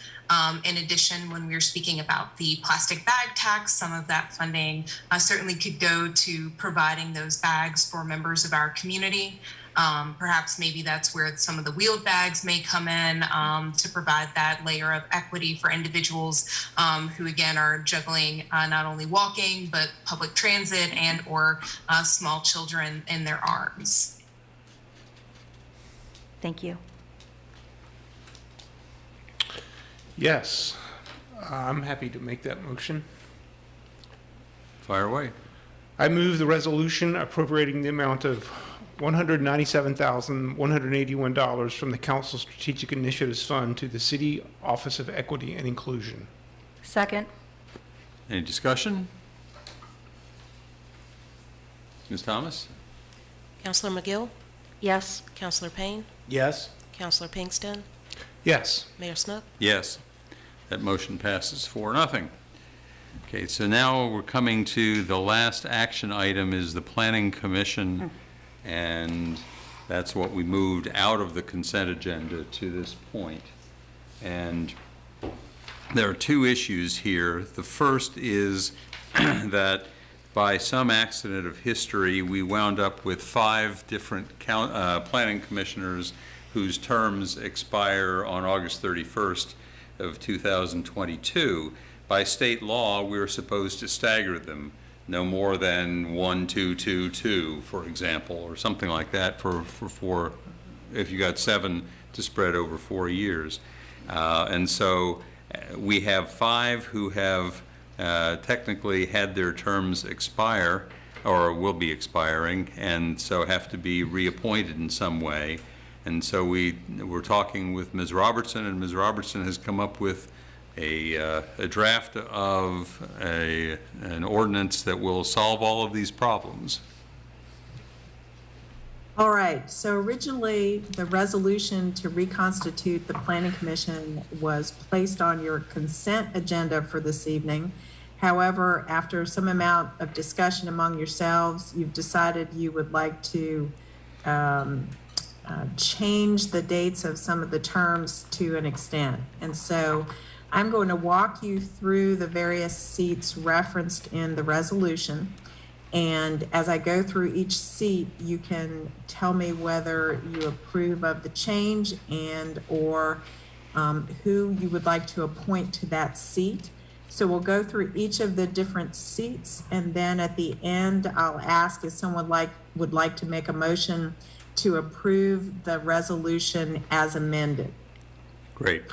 In addition, when we were speaking about the plastic bag tax, some of that funding certainly could go to providing those bags for members of our community. Perhaps maybe that's where some of the wheeled bags may come in to provide that layer of equity for individuals who, again, are juggling not only walking, but public transit and or small children in their arms. Thank you. Yes, I'm happy to make that motion. Fire away. I move the resolution appropriating the amount of $197,181 from the Council Strategic Initiatives Fund to the City Office of Equity and Inclusion. Second. Any discussion? Ms. Thomas? Counselor McGill? Yes. Counselor Payne? Yes. Counselor Pinkston? Yes. Mayor Snook? Yes. That motion passes 4-0. Okay, so now we're coming to the last action item is the Planning Commission, and that's what we moved out of the consent agenda to this point. And there are 2 issues here. The first is that by some accident of history, we wound up with 5 different planning commissioners whose terms expire on August 31st of 2022. By state law, we're supposed to stagger them, no more than 1, 2, 2, 2, for example, or something like that for if you got 7 to spread over 4 years. And so we have 5 who have technically had their terms expire or will be expiring, and so have to be reappointed in some way. And so we're talking with Ms. Robertson, and Ms. Robertson has come up with a draft of an ordinance that will solve all of these problems. All right, so originally the resolution to reconstitute the Planning Commission was placed on your consent agenda for this evening. However, after some amount of discussion among yourselves, you've decided you would like to change the dates of some of the terms to an extent. And so I'm going to walk you through the various seats referenced in the resolution. And as I go through each seat, you can tell me whether you approve of the change and or who you would like to appoint to that seat. So we'll go through each of the different seats, and then at the end, I'll ask if someone would like to make a motion to approve the resolution as amended. Great.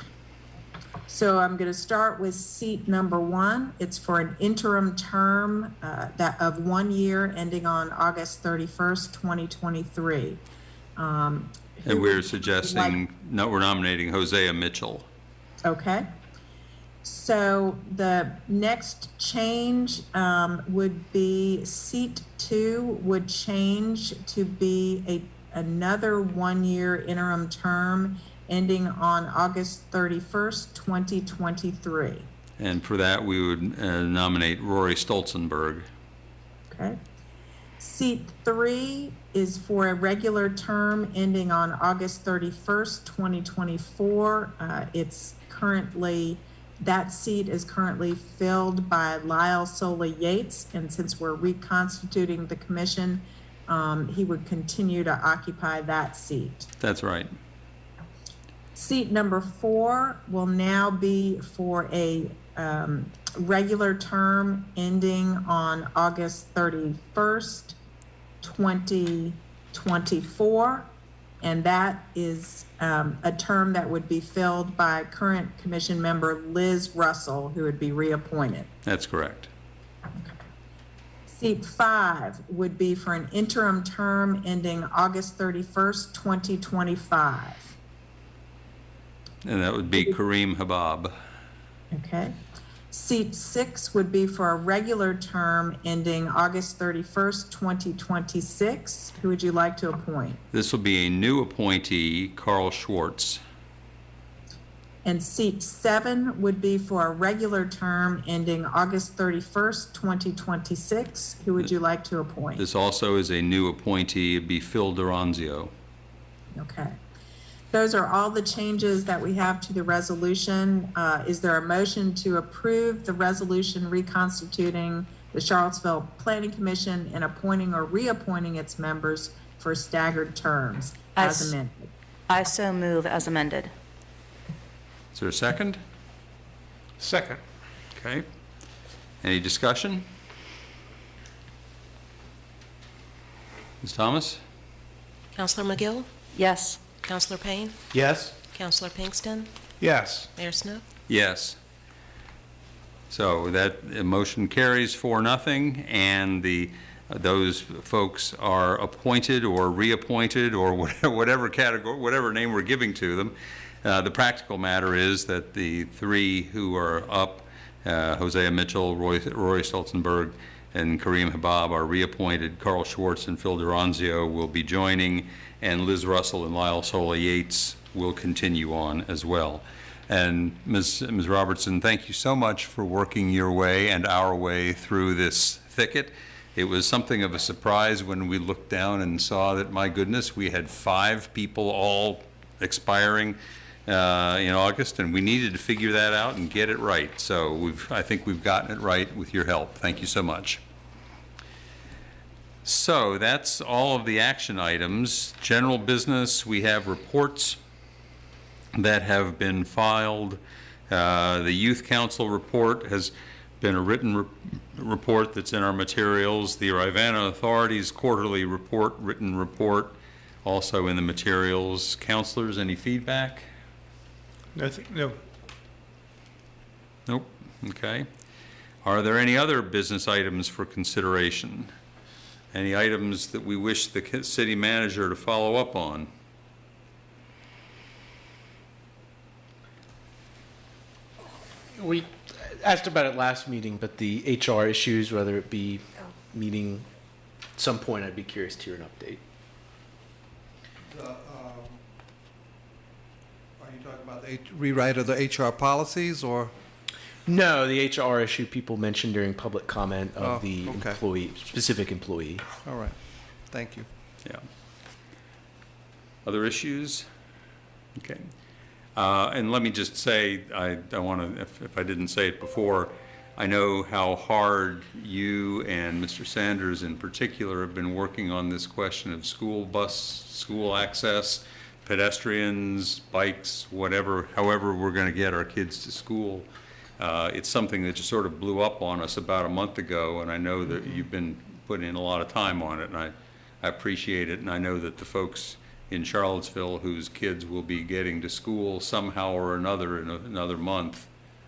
So I'm going to start with seat number 1. It's for an interim term of 1 year ending on August 31st, 2023. And we're suggesting, no, we're nominating Hosea Mitchell. Okay. So the next change would be seat 2 would change to be another one-year interim term ending on August 31st, 2023. And for that, we would nominate Rory Stolzenberg. Okay. Seat 3 is for a regular term ending on August 31st, 2024. That seat is currently filled by Lyle Sola Yates, and since we're reconstituting the commission, he would continue to occupy that seat. That's right. Seat number 4 will now be for a regular term ending on August 31st, 2024. And that is a term that would be filled by current commission member Liz Russell, who would be reappointed. That's correct. Seat 5 would be for an interim term ending August 31st, 2025. And that would be Kareem Habab. Okay. Seat 6 would be for a regular term ending August 31st, 2026. Who would you like to appoint? This will be a new appointee, Carl Schwartz. And seat 7 would be for a regular term ending August 31st, 2026. Who would you like to appoint? This also is a new appointee, it'd be Phil Duranzio. Okay. Those are all the changes that we have to the resolution. Is there a motion to approve the resolution reconstituting the Charlottesville Planning Commission and appointing or reappointing its members for staggered terms as amended? I so move as amended. Is there a second? Second. Okay. Any discussion? Ms. Thomas? Counselor McGill? Yes. Counselor Payne? Yes. Counselor Pinkston? Yes. Mayor Snook? Yes. So that motion carries 4-0, and those folks are appointed or reappointed or whatever category, whatever name we're giving to them. The practical matter is that the 3 who are up, Hosea Mitchell, Rory Stolzenberg, and Kareem Habab are reappointed. Carl Schwartz and Phil Duranzio will be joining, and Liz Russell and Lyle Sola Yates will continue on as well. And Ms. Robertson, thank you so much for working your way and our way through this thicket. It was something of a surprise when we looked down and saw that, my goodness, we had 5 people all expiring in August, and we needed to figure that out and get it right. So I think we've gotten it right with your help. Thank you so much. So that's all of the action items. General business, we have reports that have been filed. The Youth Council report has been a written report that's in our materials. The Rivanna Authority's quarterly report, written report, also in the materials. Councilors, any feedback? Nothing. No. Nope. Okay. Are there any other business items for consideration? Any items that we wish the city manager to follow up on? We asked about it last meeting, but the HR issues, whether it be meeting at some point, I'd be curious to hear an update. Are you talking about the rewrite of the HR policies, or? No, the HR issue people mentioned during public comment of the okay. employee, specific employee. All right. Thank you. Yeah. Other issues? Okay. And let me just say, I want to, if I didn't say it before, I know how hard you and Mr. Sanders in particular have been working on this question of school access, pedestrians, bikes, whatever, however we're going to get our kids to school. It's something that just sort of blew up on us about a month ago, and I know that you've been putting in a lot of time on it, and I appreciate it, and I know that the folks in Charlottesville whose kids will be getting to school somehow or another in another month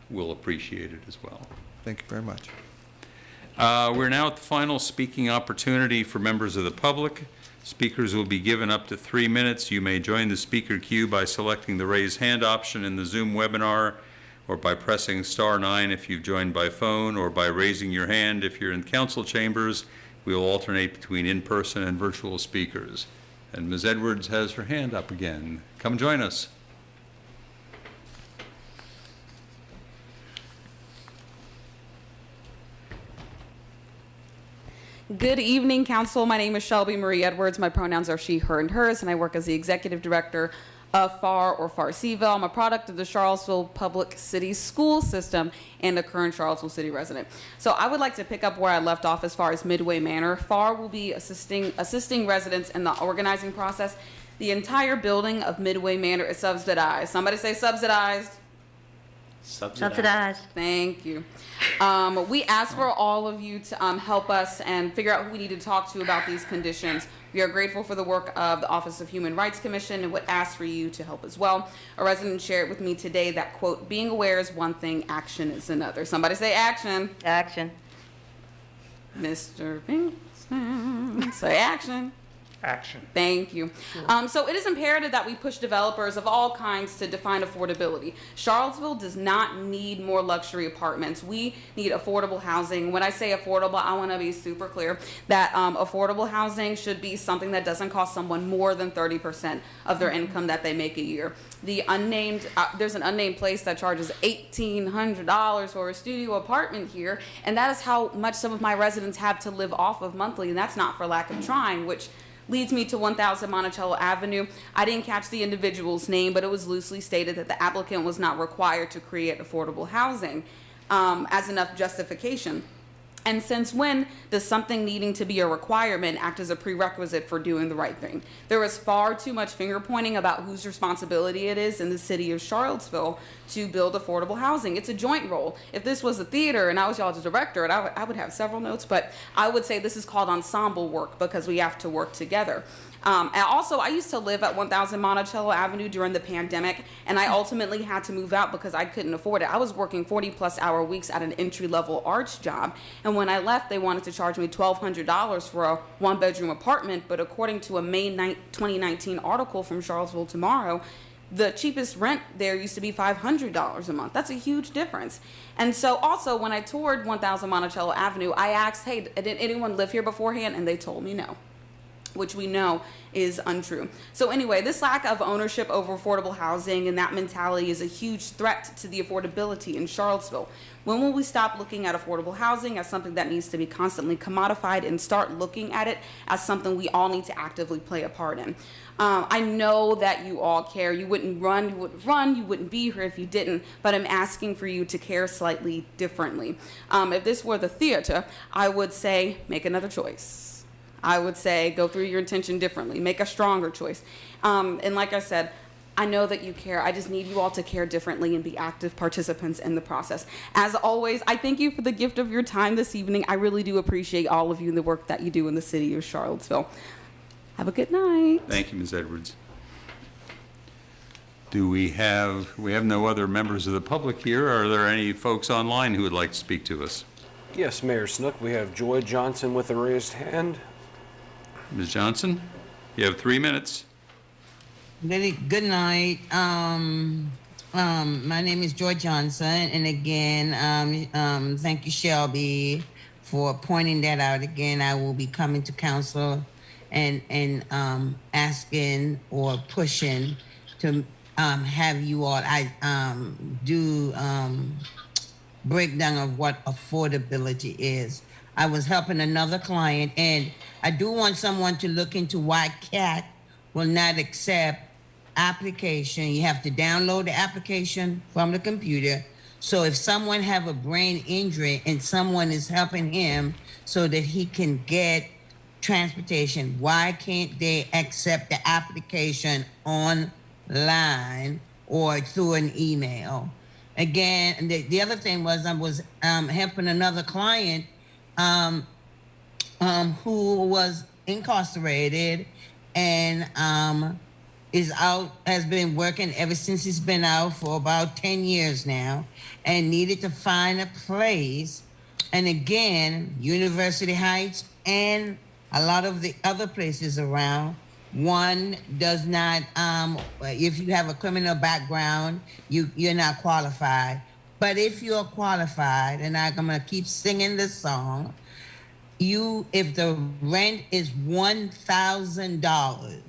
will appreciate it as well. Thank you very much. We're now at the final speaking opportunity for members of the public. Speakers will be given up to 3 minutes. You may join the speaker queue by selecting the raise hand option in the Zoom webinar, or by pressing *9 if you've joined by phone, or by raising your hand if you're in council chambers. We will alternate between in-person and virtual speakers. And Ms. Edwards has her hand up again. Come join us. Good evening, Council. My name is Shelby Marie Edwards. My pronouns are she, her, and hers, and I work as the Executive Director of FAR or FAR-CVille. I'm a product of the Charlottesville Public City School System and a current Charlottesville City resident. So I would like to pick up where I left off as far as Midway Manor. FAR will be assisting residents in the organizing process. The entire building of Midway Manor is subsidized. Somebody say subsidized. Subsidized. Thank you. We ask for all of you to help us and figure out who we need to talk to about these conditions. We are grateful for the work of the Office of Human Rights Commission and would ask for you to help as well. A resident shared with me today that, quote, being aware is one thing, action is another. Somebody say action. Action. Mr. Pinkston, say action. Action. Thank you. So it is imperative that we push developers of all kinds to define affordability. Charlottesville does not need more luxury apartments. We need affordable housing. When I say affordable, I want to be super clear that affordable housing should be something that doesn't cost someone more than 30% of their income that they make a year. The unnamed, there's an unnamed place that charges $1,800 for a studio apartment here, and that is how much some of my residents have to live off of monthly, and that's not for lack of trying, which leads me to 1000 Monticello Avenue. I didn't catch the individual's name, but it was loosely stated that the applicant was not required to create affordable housing as enough justification. And since when does something needing to be a requirement act as a prerequisite for doing the right thing? There is far too much finger pointing about whose responsibility it is in the city of Charlottesville to build affordable housing. It's a joint role. If this was a theater and I was y'all's director, and I would have several notes, but I would say this is called ensemble work because we have to work together. And also, I used to live at 1000 Monticello Avenue during the pandemic, and I ultimately had to move out because I couldn't afford it. I was working 40-plus hour weeks at an entry-level arts job, and when I left, they wanted to charge me $1,200 for a one-bedroom apartment, but according to a May 2019 article from Charlottesville Tomorrow, the cheapest rent there used to be $500 a month. That's a huge difference. And so also, when I toured 1000 Monticello Avenue, I asked, hey, did anyone live here beforehand? And they told me no, which we know is untrue. So anyway, this lack of ownership over affordable housing and that mentality is a huge threat to the affordability in Charlottesville. When will we stop looking at affordable housing as something that needs to be constantly commodified and start looking at it as something we all need to actively play a part in? I know that you all care. You wouldn't run, you wouldn't be here if you didn't, but I'm asking for you to care slightly differently. If this were the theater, I would say make another choice. I would say go through your intention differently, make a stronger choice. And like I said, I know that you care. I just need you all to care differently and be active participants in the process. As always, I thank you for the gift of your time this evening. I really do appreciate all of you and the work that you do in the city of Charlottesville. Have a good night. Thank you, Ms. Edwards. We have no other members of the public here. Are there any folks online who would like to speak to us? Yes, Mayor Snook, we have Joy Johnson with a raised hand. Ms. Johnson, you have 3 minutes. Good night. My name is Joy Johnson, and again, thank you, Shelby, for pointing that out. Again, I will be coming to council and asking or pushing to have you all do breakdown of what affordability is. I was helping another client, and I do want someone to look into why CAT will not accept application. You have to download the application from the computer. So if someone have a brain injury and someone is helping him so that he can get transportation, why can't they accept the application online or through an email? Again, the other thing was I was helping another client who was incarcerated and has been working ever since he's been out for about 10 years now, and needed to find a place. And again, University Heights and a lot of the other places around, one does not, if you have a criminal background, you're not qualified. But if you're qualified, and I'm gonna keep singing this song, if the rent is $1,000,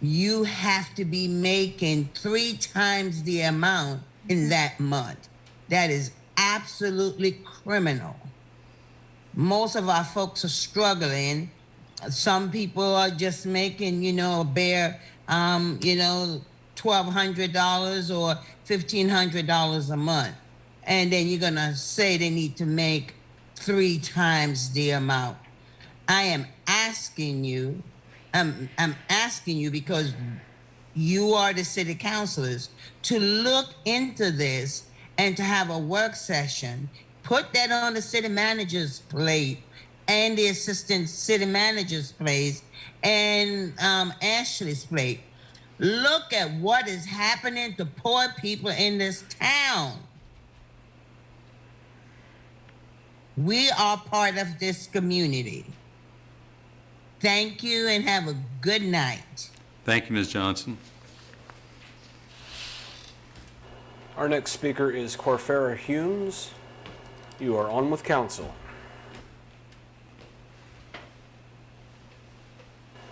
you have to be making 3 times the amount in that month. That is absolutely criminal. Most of our folks are struggling. Some people are just making, a bare, $1,200 or $1,500 a month. And then you're gonna say they need to make 3 times the amount. I am asking you, I'm asking you because you are the city councilors to look into this and to have a work session. Put that on the city manager's plate and the assistant city manager's plate and Ashley's plate. Look at what is happening to poor people in this town. We are part of this community. Thank you and have a good night. Thank you, Ms. Johnson. Our next speaker is Corfera Humes. You are on with council.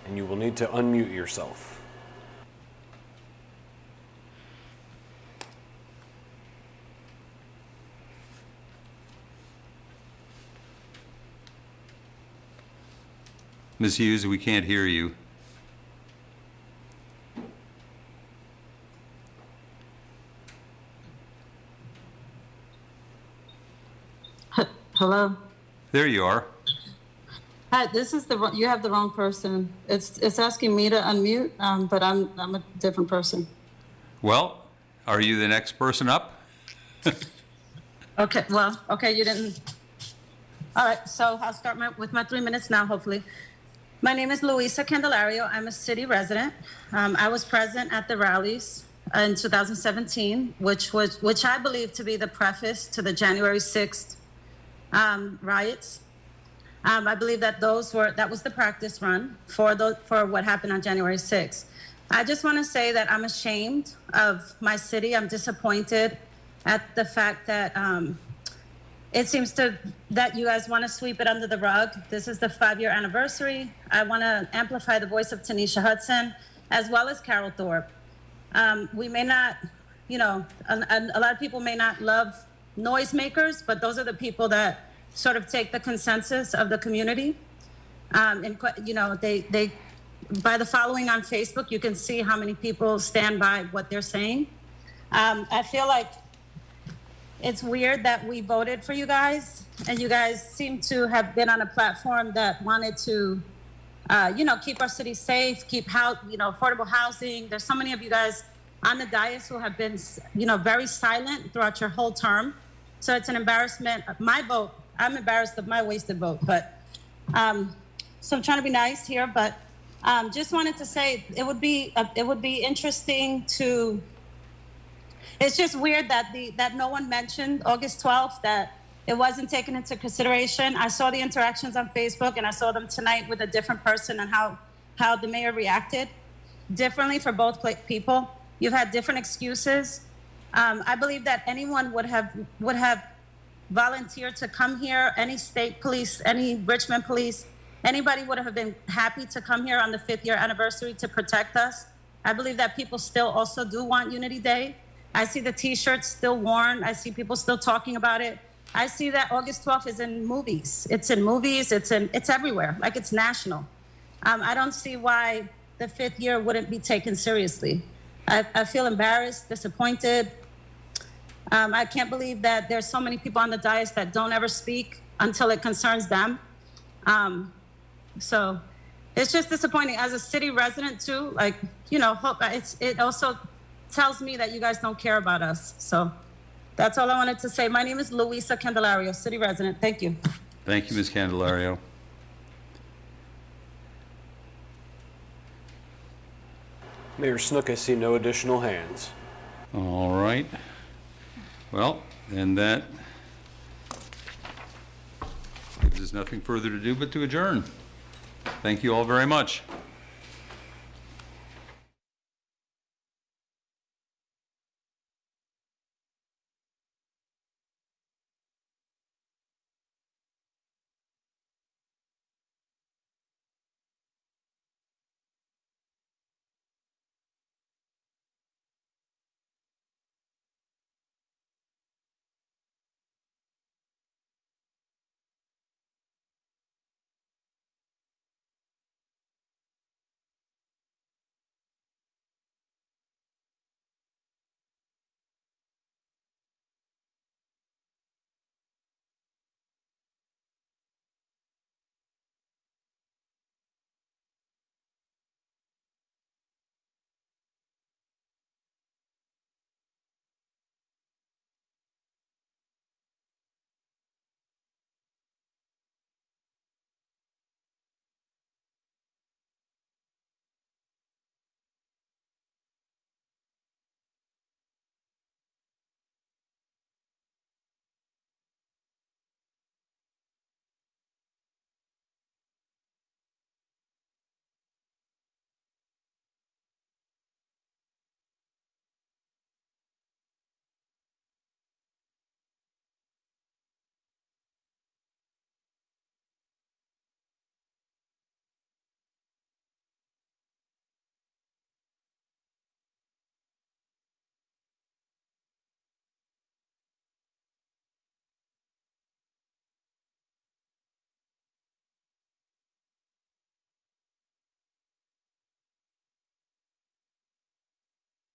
And you will need to unmute yourself. Ms. Hughes, we can't hear you. Hello. There you are. Hi, this is you have the wrong person. It's asking me to unmute, but I'm a different person. Well, are you the next person up? Okay, well, okay, you didn't. All right, so I'll start with my 3 minutes now, hopefully. My name is Luisa Candelario. I'm a city resident. I was present at the rallies in 2017, which I believe to be the preface to the January 6th riots. I believe that that was the practice run for what happened on January 6th. I just want to say that I'm ashamed of my city. I'm disappointed at the fact that it seems that you guys want to sweep it under the rug. This is the 5-year anniversary. I want to amplify the voice of Tanisha Hudson, as well as Carol Thorpe. We may not, a lot of people may not love noisemakers, but those are the people that sort of take the consensus of the community. And, they by the following on Facebook, you can see how many people stand by what they're saying. I feel like it's weird that we voted for you guys, and you guys seem to have been on a platform that wanted to, keep our city safe, keep affordable housing. There's so many of you guys on the dais who have been, very silent throughout your whole term. So it's an embarrassment. My vote, I'm embarrassed of my wasted vote, but so I'm trying to be nice here, but just wanted to say it would be interesting to. It's just weird that no one mentioned August 12th, that it wasn't taken into consideration. I saw the interactions on Facebook, and I saw them tonight with a different person, and how the mayor reacted differently for both people. You've had different excuses. I believe that anyone would have volunteered to come here. Any state police, any Richmond police, anybody would have been happy to come here on the 5th year anniversary to protect us. I believe that people still also do want Unity Day. I see the T-shirts still worn. I see people still talking about it. I see that August 12th is in movies. It's in movies. It's everywhere. Like, it's national. I don't see why the 5th year wouldn't be taken seriously. I feel embarrassed, disappointed. I can't believe that there's so many people on the dais that don't ever speak until it concerns them. So it's just disappointing. As a city resident too, it also tells me that you guys don't care about us. So that's all I wanted to say. My name is Luisa Candelario, city resident. Thank you. Thank you, Ms. Candelario. Mayor Snook, I see no additional hands. All right. Well, then that gives us nothing further to do but to adjourn. Thank you all very much.